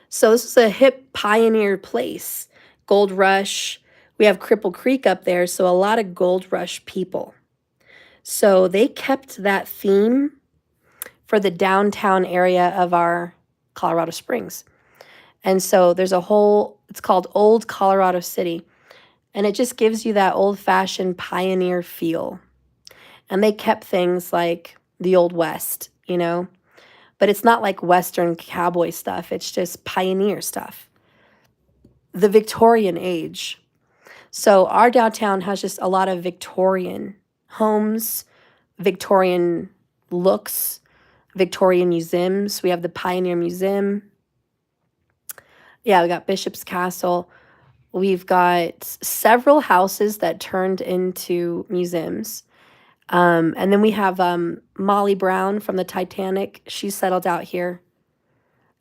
So this is a hip pioneer place. Gold Rush. We have Cripple Creek up there, so a lot of Gold Rush people. So they kept that theme for the downtown area of our Colorado Springs. And so there's a whole, it's called Old Colorado City. And it just gives you that old-fashioned pioneer feel. And they kept things like the Old West, you know? But it's not like Western cowboy stuff. It's just pioneer stuff. The Victorian age. So our downtown has just a lot of Victorian homes, Victorian looks, Victorian museums. We have the Pioneer Museum. Yeah, we got Bishop's Castle. We've got several houses that turned into museums. And then we have Molly Brown from the Titanic. She settled out here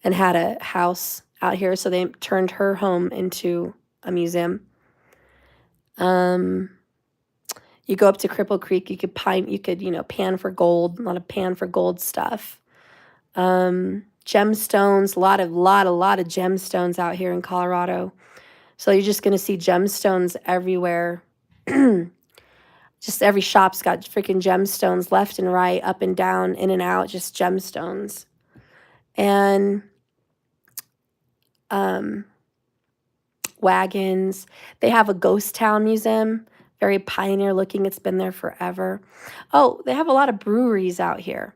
and had a house out here, so they turned her home into a museum. You go up to Cripple Creek, you could pan for gold, a lot of pan for gold stuff. Gemstones, a lot of gemstones out here in Colorado. So you're just gonna see gemstones everywhere. Just every shop's got freaking gemstones left and right, up and down, in and out, just gemstones. And wagons. They have a ghost town museum, very pioneer looking. It's been there forever. Oh, they have a lot of breweries out here.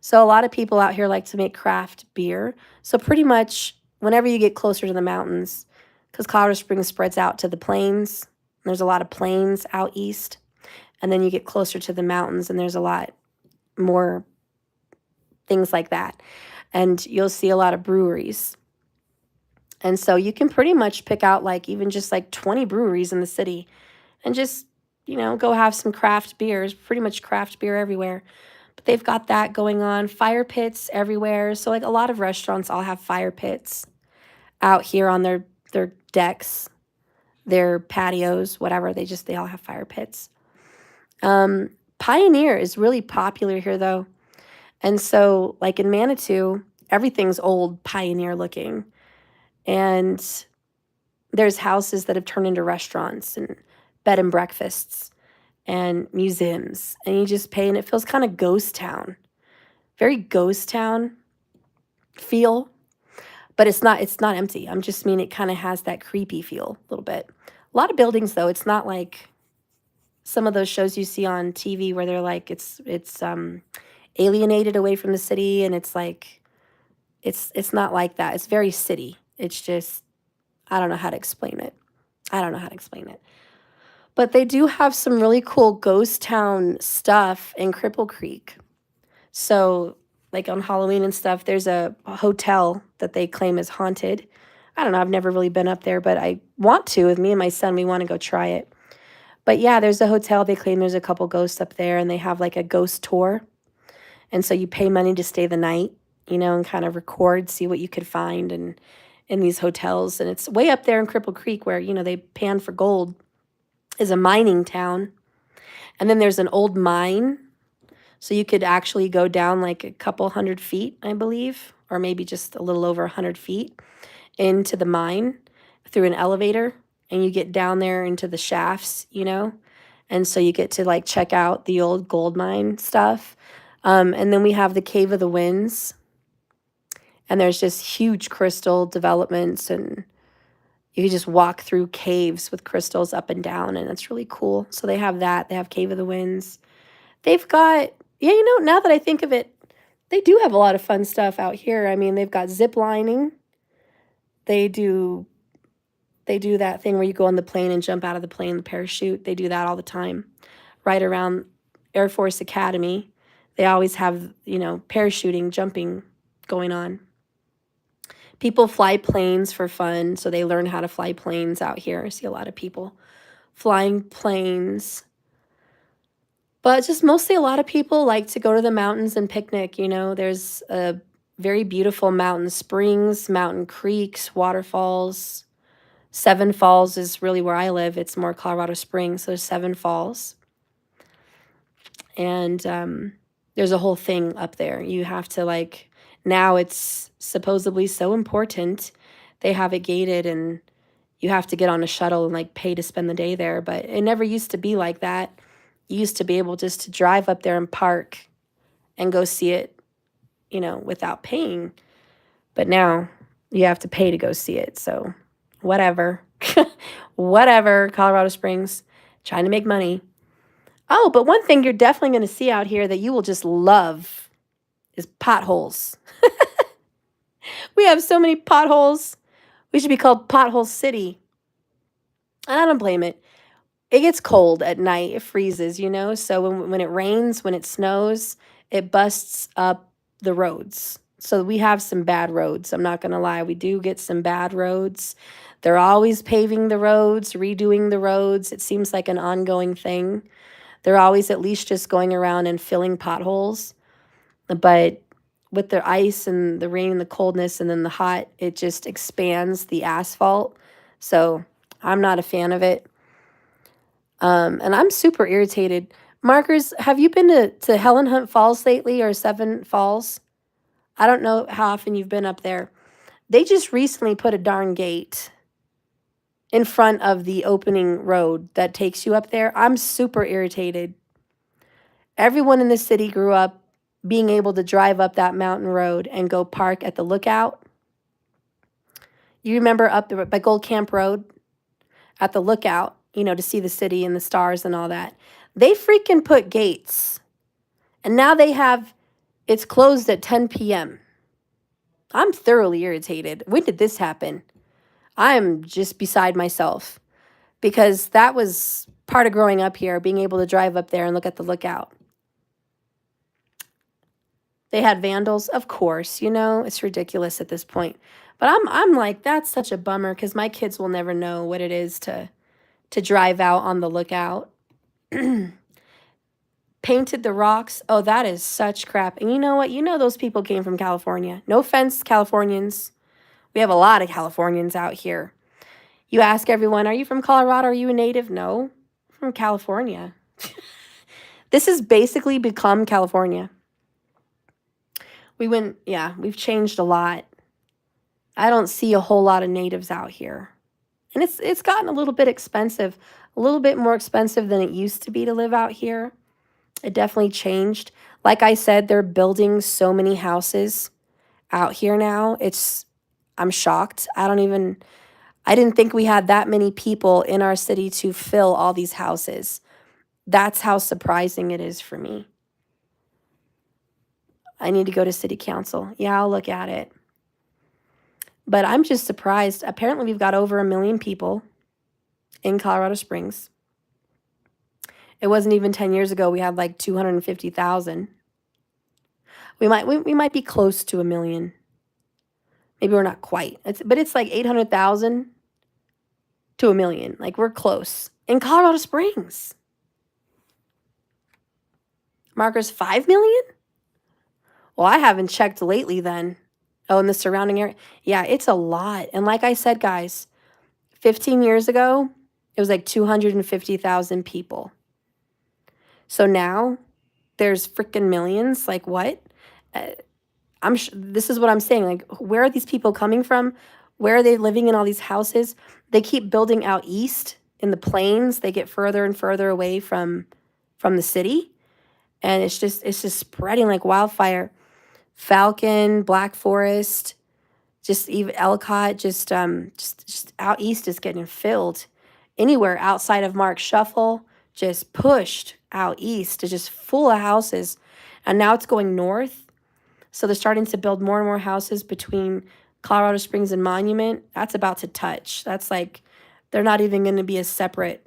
So a lot of people out here like to make craft beer. So pretty much whenever you get closer to the mountains, because Colorado Springs spreads out to the plains, there's a lot of plains out east. And then you get closer to the mountains and there's a lot more things like that. And you'll see a lot of breweries. And so you can pretty much pick out like even just like 20 breweries in the city and just, go have some craft beers, pretty much craft beer everywhere. But they've got that going on. Fire pits everywhere. So like a lot of restaurants all have fire pits out here on their decks, their patios, whatever. They all have fire pits. Pioneer is really popular here though. And so like in Manitou, everything's old Pioneer looking. And there's houses that have turned into restaurants and bed and breakfasts and museums. And you just pay, and it feels kind of ghost town. Very ghost town feel. But it's not empty. I'm just mean it kind of has that creepy feel a little bit. A lot of buildings though, it's not like some of those shows you see on TV where they're like it's alienated away from the city, and it's like it's not like that. It's very city. It's just, I don't know how to explain it. But they do have some really cool ghost town stuff in Cripple Creek. So like on Halloween and stuff, there's a hotel that they claim is haunted. I don't know. I've never really been up there, but I want to. With me and my son, we want to go try it. But yeah, there's a hotel. They claim there's a couple ghosts up there, and they have like a ghost tour. And so you pay money to stay the night, and kind of record, see what you could find in these hotels. And it's way up there in Cripple Creek where, they pan for gold, is a mining town. And then there's an old mine. So you could actually go down like a couple 100 feet, I believe, or maybe just a little over 100 feet into the mine through an elevator. And you get down there into the shafts, and so you get to like check out the old gold mine stuff. And then we have the Cave of the Winds, and there's just huge crystal developments, and you can just walk through caves with crystals up and down, and it's really cool. So they have that. They have Cave of the Winds. They've got, now that I think of it, they do have a lot of fun stuff out here. I mean, they've got zip lining. They do that thing where you go on the plane and jump out of the plane, the parachute. They do that all the time. Right around Air Force Academy, they always have, parachuting, jumping going on. People fly planes for fun, so they learn how to fly planes out here. I see a lot of people flying planes. But just mostly a lot of people like to go to the mountains and picnic. There's a very beautiful mountain springs, mountain creeks, waterfalls. Seven Falls is really where I live. It's more Colorado Springs, so there's Seven Falls. And there's a whole thing up there. You have to now it's supposedly so important. They have it gated, and you have to get on a shuttle and like pay to spend the day there. But it never used to be like that. You used to be able just to drive up there and park and go see it, you know, without paying. But now you have to pay to go see it. So whatever. Whatever, Colorado Springs, trying to make money. Oh, but one thing you're definitely going to see out here that you will just love is potholes. We have so many potholes. We should be called Pothole City. And I don't blame it. It gets cold at night. It freezes, you know? So when it rains, when it snows, it busts up the roads. So we have some bad roads. I'm not going to lie. We do get some bad roads. They're always paving the roads, redoing the roads. It seems like an ongoing thing. They're always at least just going around and filling potholes. But with the ice and the rain and the coldness and then the hot, it just expands the asphalt. So I'm not a fan of it. And I'm super irritated. Markers, have you been to Helen Hunt Falls lately or Seven Falls? I don't know how often you've been up there. They just recently put a darn gate in front of the opening road that takes you up there. I'm super irritated. Everyone in the city grew up being able to drive up that mountain road and go park at the Lookout. You remember up there by Gold Camp Road at the Lookout, you know, to see the city and the stars and all that. They freaking put gates. And now it's closed at 10 p.m. I'm thoroughly irritated. When did this happen? I'm just beside myself because that was part of growing up here, being able to drive up there and look at the Lookout. They had vandals, of course, you know, it's ridiculous at this point. But I'm like, that's such a bummer because my kids will never know what it is to drive out on the Lookout. Painted the rocks. Oh, that is such crap. And you know what? You know those people came from California. No offense, Californians. We have a lot of Californians out here. You ask everyone, are you from Colorado? Are you a native? No, I'm from California. This has basically become California. We've changed a lot. I don't see a whole lot of natives out here. And it's gotten a little bit expensive, a little bit more expensive than it used to be to live out here. It definitely changed. Like I said, they're building so many houses out here now. I'm shocked. I didn't think we had that many people in our city to fill all these houses. That's how surprising it is for me. I need to go to city council. Yeah, I'll look at it. But I'm just surprised. Apparently, we've got over 1 million people in Colorado Springs. It wasn't even 10 years ago. We had like 250,000. We might be close to 1 million. Maybe we're not quite. But it's like 800,000 to 1 million. Like we're close. In Colorado Springs. Markers 5 million? Well, I haven't checked lately then. Oh, in the surrounding area. Yeah, it's a lot. And like I said, guys, 15 years ago, it was like 250,000 people. So now there's freaking millions. Like what? This is what I'm saying. Like, where are these people coming from? Where are they living in all these houses? They keep building out east in the plains. They get further and further away from the city. And it's just spreading like wildfire. Falcon, Black Forest, just even Ellicott, just out east is getting filled. Anywhere outside of Mark Shuffle, just pushed out east is just full of houses. And now it's going north. So they're starting to build more and more houses between Colorado Springs and Monument. That's about to touch. That's like, they're not even going to be a separate.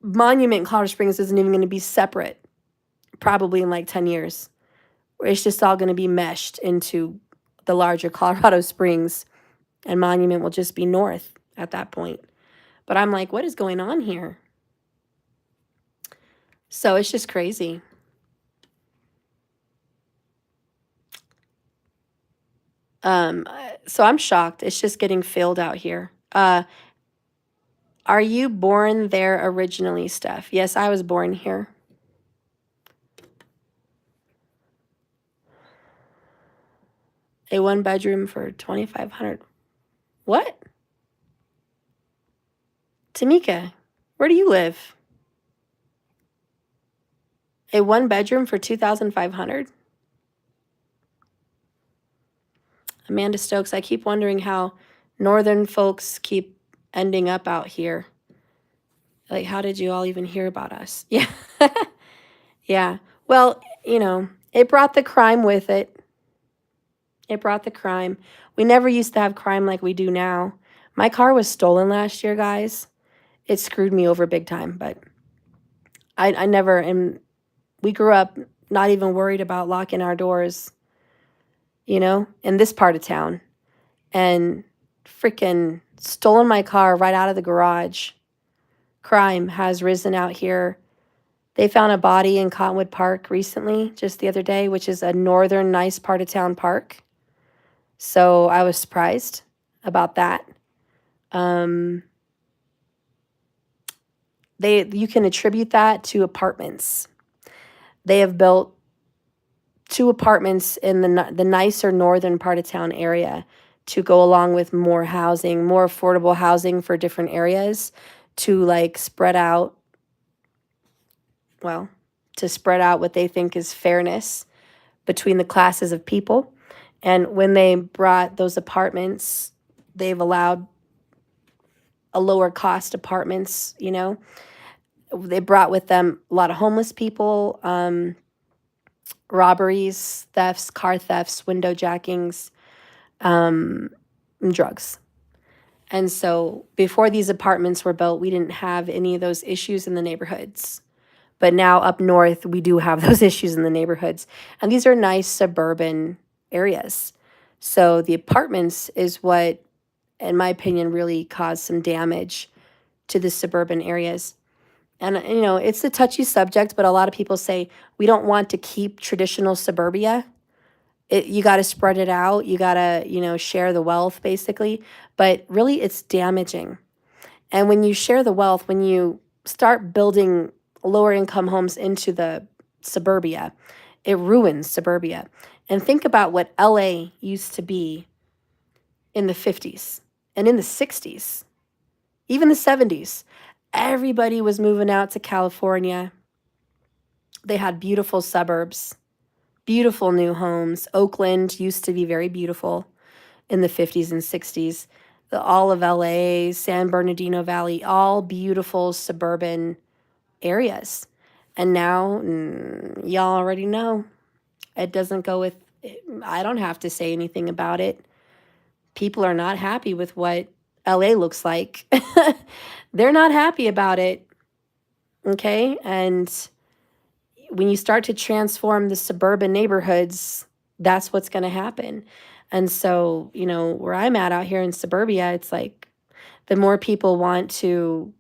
Monument and Colorado Springs isn't even going to be separate, probably in like 10 years. It's just all going to be meshed into the larger Colorado Springs, and Monument will just be north at that point. But I'm like, what is going on here? So it's just crazy. So I'm shocked. It's just getting filled out here. Are you born there originally, Steph? Yes, I was born here. A 1-bedroom for $2,500. What? Tamika, where do you live? A 1-bedroom for $2,500? Amanda Stokes, I keep wondering how northern folks keep ending up out here. Like, how did you all even hear about us? Yeah. Yeah. Well, it brought the crime with it. It brought the crime. We never used to have crime like we do now. My car was stolen last year, guys. It screwed me over big time, but I never, and we grew up not even worried about locking our doors, in this part of town. And freaking stolen my car right out of the garage. Crime has risen out here. They found a body in Cottonwood Park recently, just the other day, which is a northern nice part of town park. So I was surprised about that. You can attribute that to apartments. They have built 2 apartments in the nicer northern part of town area to go along with more housing, more affordable housing for different areas to spread out what they think is fairness between the classes of people. And when they brought those apartments, they've allowed a lower cost apartments, They brought with them a lot of homeless people, robberies, thefts, car thefts, window jackings, and drugs. And so before these apartments were built, we didn't have any of those issues in the neighborhoods. But now up north, we do have those issues in the neighborhoods. And these are nice suburban areas. So the apartments is what, in my opinion, really caused some damage to the suburban areas. And, it's a touchy subject, but a lot of people say we don't want to keep traditional suburbia. You got to spread it out. You got to, share the wealth, basically. But really, it's damaging. And when you share the wealth, when you start building lower income homes into the suburbia, it ruins suburbia. And think about what LA used to be in the 50s and in the 60s, even the 70s. Everybody was moving out to California. They had beautiful suburbs, beautiful new homes. Oakland used to be very beautiful in the 50s and 60s. All of LA, San Bernardino Valley, all beautiful suburban areas. And now, y'all already know, it doesn't go with, I don't have to say anything about it. People are not happy with what LA looks like. They're not happy about it. Okay? And when you start to transform the suburban neighborhoods, that's what's going to happen. And so, where I'm at out here in suburbia, it's like the more people want to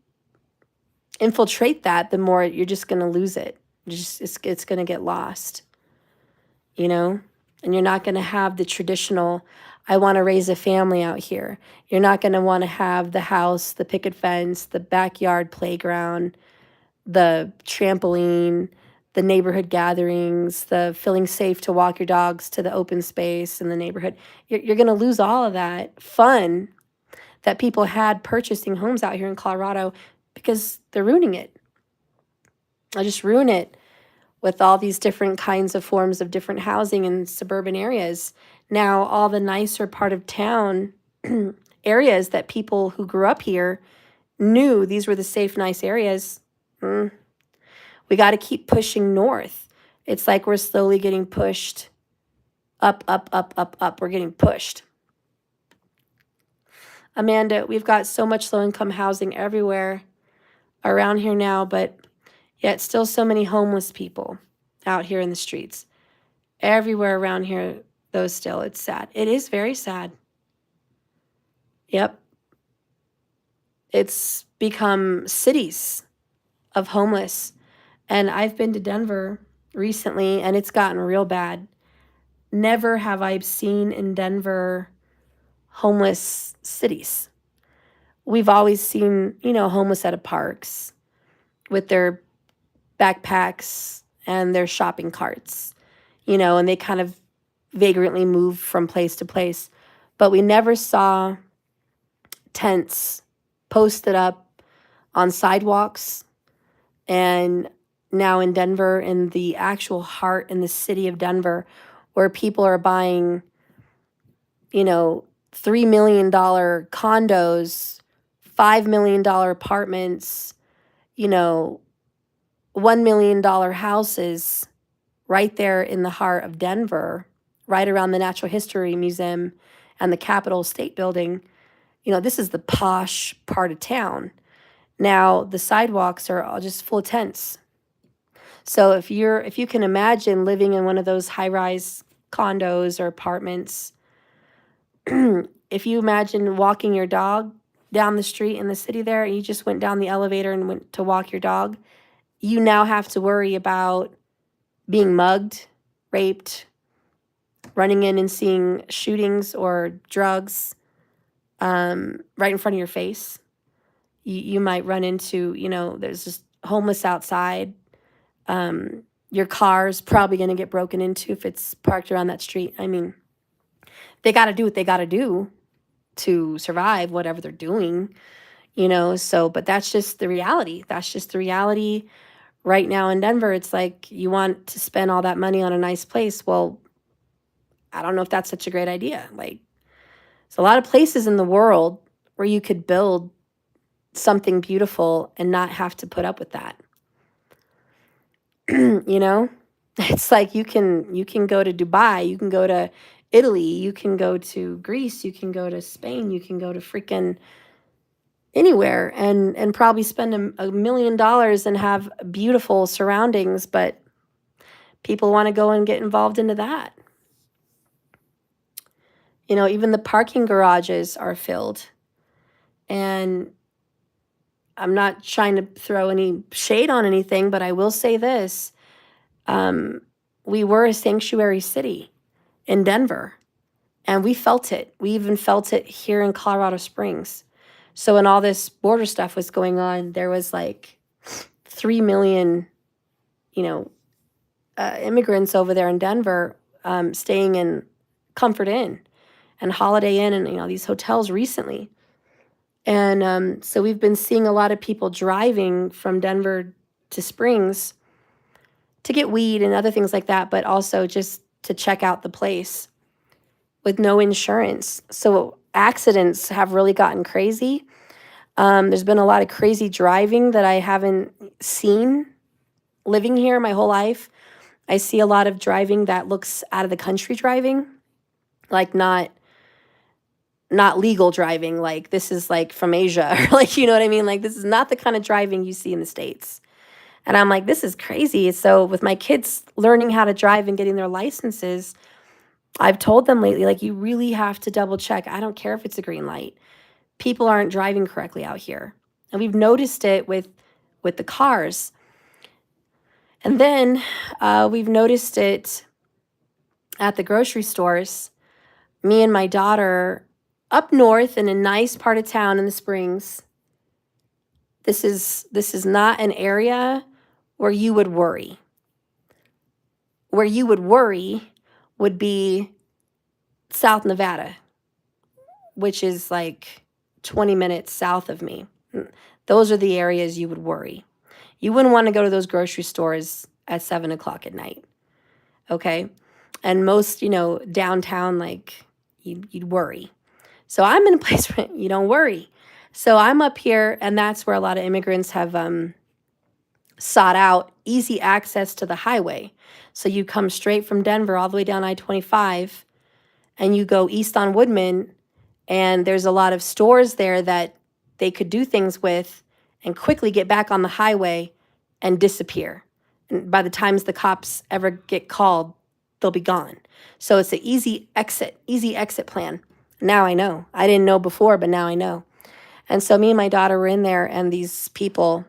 infiltrate that, the more you're just going to lose it. It's going to get lost, and you're not going to have the traditional, I want to raise a family out here. You're not going to want to have the house, the picket fence, the backyard playground, the trampoline, the neighborhood gatherings, the feeling safe to walk your dogs to the open space in the neighborhood. You're going to lose all of that fun that people had purchasing homes out here in Colorado because they're ruining it. I'll just ruin it with all these different kinds of forms of different housing in suburban areas. Now, all the nicer part of town areas that people who grew up here knew these were the safe, nice areas, we got to keep pushing north. It's like we're slowly getting pushed up, up, up, up, up. We're getting pushed. Amanda, we've got so much low-income housing everywhere around here now, but yet still so many homeless people out here in the streets. Everywhere around here, though, still, it's sad. It is very sad. Yep. It's become cities of homeless. And I've been to Denver recently, and it's gotten real bad. Never have I seen in Denver homeless cities. We've always seen, homeless at parks with their backpacks and their shopping carts, and they kind of vagrantly move from place to place. But we never saw tents posted up on sidewalks. And now in Denver, in the actual heart in the city of Denver, where people are buying, $3 million condos, $5 million apartments, $1 million houses right there in the heart of Denver, right around the Natural History Museum and the Capitol State Building. This is the posh part of town. Now the sidewalks are all just full of tents. So if you can imagine living in one of those high-rise condos or apartments, if you imagine walking your dog down the street in the city there, and you just went down the elevator and went to walk your dog, you now have to worry about being mugged, raped, running in and seeing shootings or drugs right in front of your face. You might run into, there's just homeless outside. Your car's probably going to get broken into if it's parked around that street. I mean, they got to do what they got to do to survive whatever they're doing, but that's just the reality. That's just the reality right now in Denver. It's like, you want to spend all that money on a nice place. Well, I don't know if that's such a great idea. Like, there's a lot of places in the world where you could build something beautiful and not have to put up with that. It's like you can go to Dubai, you can go to Italy, you can go to Greece, you can go to Spain, you can go to freaking anywhere and probably spend $1 million and have beautiful surroundings, but people want to go and get involved into that. Even the parking garages are filled. And I'm not trying to throw any shade on anything, but I will say this. We were a sanctuary city in Denver, and we felt it. We even felt it here in Colorado Springs. So when all this border stuff was going on, there was like 3 million, immigrants over there in Denver staying in Comfort Inn and Holiday Inn and, these hotels recently. And so we've been seeing a lot of people driving from Denver to Springs to get weed and other things like that, but also just to check out the place with no insurance. So accidents have really gotten crazy. There's been a lot of crazy driving that I haven't seen living here my whole life. I see a lot of driving that looks out of the country driving, like not legal driving, like this is like from Asia, or like, you know what I mean? Like, this is not the kind of driving you see in the States. And I'm like, this is crazy. So with my kids learning how to drive and getting their licenses, I've told them lately, like, you really have to double check. I don't care if it's a green light. People aren't driving correctly out here. And we've noticed it with the cars. And then we've noticed it at the grocery stores. Me and my daughter up north in a nice part of town in the Springs. This is not an area where you would worry. Where you would worry would be South Nevada, which is like 20 minutes south of me. Those are the areas you would worry. You wouldn't want to go to those grocery stores at 7 o'clock at night. Okay? And most, downtown, like, you'd worry. So I'm in a place where you don't worry. So I'm up here, and that's where a lot of immigrants have sought out easy access to the highway. So you come straight from Denver all the way down I-25, and you go east on Woodman, and there's a lot of stores there that they could do things with and quickly get back on the highway and disappear. And by the times the cops ever get called, they'll be gone. So it's an easy exit plan. Now I know. I didn't know before, but now I know. And so me and my daughter were in there, and these people,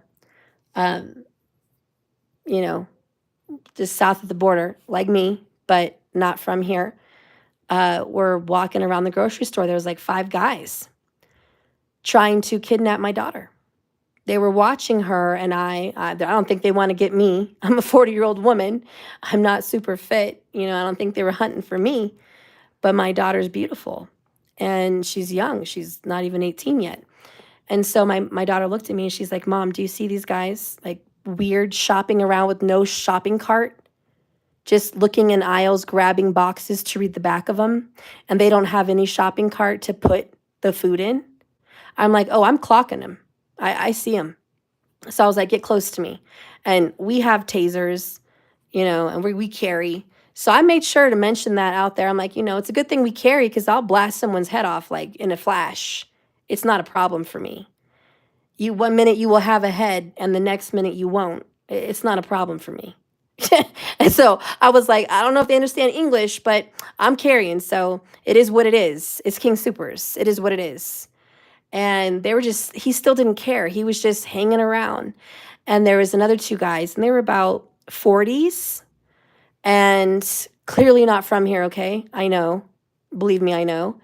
just south of the border, like me, but not from here, were walking around the grocery store. There was like 5 guys trying to kidnap my daughter. They were watching her, and I don't think they want to get me. I'm a 40-year-old woman. I'm not super fit. I don't think they were hunting for me. But my daughter's beautiful, and she's young. She's not even 18 yet. And so my daughter looked at me and she's like, Mom, do you see these guys like weird shopping around with no shopping cart? Just looking in aisles, grabbing boxes to read the back of them, and they don't have any shopping cart to put the food in. I'm like, oh, I'm clocking them. I see them. So I was like, get close to me. And we have tasers, and we carry. So I made sure to mention that out there. I'm like, it's a good thing we carry because I'll blast someone's head off like in a flash. It's not a problem for me. One minute you will have a head and the next minute you won't. It's not a problem for me. And so I was like, I don't know if they understand English, but I'm carrying. So it is what it is. It's King Supers. It is what it is. And he still didn't care. He was just hanging around. And there was another two guys, and they were about 40s and clearly not from here, okay? I know. Believe me, I know.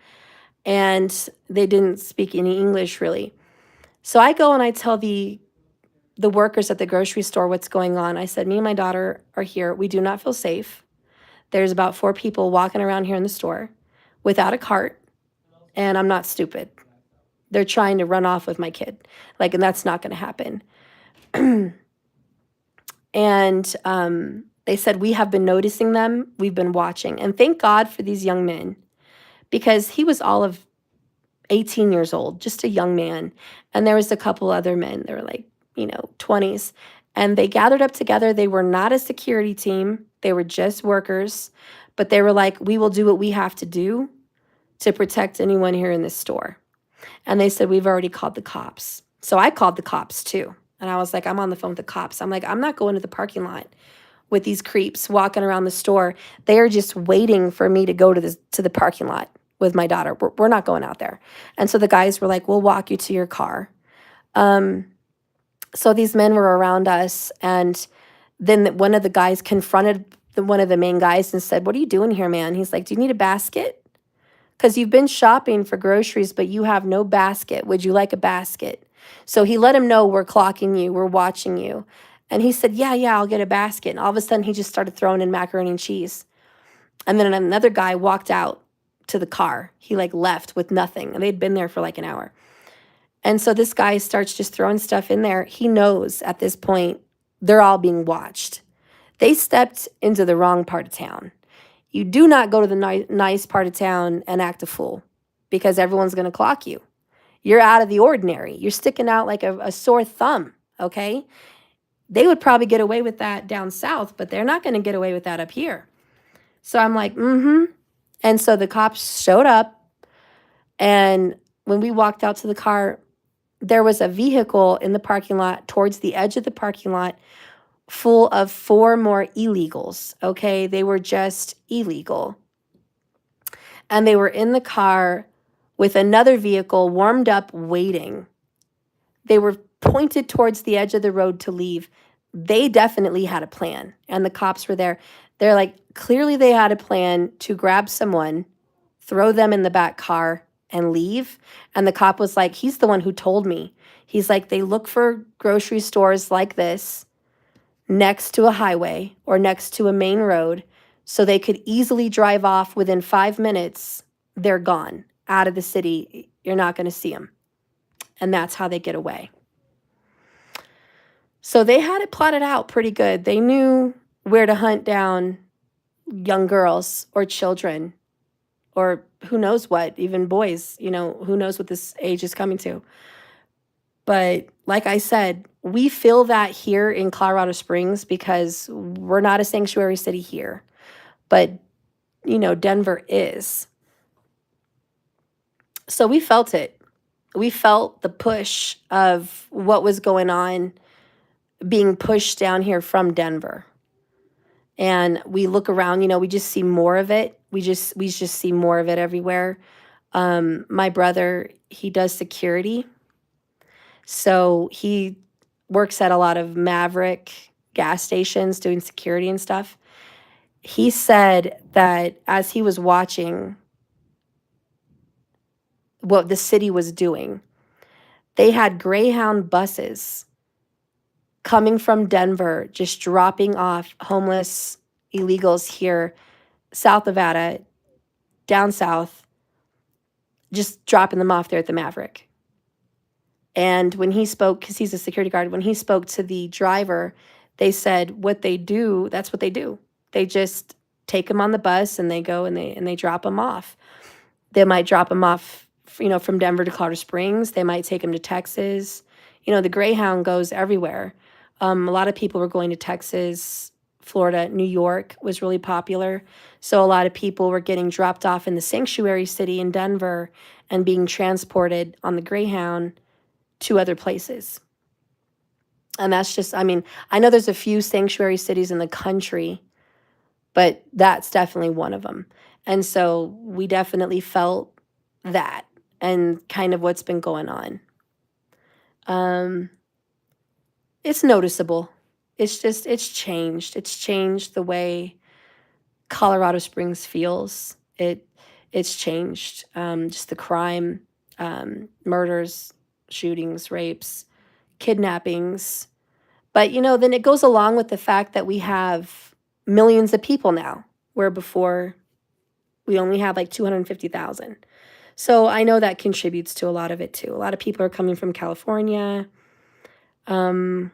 And they didn't speak any English really. So I go and I tell the workers at the grocery store what's going on. I said, me and my daughter are here. We do not feel safe. There's about 4 people walking around here in the store without a cart, and I'm not stupid. They're trying to run off with my kid. And that's not going to happen. And they said, we have been noticing them. We've been watching. And thank God for these young men, because he was all of 18 years old, just a young man. And there was a couple other men. They were like, 20s. And they gathered up together. They were not a security team. They were just workers. But they were like, we will do what we have to do to protect anyone here in this store. And they said, we've already called the cops. So I called the cops too. And I was like, I'm on the phone with the cops. I'm like, I'm not going to the parking lot with these creeps walking around the store. They are just waiting for me to go to the parking lot with my daughter. We're not going out there. And so the guys were like, we'll walk you to your car. So these men were around us. And then one of the guys confronted one of the main guys and said, what are you doing here, man? He's like, do you need a basket? Because you've been shopping for groceries, but you have no basket. Would you like a basket? So he let him know, we're clocking you. We're watching you. And he said, yeah, I'll get a basket. And all of a sudden, he just started throwing in macaroni and cheese. And then another guy walked out to the car. He left with nothing. And they'd been there for an hour. And so this guy starts just throwing stuff in there. He knows at this point, they're all being watched. They stepped into the wrong part of town. You do not go to the nice part of town and act a fool, because everyone's going to clock you. You're out of the ordinary. You're sticking out like a sore thumb, okay? They would probably get away with that down south, but they're not going to get away with that up here. So I'm like, And so the cops showed up, and when we walked out to the car, there was a vehicle in the parking lot towards the edge of the parking lot full of 4 more illegals, okay? They were just illegal. And they were in the car with another vehicle warmed up waiting. They were pointed towards the edge of the road to leave. They definitely had a plan, and the cops were there. They're like, clearly they had a plan to grab someone, throw them in the back car, and leave. And the cop was like, he's the one who told me. He's like, they look for grocery stores like this next to a highway or next to a main road, so they could easily drive off. Within 5 minutes, they're gone out of the city. You're not going to see them. And that's how they get away. So they had it plotted out pretty good. They knew where to hunt down young girls or children, or who knows what, even boys, who knows what this age is coming to. But like I said, we feel that here in Colorado Springs because we're not a sanctuary city here. But, Denver is. So we felt it. We felt the push of what was going on being pushed down here from Denver. And we look around, we just see more of it. We just see more of it everywhere. My brother, he does security. So he works at a lot of Maverick gas stations doing security and stuff. He said that as he was watching what the city was doing, they had Greyhound buses coming from Denver, just dropping off homeless illegals here, South Nevada, down south, just dropping them off there at the Maverick. And when he spoke, because he's a security guard, when he spoke to the driver, they said what they do, that's what they do. They just take them on the bus and they go and they drop them off. They might drop them off, from Denver to Colorado Springs. They might take them to Texas. The Greyhound goes everywhere. A lot of people were going to Texas, Florida, New York was really popular. So a lot of people were getting dropped off in the sanctuary city in Denver and being transported on the Greyhound to other places. And that's just, I know there's a few sanctuary cities in the country, but that's definitely one of them. And so we definitely felt that and kind of what's been going on. It's noticeable. It's changed. It's changed the way Colorado Springs feels. It's changed. Just the crime, murders, shootings, rapes, kidnappings. But, then it goes along with the fact that we have millions of people now, where before we only had like 250,000. So I know that contributes to a lot of it too. A lot of people are coming from California. Most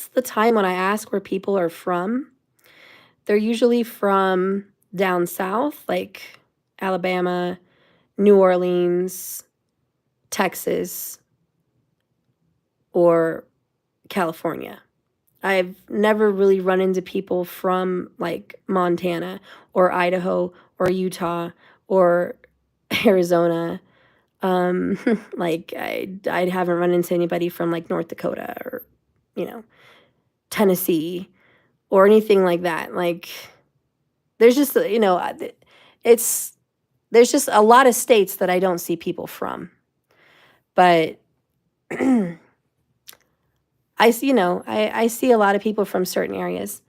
of the time when I ask where people are from, they're usually from down south, like Alabama, New Orleans, Texas, or California. I've never really run into people from like Montana or Idaho or Utah or Arizona. Like I haven't run into anybody from like North Dakota or, Tennessee or anything like that. Like there's just, there's just a lot of states that I don't see people from. But I see, I see a lot of people from certain areas.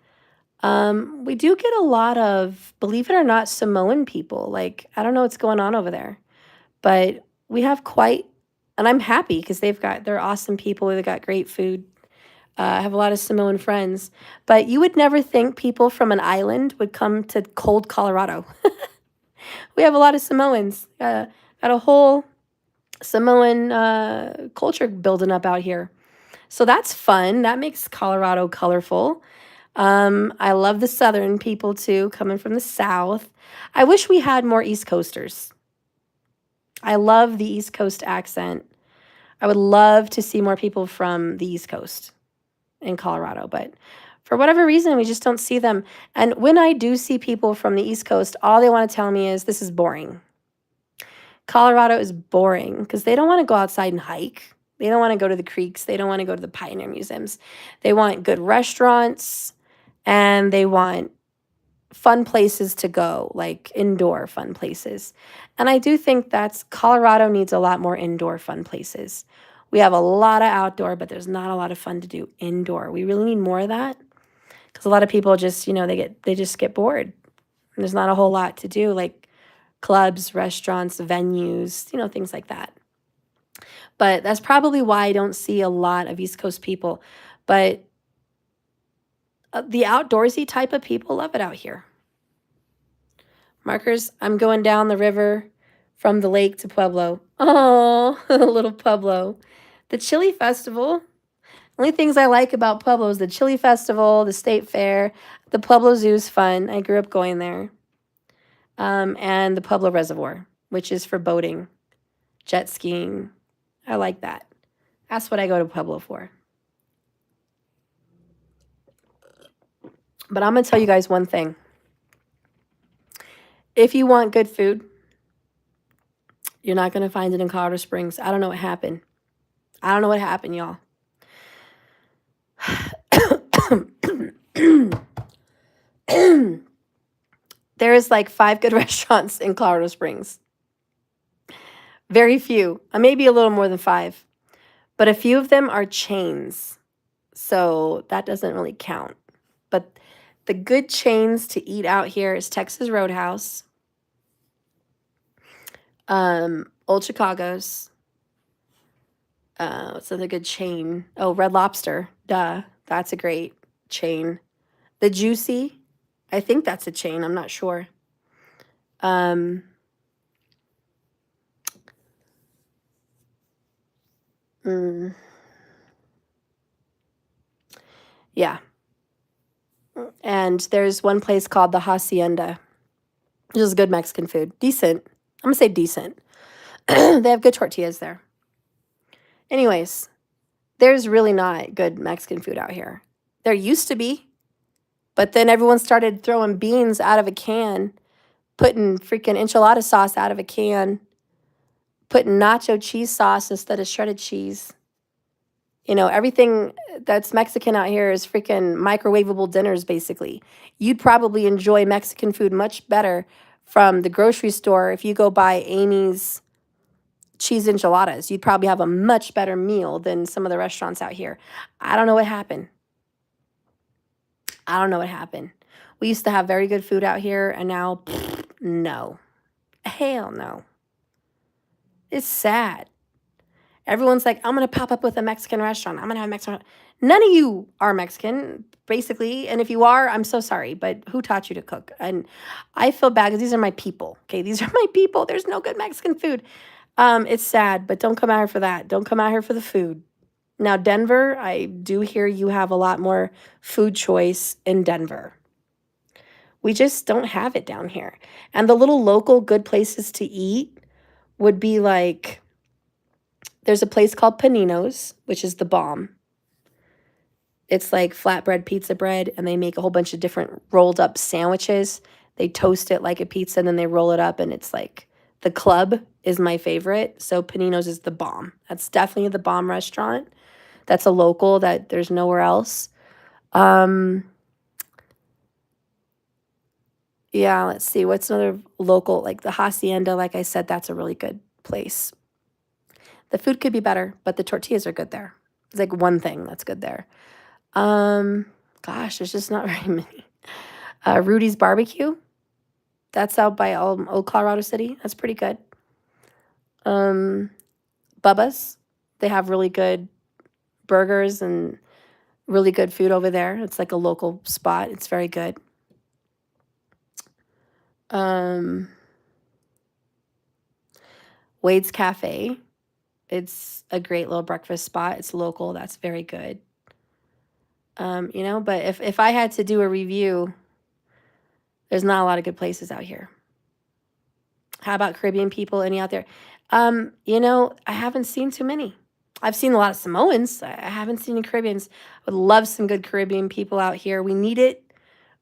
We do get a lot of, believe it or not, Samoan people. Like, I don't know what's going on over there, but we have and I'm happy because they're awesome people. They've got great food. I have a lot of Samoan friends, but you would never think people from an island would come to cold Colorado. We have a lot of Samoans. Got a whole Samoan culture building up out here. So that's fun. That makes Colorado colorful. I love the Southern people too, coming from the South. I wish we had more East Coasters. I love the East Coast accent. I would love to see more people from the East Coast in Colorado, but for whatever reason, we just don't see them. And when I do see people from the East Coast, all they want to tell me is this is boring. Colorado is boring because they don't want to go outside and hike. They don't want to go to the creeks. They don't want to go to the pioneer museums. They want good restaurants and they want fun places to go, like indoor fun places. And I do think Colorado needs a lot more indoor fun places. We have a lot of outdoor, but there's not a lot of fun to do indoor. We really need more of that because a lot of people just, they just get bored. And there's not a whole lot to do, like clubs, restaurants, venues, things like that. But that's probably why I don't see a lot of East Coast people. But the outdoorsy type of people love it out here. Markers, I'm going down the river from the lake to Pueblo. Oh, little Pueblo. The Chili Festival. Only things I like about Pueblo is the Chili Festival, the State Fair. The Pueblo Zoo's fun. I grew up going there. And the Pueblo Reservoir, which is for boating, jet skiing. I like that. That's what I go to Pueblo for. But I'm going to tell you guys one thing. If you want good food, you're not going to find it in Colorado Springs. I don't know what happened. I don't know what happened, y'all. There is like 5 good restaurants in Colorado Springs. Very few. Maybe a little more than 5. But a few of them are chains. So that doesn't really count. But the good chains to eat out here is Texas Roadhouse, Old Chicago's. What's another good chain? Oh, Red Lobster. Duh. That's a great chain. The Juicy. I think that's a chain. I'm not sure. Yeah. And there's one place called the Hacienda, which is good Mexican food. Decent. I'm going to say decent. They have good tortillas there. Anyways, there's really not good Mexican food out here. There used to be, but then everyone started throwing beans out of a can, putting freaking enchilada sauce out of a can, putting nacho cheese sauce instead of shredded cheese. You know, everything that's Mexican out here is freaking microwavable dinners, basically. You'd probably enjoy Mexican food much better from the grocery store if you go buy Amy's cheese enchiladas. You'd probably have a much better meal than some of the restaurants out here. I don't know what happened. I don't know what happened. We used to have very good food out here, and now, no. Hell no. It's sad. Everyone's like, I'm going to pop up with a Mexican restaurant. I'm going to have a Mexican. None of you are Mexican, basically. And if you are, I'm so sorry. But who taught you to cook? And I feel bad because these are my people. Okay, these are my people. There's no good Mexican food. It's sad, but don't come out here for that. Don't come out here for the food. Now, Denver, I do hear you have a lot more food choice in Denver. We just don't have it down here. And the little local good places to eat would be like, there's a place called Panino's, which is the bomb. It's like flatbread pizza bread, and they make a whole bunch of different rolled up sandwiches. They toast it like a pizza, and then they roll it up, and it's like the club is my favorite. So Panino's is the bomb. That's definitely the bomb restaurant. That's a local that there's nowhere else. Yeah, let's see. What's another local? Like the Hacienda, like I said, that's a really good place. The food could be better, but the tortillas are good there. It's like one thing that's good there. Gosh, there's just not very many. Rudy's Barbecue. That's out by Old Colorado City. That's pretty good. Bubba's. They have really good burgers and really good food over there. It's like a local spot. It's very good. Wade's Cafe. It's a great little breakfast spot. It's local. That's very good. You know, but if I had to do a review, there's not a lot of good places out here. How about Caribbean people? Any out there? You know, I haven't seen too many. I've seen a lot of Samoans. I haven't seen any Caribbeans. I would love some good Caribbean people out here. We need it.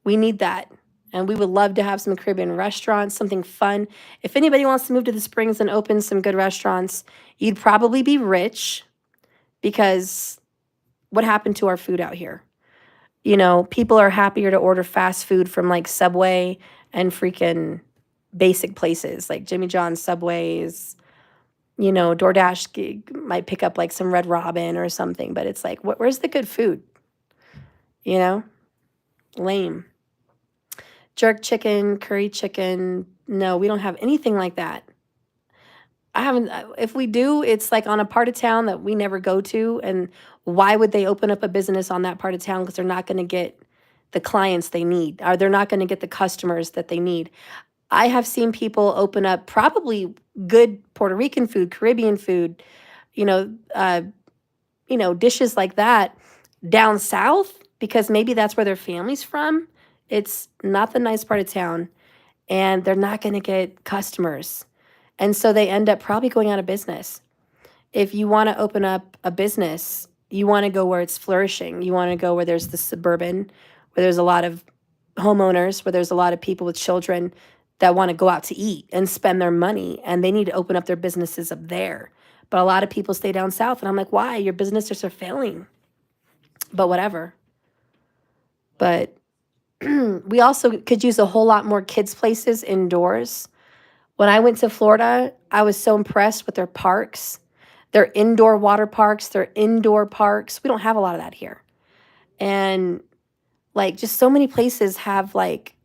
We need that. And we would love to have some Caribbean restaurants, something fun. If anybody wants to move to the Springs and open some good restaurants, you'd probably be rich, because what happened to our food out here? You know, people are happier to order fast food from like Subway and freaking basic places like Jimmy John's, Subways. You know, DoorDash might pick up like some Red Robin or something, but it's like, where's the good food? You know, lame. Jerk chicken, curry chicken. No, we don't have anything like that. I haven't, if we do, it's like on a part of town that we never go to. And why would they open up a business on that part of town? Because they're not going to get the clients they need, or they're not going to get the customers that they need. I have seen people open up probably good Puerto Rican food, Caribbean food, you know, dishes like that down south, because maybe that's where their family's from. It's not the nice part of town, and they're not going to get customers. And so they end up probably going out of business. If you want to open up a business, you want to go where it's flourishing. You want to go where there's the suburban, where there's a lot of homeowners, where there's a lot of people with children that want to go out to eat and spend their money, and they need to open up their businesses up there. But a lot of people stay down south, and I'm like, why? Your businesses are failing. But whatever. But we also could use a whole lot more kids' places indoors. When I went to Florida, I was so impressed with their parks. Their indoor water parks, their indoor parks. We don't have a lot of that here. And like just so many places have like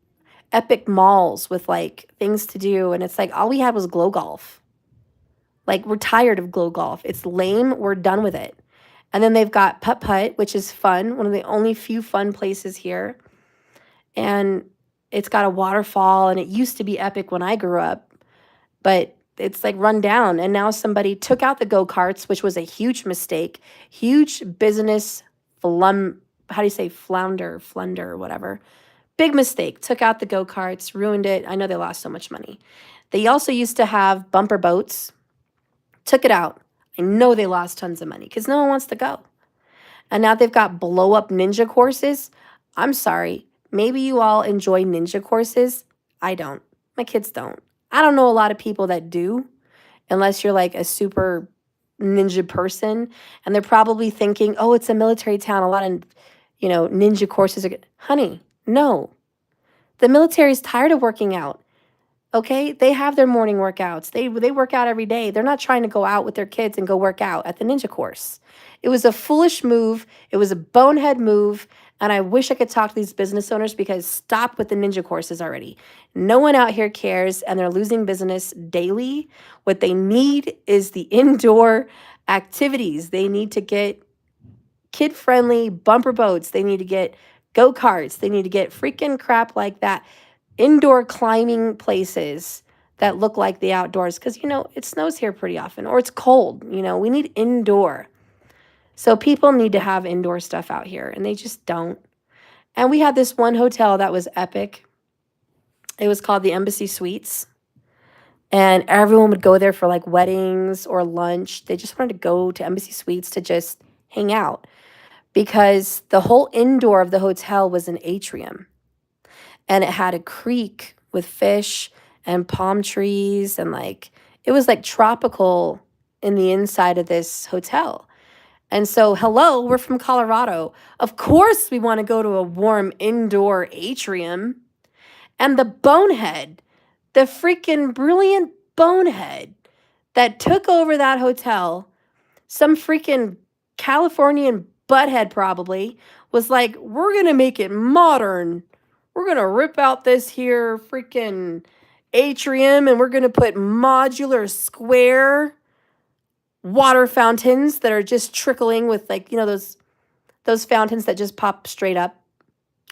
epic malls with like things to do. And it's like all we had was glow golf. Like we're tired of glow golf. It's lame. We're done with it. And then they've got putt-putt, which is fun. One of the only few fun places here. And it's got a waterfall, and it used to be epic when I grew up. But it's like run down. And now somebody took out the go-karts, which was a huge mistake, huge business how do you say flunder, whatever. Big mistake. Took out the go-karts, ruined it. I know they lost so much money. They also used to have bumper boats, took it out. I know they lost tons of money because no one wants to go. And now they've got blow-up ninja courses. I'm sorry. Maybe you all enjoy ninja courses. I don't. My kids don't. I don't know a lot of people that do, unless you're like a super ninja person. And they're probably thinking, oh, it's a military town. A lot of, ninja courses are good. Honey, no. The military is tired of working out. Okay? They have their morning workouts. They work out every day. They're not trying to go out with their kids and go work out at the ninja course. It was a foolish move. It was a bonehead move. And I wish I could talk to these business owners because stop with the ninja courses already. No one out here cares and they're losing business daily. What they need is the indoor activities. They need to get kid-friendly bumper boats. They need to get go-karts. They need to get freaking crap like that. Indoor climbing places that look like the outdoors because, it snows here pretty often or it's cold. We need indoor. So people need to have indoor stuff out here and they just don't. And we had this one hotel that was epic. It was called the Embassy Suites. And everyone would go there for like weddings or lunch. They just wanted to go to Embassy Suites to just hang out because the whole indoor of the hotel was an atrium. And it had a creek with fish and palm trees and it was like tropical in the inside of this hotel. And so, hello, we're from Colorado. Of course we want to go to a warm indoor atrium. And the bonehead, the freaking brilliant bonehead that took over that hotel, some freaking Californian butthead probably, was like, we're going to make it modern. We're going to rip out this here freaking atrium and we're going to put modular square water fountains that are just trickling with those fountains that just pop straight up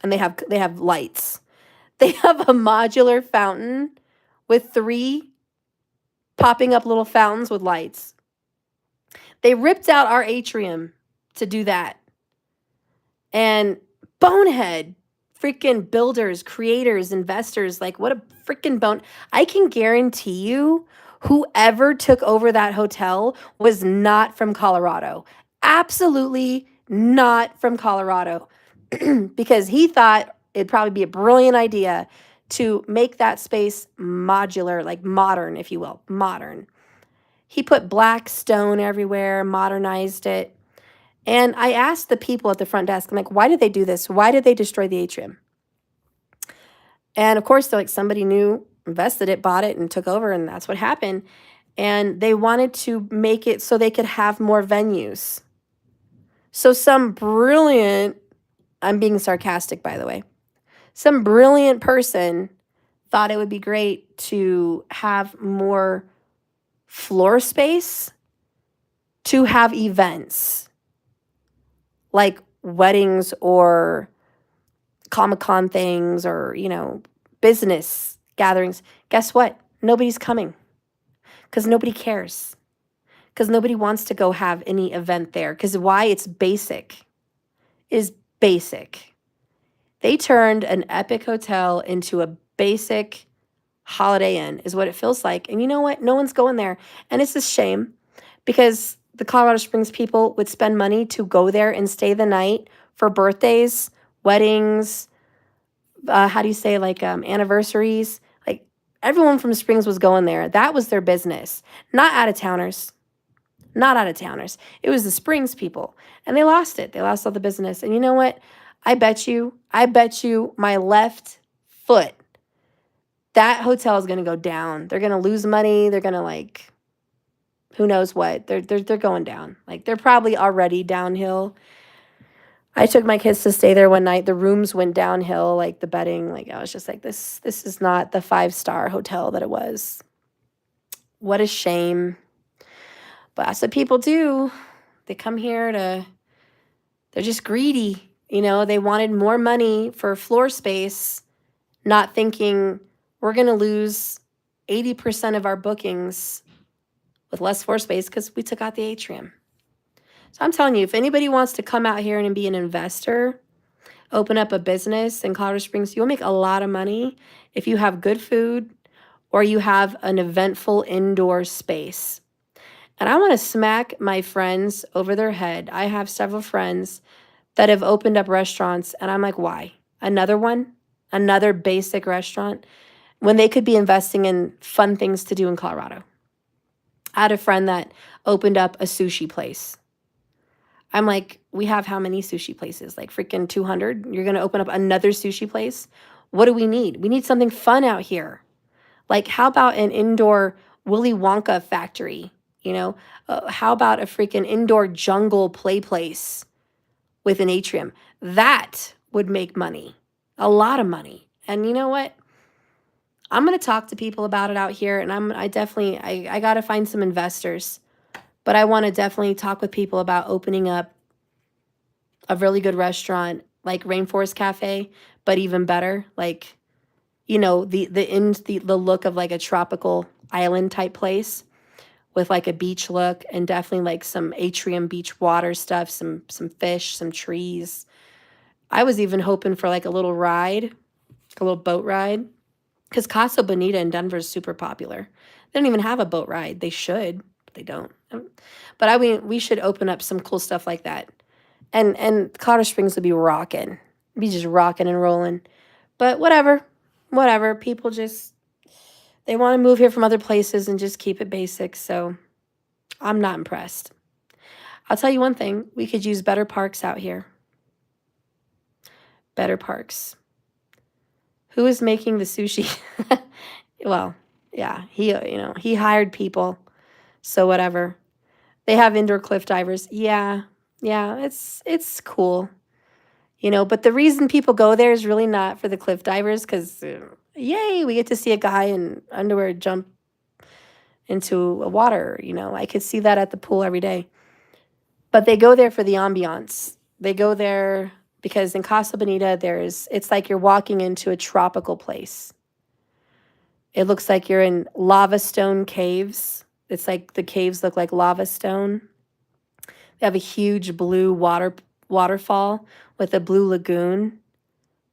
and they have lights. They have a modular fountain with 3 popping up little fountains with lights. They ripped out our atrium to do that. And bonehead freaking builders, creators, investors, what a freaking bone. I can guarantee you whoever took over that hotel was not from Colorado. Absolutely not from Colorado. Because he thought it'd probably be a brilliant idea to make that space modular, like modern, if you will, modern. He put black stone everywhere, modernized it. And I asked the people at the front desk, I'm like, why did they do this? Why did they destroy the atrium? And of course, they're like, somebody new invested it, bought it, and took over, and that's what happened. And they wanted to make it so they could have more venues. So some brilliant, I'm being sarcastic, by the way, some brilliant person thought it would be great to have more floor space to have events like weddings or Comic-Con things or, business gatherings. Guess what? Nobody's coming because nobody cares. Because nobody wants to go have any event there. Because why? It's basic. It is basic. They turned an epic hotel into a basic Holiday Inn is what it feels like. And you know what? No one's going there. And it's a shame because the Colorado Springs people would spend money to go there and stay the night for birthdays, weddings, anniversaries. Like everyone from Springs was going there. That was their business. Not out-of-towners. Not out-of-towners. It was the Springs people. And they lost it. They lost all the business. And you know what? I bet you my left foot, that hotel is going to go down. They're going to lose money. They're going to who knows what. They're going down. They're probably already downhill. I took my kids to stay there one night. The rooms went downhill, the bedding. I was just like, this is not the 5-star hotel that it was. What a shame. But that's what people do. They come here they're just greedy. They wanted more money for floor space, not thinking we're going to lose 80% of our bookings with less floor space because we took out the atrium. So I'm telling you, if anybody wants to come out here and be an investor, open up a business in Colorado Springs, you'll make a lot of money if you have good food or you have an eventful indoor space. And I want to smack my friends over their head. I have several friends that have opened up restaurants, and I'm like, why? Another one? Another basic restaurant? When they could be investing in fun things to do in Colorado. I had a friend that opened up a sushi place. I'm like, we have how many sushi places? Like freaking 200? You're going to open up another sushi place? What do we need? We need something fun out here. Like, how about an indoor Willy Wonka factory? You know, how about a freaking indoor jungle play place with an atrium? That would make money, a lot of money. And you know what? I'm going to talk to people about it out here, and I got to find some investors, but I want to definitely talk with people about opening up a really good restaurant like Rainforest Cafe, but even better, like, you know, the look of like a tropical island type place with like a beach look, and definitely like some atrium beach water stuff, some fish, some trees. I was even hoping for like a little ride, a little boat ride. Because Casa Bonita in Denver is super popular. They don't even have a boat ride. They should, but they don't. But I mean, we should open up some cool stuff like that. And Colorado Springs would be rocking. It'd be just rocking and rolling. But whatever. People just, they want to move here from other places and just keep it basic. So I'm not impressed. I'll tell you one thing. We could use better parks out here. Better parks. Who is making the sushi? Well, yeah, he hired people. So whatever. They have indoor cliff divers. Yeah, it's cool. You know, but the reason people go there is really not for the cliff divers because, yay, we get to see a guy in underwear jump into a water. You know, I could see that at the pool every day. But they go there for the ambiance. They go there because in Casa Bonita, it's like you're walking into a tropical place. It looks like you're in lava stone caves. It's like the caves look like lava stone. They have a huge blue waterfall with a blue lagoon,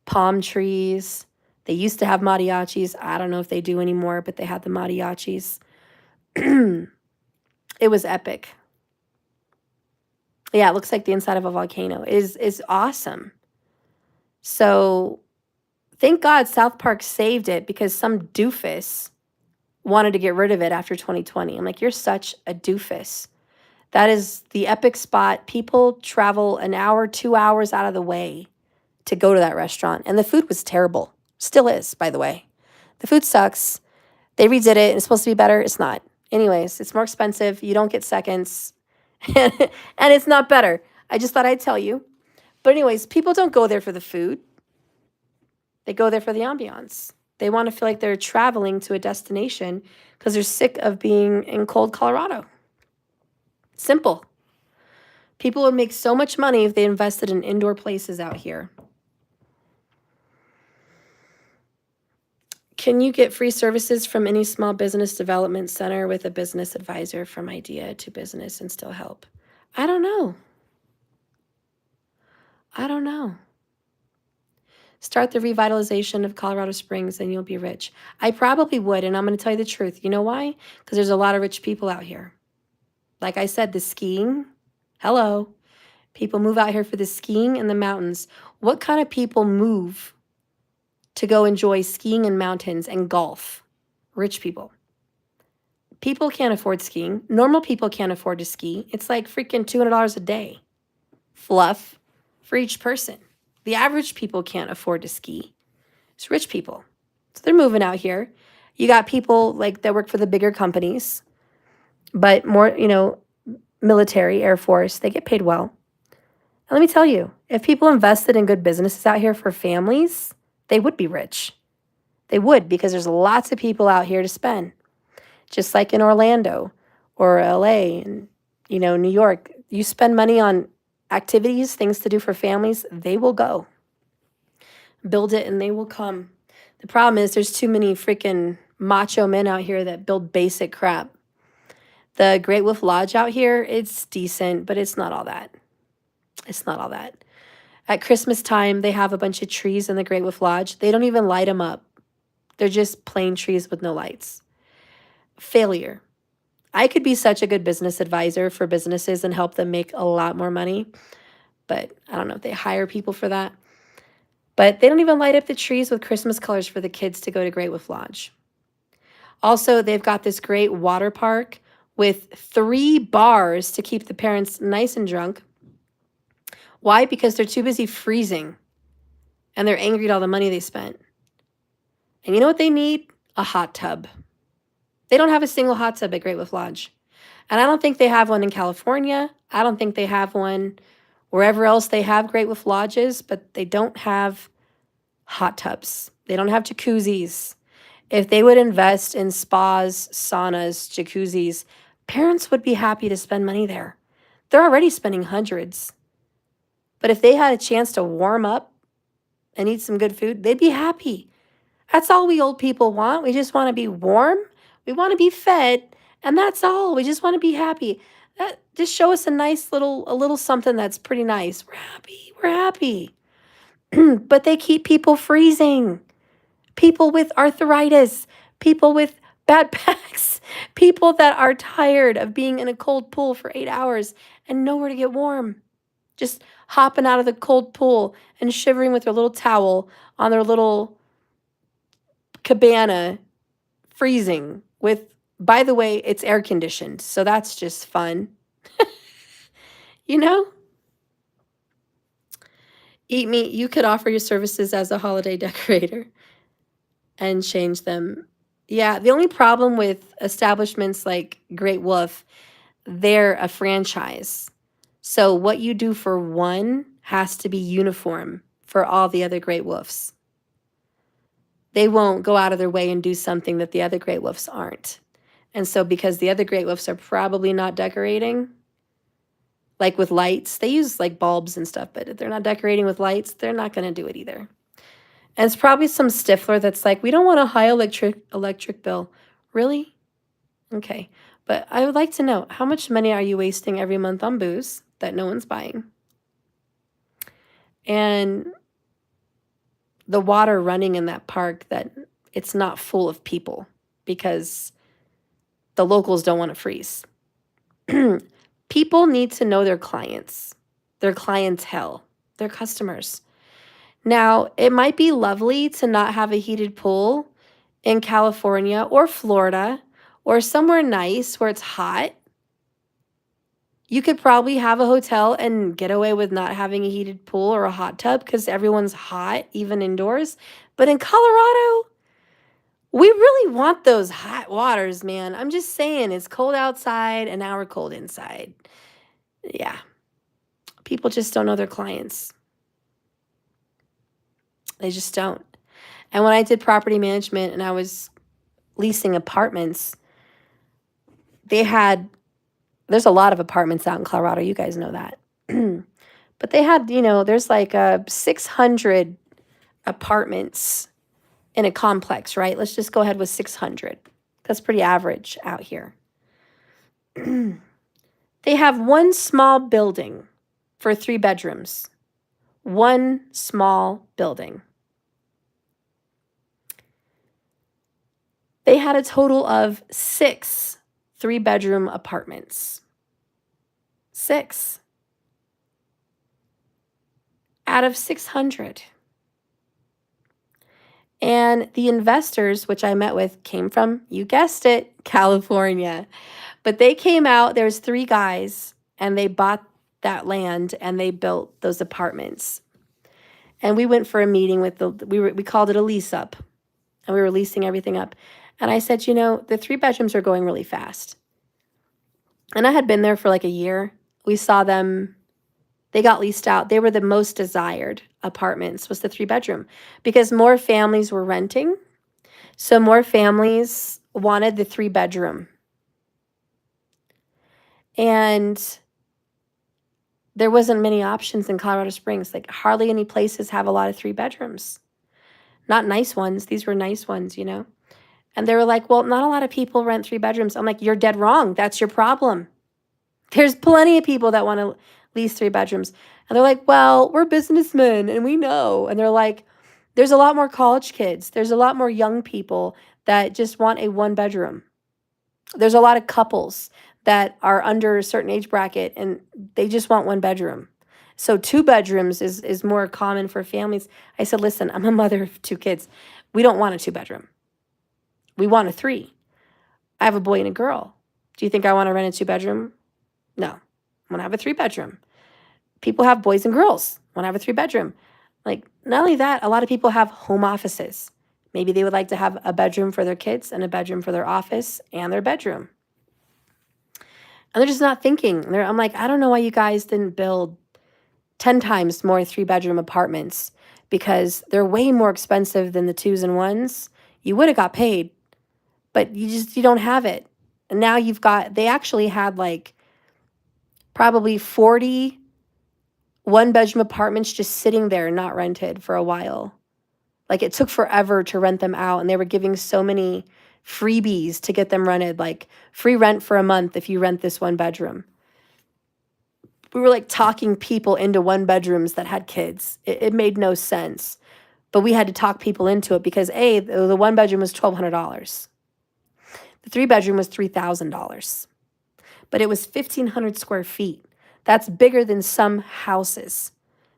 palm trees. They used to have mariachis. I don't know if they do anymore, but they had the mariachis. It was epic. Yeah, it looks like the inside of a volcano. It is awesome. So thank God South Park saved it because some doofus wanted to get rid of it after 2020. I'm like, you're such a doofus. That is the epic spot. People travel an hour, 2 hours out of the way to go to that restaurant. And the food was terrible. Still is, by the way. The food sucks. They redid it. It's supposed to be better. It's not. Anyways, it's more expensive. You don't get seconds. And it's not better. I just thought I'd tell you. But anyways, people don't go there for the food. They go there for the ambiance. They want to feel like they're traveling to a destination because they're sick of being in cold Colorado. Simple. People would make so much money if they invested in indoor places out here. Can you get free services from any small business development center with a business advisor from idea to business and still help? I don't know. Start the revitalization of Colorado Springs and you'll be rich. I probably would, and I'm going to tell you the truth. You know why? Because there's a lot of rich people out here. Like I said, the skiing, hello. People move out here for the skiing and the mountains. What kind of people move to go enjoy skiing in mountains and golf? Rich people. People can't afford skiing. Normal people can't afford to ski. It's like freaking $200 a day. Fluff for each person. The average people can't afford to ski. It's rich people. So they're moving out here. You got people like that work for the bigger companies, but more, military, Air Force, they get paid well. And let me tell you, if people invested in good businesses out here for families, they would be rich. They would, because there's lots of people out here to spend. Just like in Orlando or LA and, New York, you spend money on activities, things to do for families, they will go. Build it and they will come. The problem is there's too many freaking macho men out here that build basic crap. The Great Wolf Lodge out here, it's decent, but it's not all that. It's not all that. At Christmas time, they have a bunch of trees in the Great Wolf Lodge. They don't even light them up. They're just plain trees with no lights. Failure. I could be such a good business advisor for businesses and help them make a lot more money, but I don't know if they hire people for that. But they don't even light up the trees with Christmas colors for the kids to go to Great Wolf Lodge. Also, they've got this great water park with 3 bars to keep the parents nice and drunk. Why? Because they're too busy freezing and they're angry at all the money they spent. And you know what they need? A hot tub. They don't have a single hot tub at Great Wolf Lodge. And I don't think they have one in California. I don't think they have one wherever else they have Great Wolf Lodges, but they don't have hot tubs. They don't have jacuzzis. If they would invest in spas, saunas, jacuzzis, parents would be happy to spend money there. They're already spending hundreds. But if they had a chance to warm up and eat some good food, they'd be happy. That's all we old people want. We just want to be warm. We want to be fed, and that's all. We just want to be happy. Just show us a little something that's pretty nice. We're happy. We're happy. But they keep people freezing. People with arthritis, people with bad backs, people that are tired of being in a cold pool for 8 hours and nowhere to get warm. Just hopping out of the cold pool and shivering with their little towel on their little cabana, freezing with, by the way, it's air conditioned. So that's just fun. You know? Eat Meat, you could offer your services as a holiday decorator and change them. Yeah, the only problem with establishments like Great Wolf, they're a franchise. So what you do for one has to be uniform for all the other Great Wolves. They won't go out of their way and do something that the other Great Wolves aren't. And so because the other Great Wolves are probably not decorating, like with lights, they use like bulbs and stuff, but if they're not decorating with lights, they're not going to do it either. And it's probably some stifler that's like, we don't want a high electric bill. Really? Okay. But I would like to know, how much money are you wasting every month on booze that no one's buying? And the water running in that park, that it's not full of people because the locals don't want to freeze. People need to know their clients, their clientele, their customers. Now, it might be lovely to not have a heated pool in California or Florida or somewhere nice where it's hot. You could probably have a hotel and get away with not having a heated pool or a hot tub because everyone's hot, even indoors. But in Colorado, we really want those hot waters, man. I'm just saying, it's cold outside and now we're cold inside. Yeah. People just don't know their clients. They just don't. And when I did property management and I was leasing apartments, there's a lot of apartments out in Colorado. You guys know that. But they had, there's like 600 apartments in a complex, right? Let's just go ahead with 600. That's pretty average out here. They have one small building for 3 bedrooms. One small building. They had a total of 6 3-bedroom apartments. 6 out of 600. And the investors, which I met with, came from, you guessed it, California. But they came out, there was 3 guys, and they bought that land and they built those apartments. And we went for a meeting with we called it a lease up. And we were leasing everything up. And I said, the 3 bedrooms are going really fast. And I had been there for like a year. We saw them, they got leased out. They were the most desired apartments, was the 3-bedroom, because more families were renting. So more families wanted the 3-bedroom. And there wasn't many options in Colorado Springs. Like hardly any places have a lot of 3 bedrooms. Not nice ones. These were nice ones, And they were like, well, not a lot of people rent 3 bedrooms. I'm like, you're dead wrong. That's your problem. There's plenty of people that want to lease 3 bedrooms. And they're like, well, we're businessmen and we know. And they're like, there's a lot more college kids. There's a lot more young people that just want a 1 bedroom. There's a lot of couples that are under a certain age bracket and they just want 1 bedroom. So 2 bedrooms is more common for families. I said, listen, I'm a mother of 2 kids. We don't want a 2 bedroom. We want a 3. I have a boy and a girl. Do you think I want to rent a 2 bedroom? No. I want to have a 3 bedroom. People have boys and girls. Want to have a 3 bedroom. Like, not only that, a lot of people have home offices. Maybe they would like to have a bedroom for their kids and a bedroom for their office and their bedroom. And they're just not thinking. I'm like, I don't know why you guys didn't build 10 times more 3-bedroom apartments, because they're way more expensive than the 2s and 1s. You would have got paid, but you don't have it. And now they actually had like probably 40 1-bedroom apartments just sitting there not rented for a while. Like, it took forever to rent them out, and they were giving so many freebies to get them rented, like free rent for a month if you rent this 1 bedroom. We were like talking people into 1 bedrooms that had kids. It made no sense, but we had to talk people into it because the 1 bedroom was $1,200. The 3 bedroom was $3,000, but it was 1,500 square feet. That's bigger than some houses.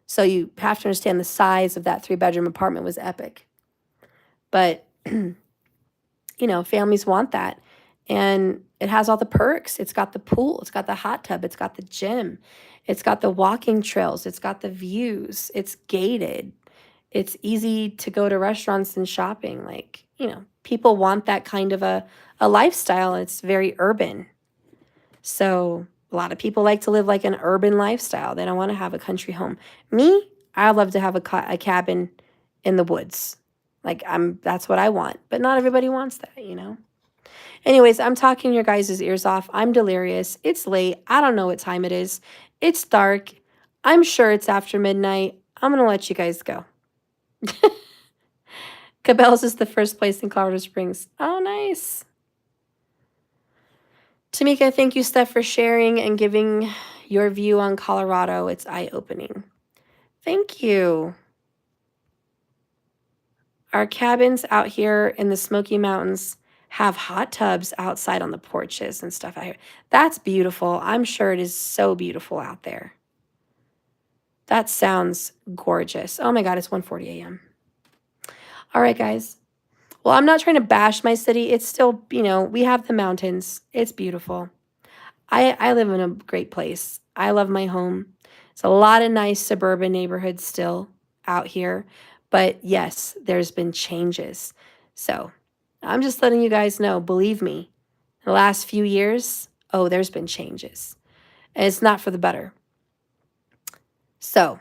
So you have to understand the size of that 3-bedroom apartment was epic. But, families want that. And it has all the perks. It's got the pool. It's got the hot tub. It's got the gym. It's got the walking trails. It's got the views. It's gated. It's easy to go to restaurants and shopping. Like, people want that kind of a lifestyle. It's very urban. So a lot of people like to live like an urban lifestyle. They don't want to have a country home. Me, I love to have a cabin in the woods. Like, that's what I want. But not everybody wants that, Anyways, I'm talking your guys' ears off. I'm delirious. It's late. I don't know what time it is. It's dark. I'm sure it's after midnight. I'm going to let you guys go. Cabela's is the first place in Colorado Springs. Oh, nice. Tamika, thank you, Steph, for sharing and giving your view on Colorado. It's eye-opening. Thank you. Our cabins out here in the Smoky Mountains have hot tubs outside on the porches and stuff out here. That's beautiful. I'm sure it is so beautiful out there. That sounds gorgeous. Oh my God, it's 1:40 a.m. All right, guys. Well, I'm not trying to bash my city. It's still, we have the mountains. It's beautiful. I live in a great place. I love my home. It's a lot of nice suburban neighborhoods still out here. But yes, there's been changes. So I'm just letting you guys know, believe me, in the last few years, there's been changes. And it's not for the better. So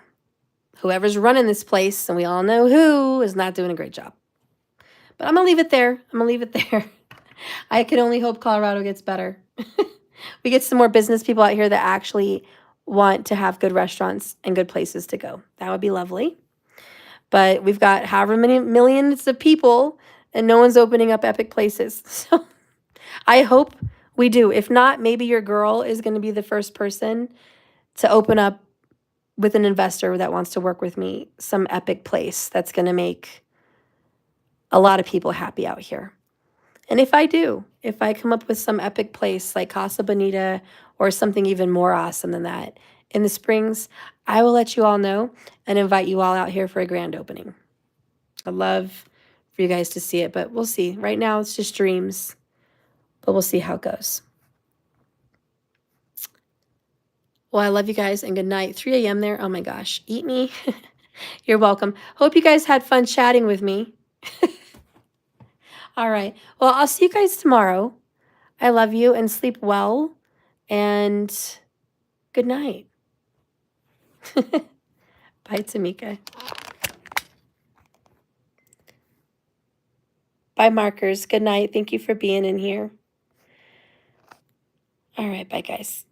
whoever's running this place, and we all know who, is not doing a great job. But I'm going to leave it there. I can only hope Colorado gets better. We get some more business people out here that actually want to have good restaurants and good places to go. That would be lovely. But we've got however many millions of people, and no one's opening up epic places. So I hope we do. If not, maybe your girl is going to be the first person to open up with an investor that wants to work with me some epic place that's going to make a lot of people happy out here. And if I come up with some epic place like Casa Bonita or something even more awesome than that in the Springs, I will let you all know and invite you all out here for a grand opening. I'd love for you guys to see it, but we'll see. Right now, it's just dreams, but we'll see how it goes. Well, I love you guys, and good night. 3 a.m. there. Oh my gosh. Eat me. You're welcome. Hope you guys had fun chatting with me. All right. Well, I'll see you guys tomorrow. I love you, and sleep well, and good night. Bye, Tamika. Bye, Markers. Good night. Thank you for being in here. All right. Bye, guys.